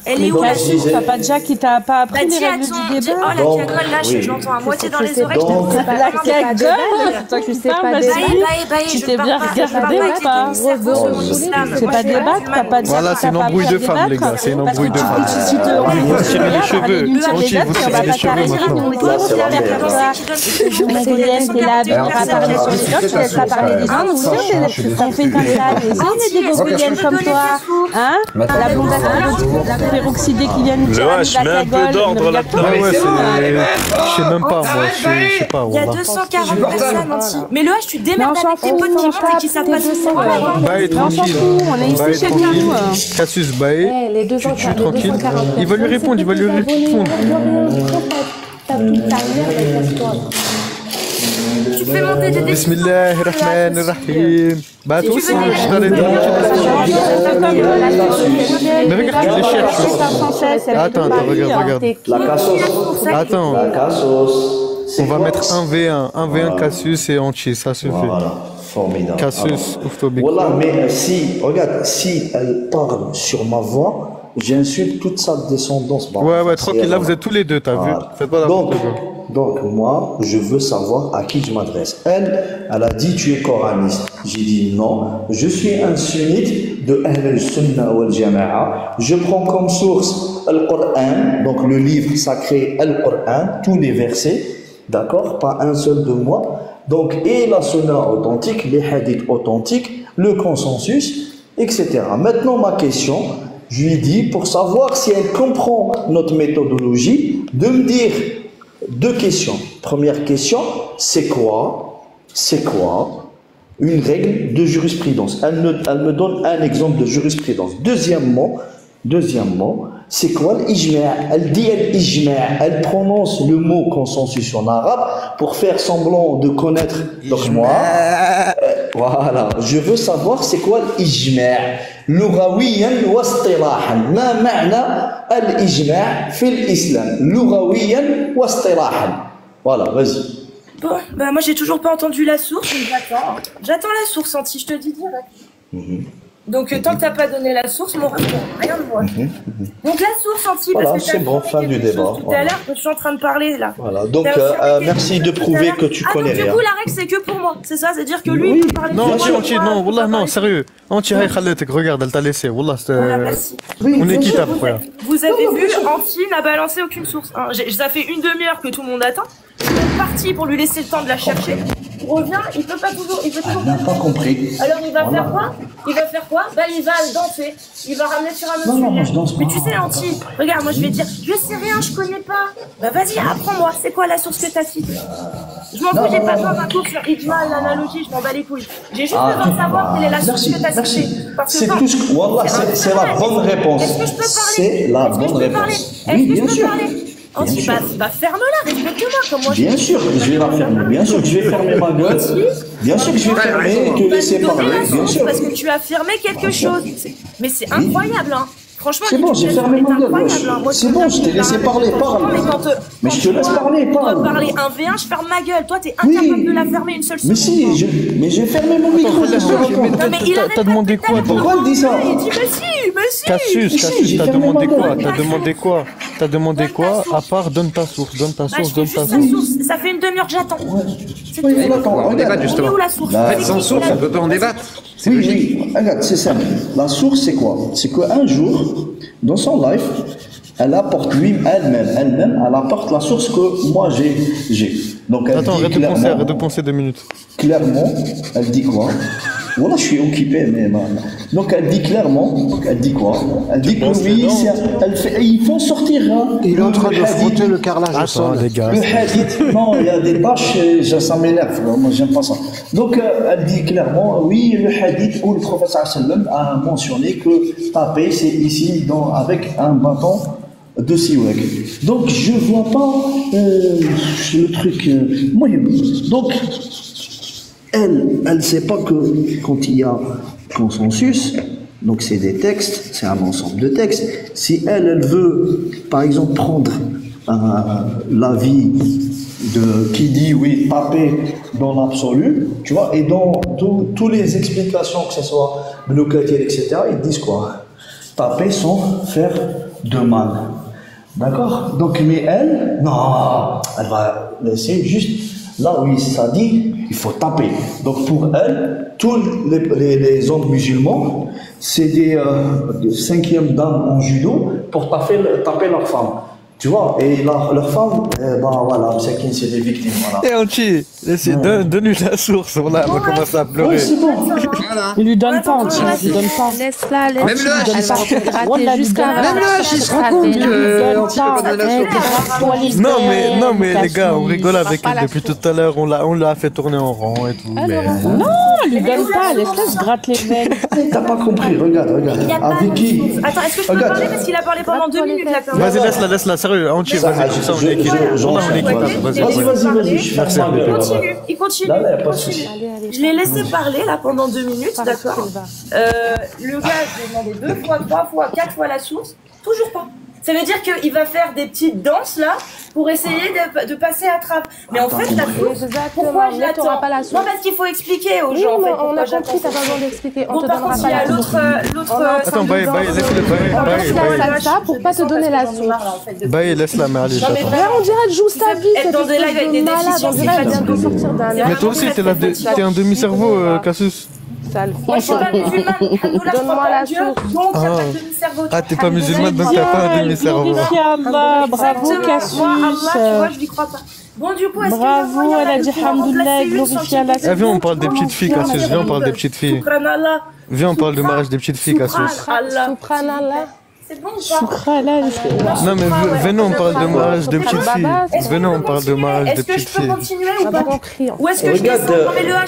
Mais Cassius, t'as pas déjà qui t'a pas appris les règles du débat?
Oh, la cagole, là, je l'entends à moitié dans les oreilles.
La cagole? Toi qui sais pas débattre, tu t'es bien regardé ou pas? C'est pas débattre, t'as pas dit.
Voilà, c'est une embrouille de femmes, les gars, c'est une embrouille de femmes. Vous vous tirez les cheveux, Anchi, vous tirez les cheveux maintenant.
T'es là, tu vas parler sur les autres, tu laisses pas parler des autres. On fait comme ça, on est des gogoliennes comme toi. Hein? La blonde la peroxydée qui vient nous tirer la cagole.
Je sais même pas, moi, je sais pas.
Il y a 240 personnes entier. Mais le H, tu démerdes avec tes potes qui savent pas de
Bae, tranquille.
On est ici chez nous.
Cassius, Bae, tu tranquille. Il va lui répondre,
Tu fais monter des défis.
Bismillahirrahmanirrahim. Bah toi aussi, je t'allais dire. Mais regarde, tu les cherches. Attends, regarde.
La Cassos.
Attends.
La Cassos.
On va mettre 1v1 Cassius et Anchi, ça suffit.
Voilà, formidable.
Cassius, ouf-tobik.
Voilà, mais si elle parle sur ma voix, j'insulte toute sa descendance.
Ouais, tranquille, là vous êtes tous les deux, t'as vu? Faites pas n'importe quoi.
Donc moi, je veux savoir à qui je m'adresse. Elle a dit tu es coraniste. J'ai dit non, je suis un sunnite de Ahl al-Sunnah wal Jama'a. Je prends comme source le Coran, donc le livre sacré Al-Coran, tous les versets, d'accord, pas un seul de moi. Donc et la Sunna authentique, les hadiths authentiques, le consensus, etc. Maintenant ma question, je lui dis pour savoir si elle comprend notre méthodologie, de me dire 2 questions. Première question, c'est quoi une règle de jurisprudence? Elle me donne un exemple de jurisprudence. Deuxièmement, c'est quoi l'ijma'? Elle dit l'ijma', elle prononce le mot consensus en arabe pour faire semblant de connaître. Donc moi, voilà, je veux savoir c'est quoi l'ijma'. لغويا واصطلاحا ما معنى الإجماع في الإسلام لغويا واصطلاحا. Voilà, vas-y.
Bon, bah moi j'ai toujours pas entendu la source, donc j'attends la source, Anti, je te dis direct. Donc tant que t'as pas donné la source, mon retour, rien de moi. Donc la source, Anti,
voilà,
parce que
c'est bon, fin du débat.
Tout à l'heure, je suis en train de parler là.
Voilà, donc merci de prouver que tu connais rien.
Du coup, la règle c'est que pour moi, c'est ça, c'est-à-dire que lui il peut parler.
Non, Anti, non, wallah, non, sérieux. Anti, regarde, elle t'a laissé, wallah,
merci.
On est équitable, frère.
Vous avez vu, Anti n'a balancé aucune source. Ça fait une demi-heure que tout le monde attend. Il est parti pour lui laisser le temps de la chercher. Il revient, il peut toujours.
Elle n'a pas compris.
Alors il va faire quoi? Bah il va danser. Il va ramener sur un autre sujet.
Non, moi je danse pas.
Mais tu sais, Anti, regarde, moi je vais dire, je sais rien, je connais pas. Bah vas-y, apprends-moi. C'est quoi la source que t'as citée? Je m'en fous, j'ai pas besoin d'un cours sur Ijma, l'analogie, je m'en bats les couilles. J'ai juste besoin de savoir quelle est la source que t'as citée.
C'est tout ce que. Wallah, c'est la bonne réponse.
Est-ce que je peux parler?
C'est la bonne réponse. Oui, bien sûr.
Anti, bah ferme-la, respecte-moi comme moi.
Bien sûr, je vais la fermer. Bien sûr que je vais fermer ma gueule. Bien sûr que je vais fermer et te laisser parler. Bien sûr.
Parce que tu as affirmé quelque chose. Mais c'est incroyable, hein. Franchement,
c'est bon, j'ai fermé mon gueule. C'est bon, je t'ai laissé parler, parle. Mais je te laisse parler, parle.
Quand parler un V1, je ferme ma gueule. Toi, t'es incapable de la fermer une seule seconde.
Mais si, mais j'ai fermé mon micro.
T'as demandé quoi?
Pourquoi elle dit ça?
Il dit, mais si.
Cassius, t'as demandé quoi? T'as demandé quoi? À part, donne ta source.
Ça fait une demi-heure que j'attends. C'est tout.
On débat justement.
Où la source?
En fait, sans source, on peut pas en débattre.
Oui, regarde, c'est simple. La source, c'est quoi? C'est qu'un jour, dans son live, elle apporte elle-même, elle apporte la source que moi j'ai. Donc elle
Attends,
dit
arrête de penser 2 minutes.
Clairement, elle dit quoi? Voilà, je suis occupé, mais donc elle dit clairement, elle dit quoi? Elle dit que oui, ils font sortir. Hein, il est en train de frotter le carrelage au sol.
Les gars.
Le hadith, non, il y a des tâches, ça m'énerve. Moi, j'aime pas ça. Donc elle dit clairement, oui, le hadith où le prophète sallam a mentionné que taper, c'est ici avec un bâton de siwak. Donc je vois pas le truc. Donc elle ne sait pas que quand il y a consensus, donc c'est des textes, c'est un ensemble de textes. Si elle veut, par exemple, prendre l'avis de qui dit oui, taper dans l'absolu, tu vois, et dans toutes les explications, que ce soit Blocatil, etc., ils disent quoi? Taper sans faire de mal. D'accord? Donc, mais elle, non, elle va laisser juste là où ça dit, il faut taper. Donc pour elle, tous les hommes musulmans, c'est des 5e dames en judo pour taper leur femme. Tu vois, et leur femme, voilà, c'est des victimes. Voilà.
Et Anchi, donne-lui la source, on va commencer à pleurer.
Oui, c'est bon.
Voilà.
Il lui donne pas, Anchi, il lui donne pas.
Laisse-la,
Même le H, il se rend compte que Anchi va pas donner la source.
Non, mais les gars, on rigole avec elle depuis tout à l'heure, on l'a fait tourner en rond et tout.
Non, il lui donne pas, laisse-la se gratte les veines.
T'as pas compris, regarde. Avec qui?
Attends, est-ce que je peux parler parce qu'il a parlé pendant 2 minutes là quand même.
Vas-y, laisse-la, sérieux, Anchi, vas-y, tu sens, on est équipe.
Vas-y.
Merci.
Il continue. Je l'ai laissé parler là pendant 2 minutes, d'accord. Le gars, je lui ai demandé 2 fois, 3 fois, 4 fois la source, toujours pas. Ça veut dire qu'il va faire des petites danses là pour essayer de passer à trappe. Mais en fait, la source, pourquoi je l'attends? Non, parce qu'il faut expliquer aux gens.
Oui, on a compris, t'as pas besoin d'expliquer. On te
par
donnera
contre,
pas
il y a
la source.
Attends, laisse-le
bailler. Ça pour pas te donner la source.
Baille, laisse-la, mais allez, j'attends.
On dirait qu'elle joue sa vie, cette
dans des lives avec des décisions,
on dirait qu'elle vient de sortir d'un live.
Mais toi aussi, t'es un demi-cerveau, Cassius.
Moi, je suis pas musulmane.
Donne-moi la source.
Donc, t'as pas de demi-cerveau.
Ah, t'es pas musulmane, donc t'as pas un demi-cerveau.
Bravo, Cassius.
Tu vois, je lui crois pas. Bon, du coup, est-ce que
bravo, elle a dit Hamdoullah, glorifie Allah.
Viens, on parle des petites filles, Cassius. Viens, on parle des petites filles. Viens, on parle du mariage des petites filles, Cassius.
Subhanallah.
C'est bon ou
Non, mais venons, on parle de mariage de petites filles. Venons, on parle de mariage de petites filles.
Est-ce que je peux continuer ou pas? Ou est-ce que je descends? Non, mais le H.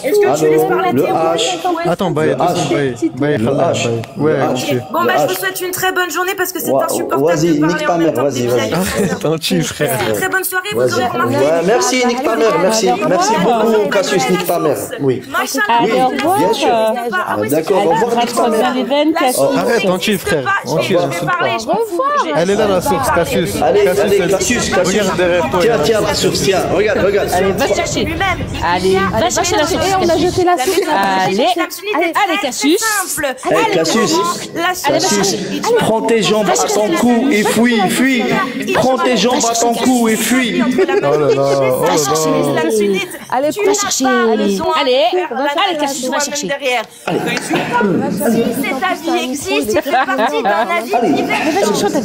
Est-ce que tu laisses parler tes rouges?
Attends, baille. Ouais, ok.
Bon, bah, je vous souhaite une très bonne journée parce que c'est insupportable de parler en même temps.
Attends, frère.
Très bonne soirée, vous aurez remarqué.
Ouais, merci, nique ta mère, merci beaucoup, Cassius, nique ta mère. Oui.
Allez, au revoir.
Bien sûr. D'accord, au revoir, nique ta mère.
Arrête, Anchi, frère. Anchi, elle est là, la source, Cassius.
Allez, Cassius.
Regarde derrière toi.
Tiens, la source, tiens. Regarde.
Allez, va chercher. Allez, va chercher la source.
On a jeté la source.
Allez, Cassius.
Cassius, prends tes jambes à ton cou et fuis. Prends tes jambes à ton cou et fuis.
Oh là là.
Allez,
va chercher. Allez, Cassius, va chercher.
Cet avis existe, il fait partie d'un avis divers.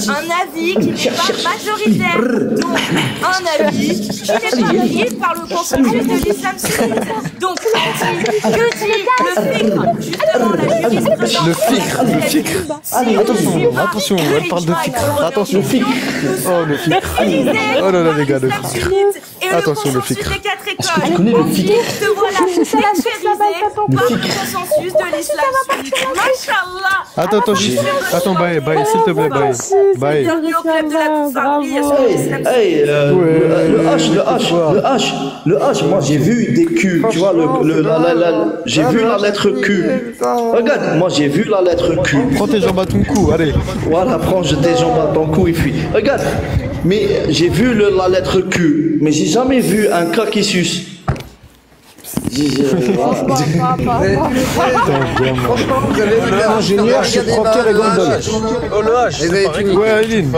Un avis qui n'est pas majoritaire. Donc, un avis qui n'est pas lié par le consensus de l'islam sunnite. Donc, que dit le fikr? Justement, la jurisprudence.
Le fikr. Attention, elle parle de fikr. Attention, fikr. Oh, le fikr. Oh là là, les gars, le fikr.
Et
Attention, le fiqh.
Est-ce que tu connais le fiqh? Te voilà lecturisé par le consensus de l'islam sunnite. Machallah.
Attends, Baye, s'il te plaît, Baye.
Bienvenue au club de la Bouffarderie.
Le H, moi j'ai vu des Q, tu vois, j'ai vu la lettre Q. Regarde, moi j'ai vu la lettre Q.
Prends tes jambes à ton cou, allez.
Voilà, prends tes jambes à ton cou et puis. Regarde, mais j'ai vu la lettre Q, mais j'ai jamais vu un K qui suce.
Ingénieur chez Procter et Gamble.
Oh le H.
Ouais, Aileen.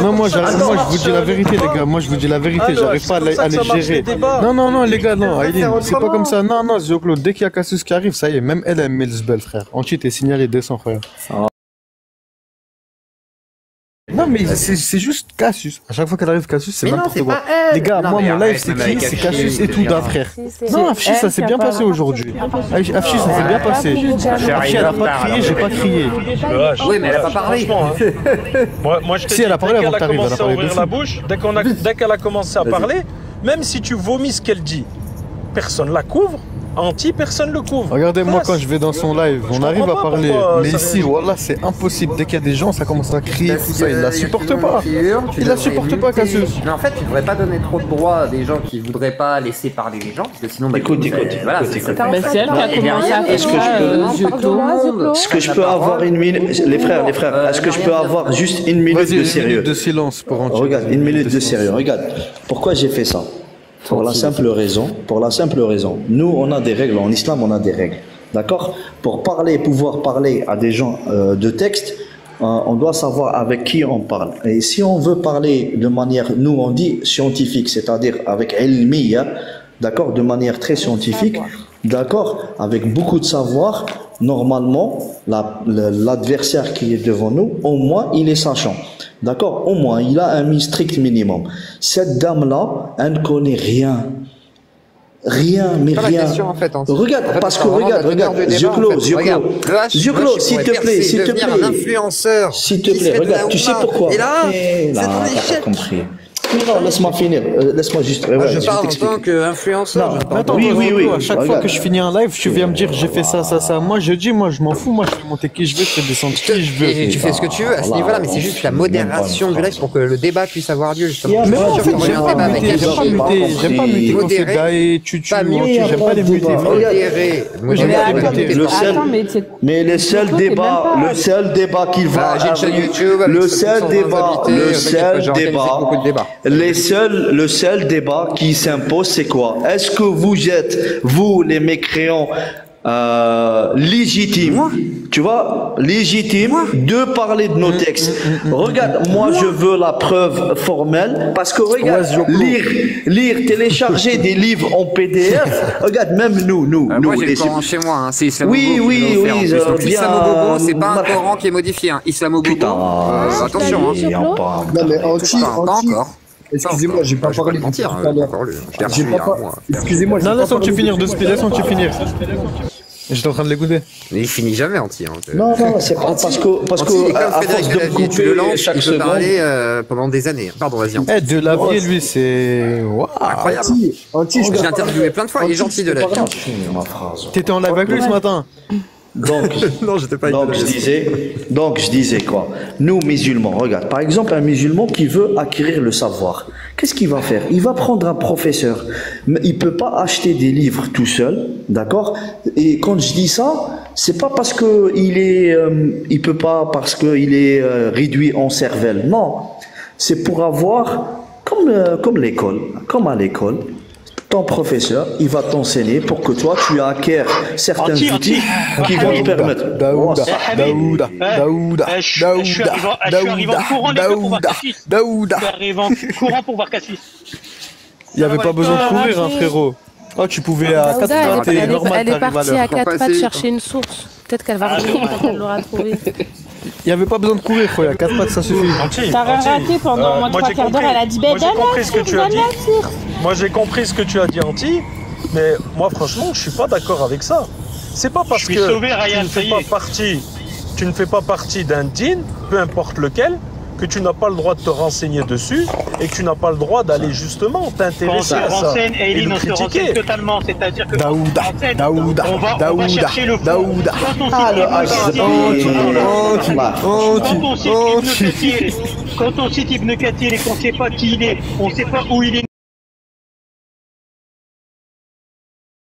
Non, moi je vous dis la vérité, les gars. Moi je vous dis la vérité, j'arrive pas à les gérer. Non, les gars, non, Aileen, c'est pas comme ça. Non, Zio-Claude, dès qu'il y a Cassius qui arrive, ça y est, même elle met le sbel, frère. Anti, t'es signalé, descend, frère. Non mais c'est juste Cassius. À chaque fois qu'elle arrive Cassius, c'est n'importe quoi. Les gars, moi mon live c'est qui? C'est Cassius et Touda, frère. Non, Afshi ça s'est bien passé aujourd'hui. Afshi ça s'est bien passé. Afshi elle a pas crié, j'ai pas crié.
Oui mais elle a pas parlé.
Moi je te dis, dès qu'elle a commencé à ouvrir la bouche, dès qu'elle a commencé à parler, même si tu vomis ce qu'elle dit, personne la couvre. Anti, personne le couvre.
Regardez, moi quand je vais dans son live, on arrive à parler. Mais ici, voilà, c'est impossible. Dès qu'il y a des gens, ça commence à crier, tout ça. Il la supporte pas. Il la supporte pas, Cassius.
Mais en fait, tu devrais pas donner trop de droits à des gens qui voudraient pas laisser parler les gens, parce que sinon,
écoute.
Voilà, c'est
elle qui a commencé à faire. Est-ce que je peux avoir une minute, les frères, est-ce que je peux avoir juste une minute de sérieux?
Une minute de silence pour Anti.
Regarde, une minute de sérieux. Regarde, pourquoi j'ai fait ça? Pour la simple raison, nous on a des règles, en islam on a des règles, d'accord? Pour pouvoir parler à des gens de texte, on doit savoir avec qui on parle. Et si on veut parler de manière, nous on dit scientifique, c'est-à-dire avec ilmiya, d'accord, de manière très scientifique, d'accord, avec beaucoup de savoir, normalement, l'adversaire qui est devant nous, au moins il est sachant. D'accord? Au moins, il a un strict minimum. Cette dame-là, elle ne connaît rien. Rien, mais rien. Regarde, parce que regarde, Zio-Claude, s'il te plaît, s'il te plaît.
Un influenceur.
S'il te plaît, regarde, tu sais pourquoi?
Et là, c'est ton échec.
Compris. Non, laisse-moi finir. Laisse-moi juste.
Je parle en tant qu'influenceur.
Attends, oui. À chaque fois que je finis un live, tu viens me dire j'ai fait ça. Moi, je dis, je m'en fous. Moi, je fais monter qui je veux, je fais descendre qui je veux.
Et tu fais ce que tu veux à ce niveau-là, mais c'est juste la modération du live pour que le débat puisse avoir lieu, justement.
Mais moi, en fait, j'aime pas muter quand c'est gars et tu j'aime pas les muter.
Mais le seul débat qu'il va.
J'ai une chaîne YouTube.
Le seul débat qui s'impose, c'est quoi? Est-ce que vous êtes, vous les mécréants, légitimes, tu vois, légitimes de parler de nos textes? Regarde, moi je veux la preuve formelle, parce que regarde, lire, télécharger des livres en PDF, regarde, même nous,
moi j'ai le Coran chez moi, c'est Islamobobo.
Oui,
Islamobobo, c'est pas un Coran qui est modifié, Islamobobo. Attention,
non mais Anti, excusez-moi, j'ai pas parlé de
mentir.
Excusez-moi,
non, laisse-moi finir de se laisse-moi finir. J'étais en train de l'écouter.
Mais il finit jamais Anti.
Non, c'est pas parce que à force de me couper chaque seconde.
Parler pendant des années. Pardon, vas-y.
De Lavier, lui, c'est
incroyable. Anti, je l'ai interviewé plein de fois. Il est gentil de Lavier.
T'étais en live avec lui ce matin?
Donc,
non, j'étais pas
je disais quoi? Nous, musulmans, regarde, par exemple, un musulman qui veut acquérir le savoir, qu'est-ce qu'il va faire? Il va prendre un professeur. Mais il peut pas acheter des livres tout seul, d'accord? Et quand je dis ça, c'est pas parce que il peut pas parce qu'il est réduit en cervelle. Non, c'est pour avoir comme l'école, comme à l'école. Ton professeur, il va t'enseigner pour que toi, tu acquières certains outils qui vont te permettre.
Daouda.
Je suis arrivé en courant pour voir Cassius.
Il n'y avait pas besoin de courir, frérot. Oh, tu pouvais à 4 pattes,
elle est partie à 4 pattes chercher une source. Peut-être qu'elle va revenir quand elle l'aura trouvée.
Il n'y avait pas besoin de courir, frère. À 4 pattes, ça suffit.
T'as rien raté pendant moins de 3 quarts d'heure. Elle a dit
Moi, j'ai compris ce que tu as dit, Anti. Mais moi, franchement, je suis pas d'accord avec ça. C'est pas parce que tu ne fais pas partie d'un dîn, peu importe lequel, que tu n'as pas le droit de te renseigner dessus et que tu n'as pas le droit d'aller justement t'intéresser à ça.
On se renseigne totalement, c'est-à-dire que
Daouda.
on va chercher le fond. Quand on cite Ibn Kathir et qu'on ne sait pas qui il est, on ne sait pas où il est